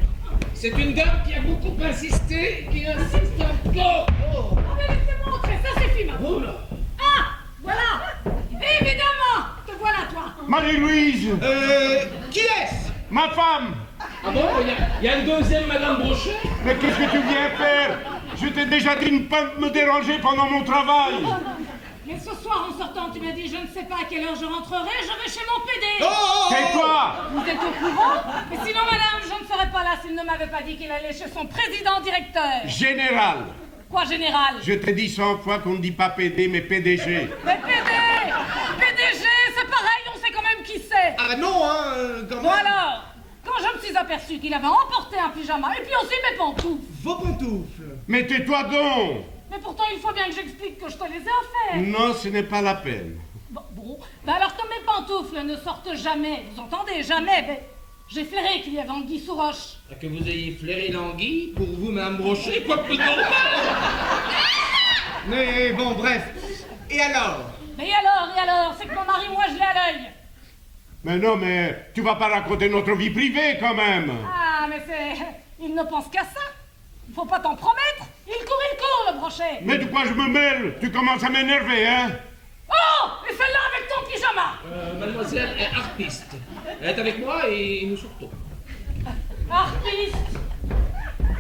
C'est une dame qui a beaucoup insisté, qui insiste encore. Oh, mais laissez-moi entrer, ça suffit maintenant. Ah, voilà. Évidemment, te voilà toi. Marie-Louise, Qui est-ce? ma femme. Ah bon, il y a une deuxième Madame Brochet? Mais qu'est-ce que tu viens faire? Je t'ai déjà dit de ne pas me déranger pendant mon travail. Mais ce soir, en sortant, tu m'as dit, je ne sais pas à quelle heure je rentrerai, je vais chez mon PD. Oh, Tais-toi. Vous êtes au courant? Mais sinon, madame, je ne serais pas là s'il ne m'avait pas dit qu'il allait chez son président-directeur. Général, Quoi, général? je t'ai dit 100 fois qu'on ne dit pas PD, mais PDG. Mais PDG, c'est pareil, on sait quand même qui c'est. Ah non, hein, quand même. Bon alors, quand je me suis aperçu qu'il avait emporté un pyjama, et puis aussi mes pantoufles. Vos pantoufles. Mais tais-toi donc. Mais pourtant, il faut bien que j'explique que je te les ai offerts. Non, ce n'est pas la peine. Bon, bah alors que mes pantoufles ne sortent jamais, vous entendez, jamais, mais j'ai flairé qu'il y avait anguille sous roche. Que vous ayez flairé l'anguille, pour vous, Madame Brochet, quoi de plus normal? Mais bon, bref. Et alors? Et alors, c'est que mon mari, moi, je l'ai à l'œil. Mais non, mais tu vas pas raconter notre vie privée quand même. Ah, mais c'est... Il ne pense qu'à ça. Il faut pas t'en promettre. Il court, le Brochet. Mais de quoi je me mêle? Tu commences à m'énerver, hein? Oh, et celle-là avec ton pyjama. Mademoiselle est harpiste. Elle est avec moi et nous sortons. Artiste.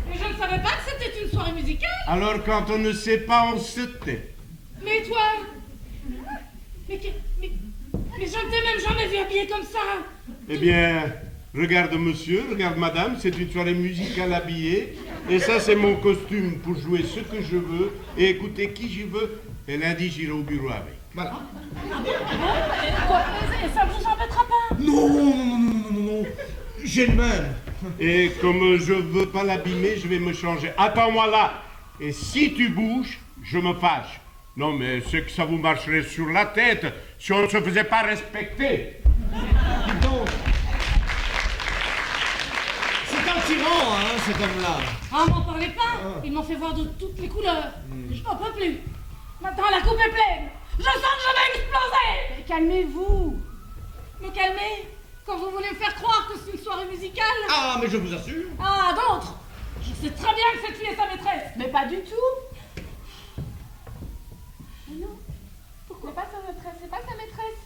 Mais je ne savais pas que c'était une soirée musicale. Alors quand on ne sait pas, on se tait. Mais toi... Mais je ne t'ai même jamais vu habillé comme ça. Eh bien, Regarde monsieur, regarde madame, c'est une soirée musicale habillée. Et ça, c'est mon costume pour jouer ce que je veux et écouter qui je veux. Et lundi, j'irai au bureau avec. Voilà. Et ça vous embêtera pas? Non. J'ai le même. Et comme je veux pas l'abîmer, je vais me changer. Attends-moi là. Et si tu bouges, je me fâche. Non, mais c'est que ça vous marcherait sur la tête si on ne se faisait pas respecter. Dis donc. C'est un tyran, hein, cet homme-là. Ah, m'en parlez pas. Il m'en fait voir de toutes les couleurs. Je n'en peux plus. Maintenant, la coupe est pleine. Je sens que je vais exploser. Mais calmez-vous. Me calmer quand vous voulez me faire croire que c'est une soirée musicale? Ah, mais je vous assure. Ah, d'autres. Je sais très bien que cette fille est sa maîtresse. Mais pas du tout. Mais non. Pourquoi pas sa maîtresse? C'est pas sa maîtresse.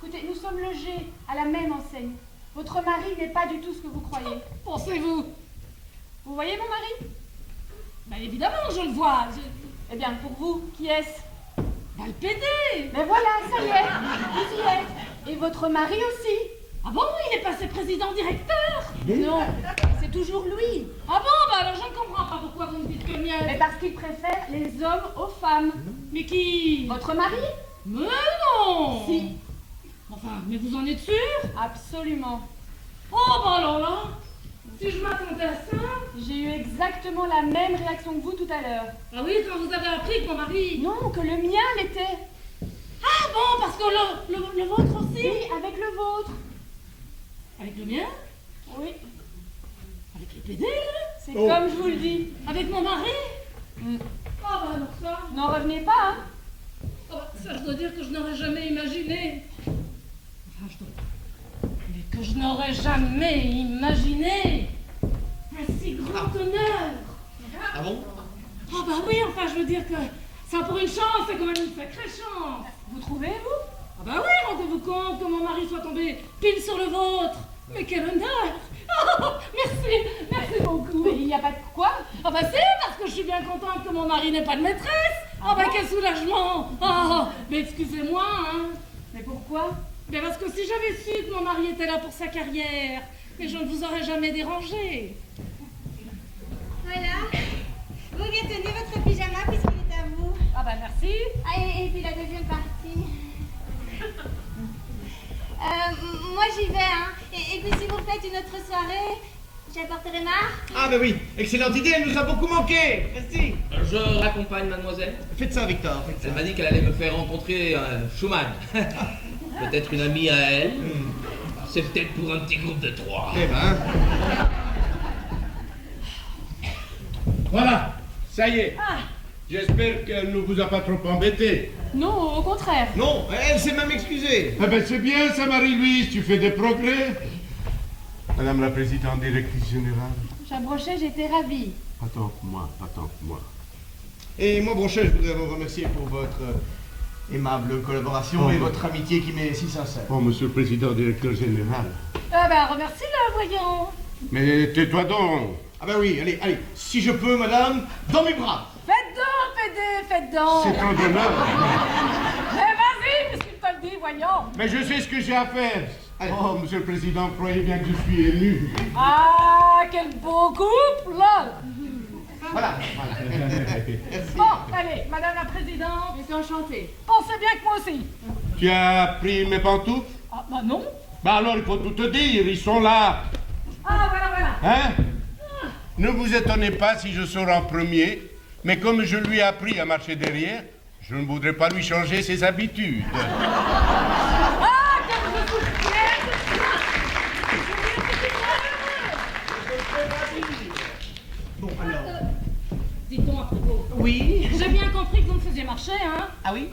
Écoutez, nous sommes logés à la même enseigne. Votre mari n'est pas du tout ce que vous croyez. Pensez-vous? Vous voyez mon mari? Ben évidemment, je le vois. Eh bien, pour vous, qui est-ce? Ben le PD. Mais voilà, ça y est, vous y êtes. Et votre mari aussi. Ah bon, il est passé président-directeur? Non, c'est toujours lui. Ah bon, bah alors je ne comprends pas pourquoi vous me dites que le mien... Mais parce qu'il préfère les hommes aux femmes. Mais qui? Votre mari? Mais non. Si. Enfin, mais vous en êtes sûr? Absolument. Oh bah alors là, si je m'attendais à ça... J'ai eu exactement la même réaction que vous tout à l'heure. Ah oui, quand vous avez appris que mon mari... Non, que le mien l'était. Ah bon, parce que le vôtre aussi? Oui, avec le vôtre. Avec le mien? Oui, Avec le PD, là? c'est comme je vous le dis. Avec mon mari? Mm. Ah bah alors ça... N'en revenez pas, hein. Oh bah, ça, je dois dire que je n'aurais jamais imaginé. Enfin, je dois... Mais que je n'aurais jamais imaginé un si grand honneur. Ah bon? Ah bah oui, enfin, je veux dire que ça pour une chance, c'est quand même une sacrée chance. Vous trouvez, vous? Ah bah oui, rendez-vous compte que mon mari soit tombé pile sur le vôtre. Mais quel honneur. Oh, merci beaucoup. Mais il n'y a pas de quoi. Ah bah si, parce que je suis bien contente que mon mari n'ait pas de maîtresse. Ah bah quel soulagement. Ah, mais excusez-moi, hein. Mais pourquoi? Mais parce que si j'avais su que mon mari était là pour sa carrière, mais je ne vous aurais jamais dérangé. Voilà. Vous qui tenez votre pyjama puisqu'il est à vous. Ah bah merci. Ah, et puis la deuxième partie. Moi j'y vais, hein. Et puis si vous faites une autre soirée, j'apporterai Marc. Ah, ben oui, excellente idée, elle nous a beaucoup manqué. Merci. Je raccompagne mademoiselle. Faites ça, Victor, faites ça. Elle m'a dit qu'elle allait me faire rencontrer Schumann. Peut-être une amie à elle. C'est peut-être pour un petit groupe de 3. Eh ben. Voilà, ça y est. J'espère qu'elle ne vous a pas trop embêté. Non, au contraire. Non, elle s'est même excusée. Ah ben c'est bien ça, Marie-Louise, tu fais des progrès. Madame la présidente directrice générale. Jean Brochet, j'étais ravie. Pas tant que moi. Et moi, Brochet, je voudrais vous remercier pour votre aimable collaboration et votre amitié qui m'est si sincère. Oh, monsieur le président directeur général. Ah bah remercie-la, voyons. Mais tais-toi donc. Ah ben oui, allez, si je peux, madame, dans mes bras. Faites donc, PD, faites donc. C'est un honneur. Eh vas-y, puisqu'il te le dit, voyons. Mais je sais ce que j'ai à faire. Oh, monsieur le président, croyez bien que je suis ému. Ah, quel beau couple. Voilà. Bon, allez, madame la présidente, Je suis enchantée. pensez bien que moi aussi. Tu as pris mes pantoufles? Ah bah non. Bah alors, il faut tout te dire, ils sont là. Ah voilà. Hein? Ne vous étonnez pas si je sors en premier, mais comme je lui ai appris à marcher derrière, je ne voudrais pas lui changer ses habitudes. Ah, que vous soutiez. Bon, alors. Dites donc, à propos. Oui. J'ai bien compris que vous me faisiez marcher, hein. Ah oui?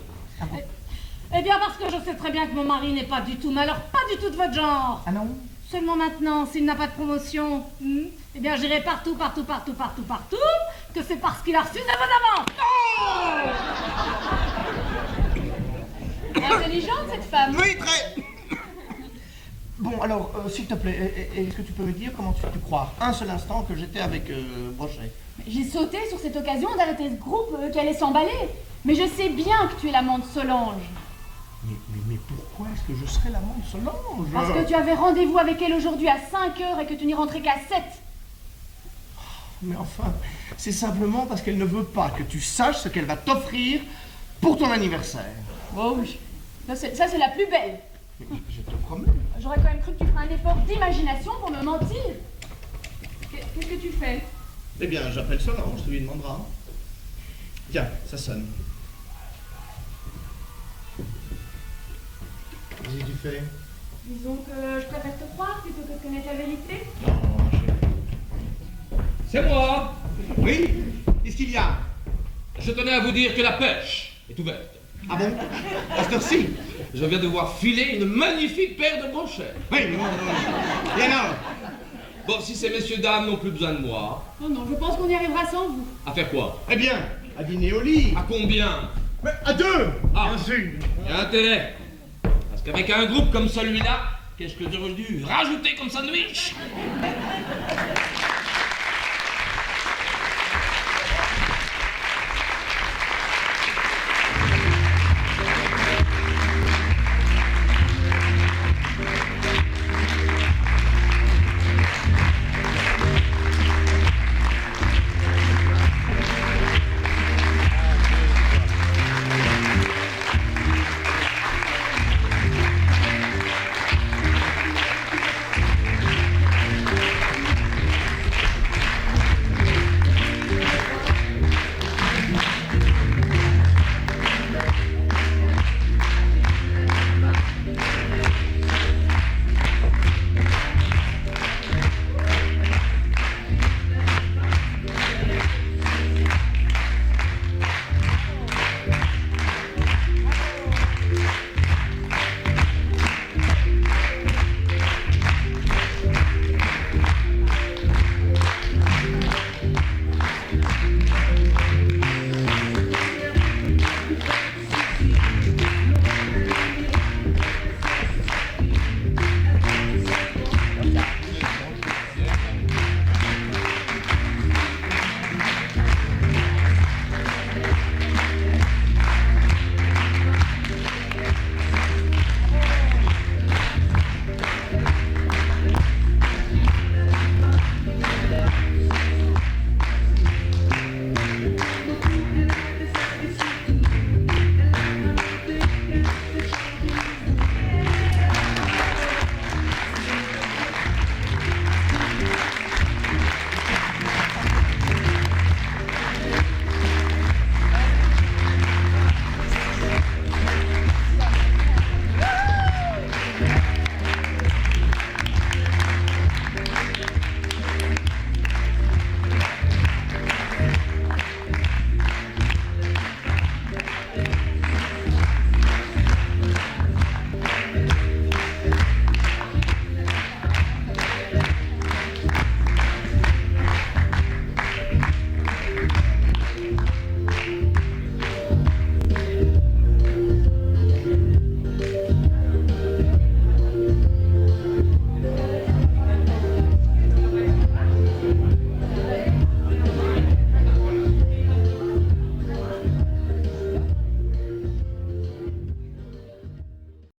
Eh bien, parce que je sais très bien que mon mari n'est pas du tout, mais alors pas du tout de votre genre. Ah non? Seulement maintenant, s'il n'a pas de promotion, eh bien j'irai partout, que c'est parce qu'il a reçu de vos avances. Intelligente, cette femme. Oui, très. Bon, alors, s'il te plaît, est-ce que tu peux me dire comment tu crois un seul instant que j'étais avec Brochet? J'ai sauté sur cette occasion d'arrêter ce groupe qui allait s'emballer. Mais je sais bien que tu es l'amant de Solange. Mais pourquoi est-ce que je serais l'amant de Solange? Parce que tu avais rendez-vous avec elle aujourd'hui à 5 heures et que tu n'y rentrais qu'à 7. Mais enfin, c'est simplement parce qu'elle ne veut pas que tu saches ce qu'elle va t'offrir pour ton anniversaire. Oh oui. Ça, c'est la plus belle. Je te promets. J'aurais quand même cru que tu ferais un effort d'imagination pour me mentir. Qu'est-ce que tu fais? Eh bien, j'appelle Solange, tu lui demanderas. Tiens, ça sonne. Qu'est-ce que tu fais? Disons que je préfère te croire plutôt que de connaître la vérité. Non, C'est moi. Oui? Qu'est-ce qu'il y a? Je tenais à vous dire que la pêche est ouverte. Ah bon? À cette heure-ci? Je viens de voir filer une magnifique paire de brochettes. Oui, non. Et alors? Bon, si ces messieurs dames n'ont plus besoin de moi, Oh non, je pense qu'on y arrivera sans vous. à faire quoi? Eh bien, à dîner au lit. À combien? Mais à 2! Ah. Bien sûr. Il y a intérêt. Parce qu'avec un groupe comme celui-là, qu'est-ce que j'aurais dû rajouter comme sandwich?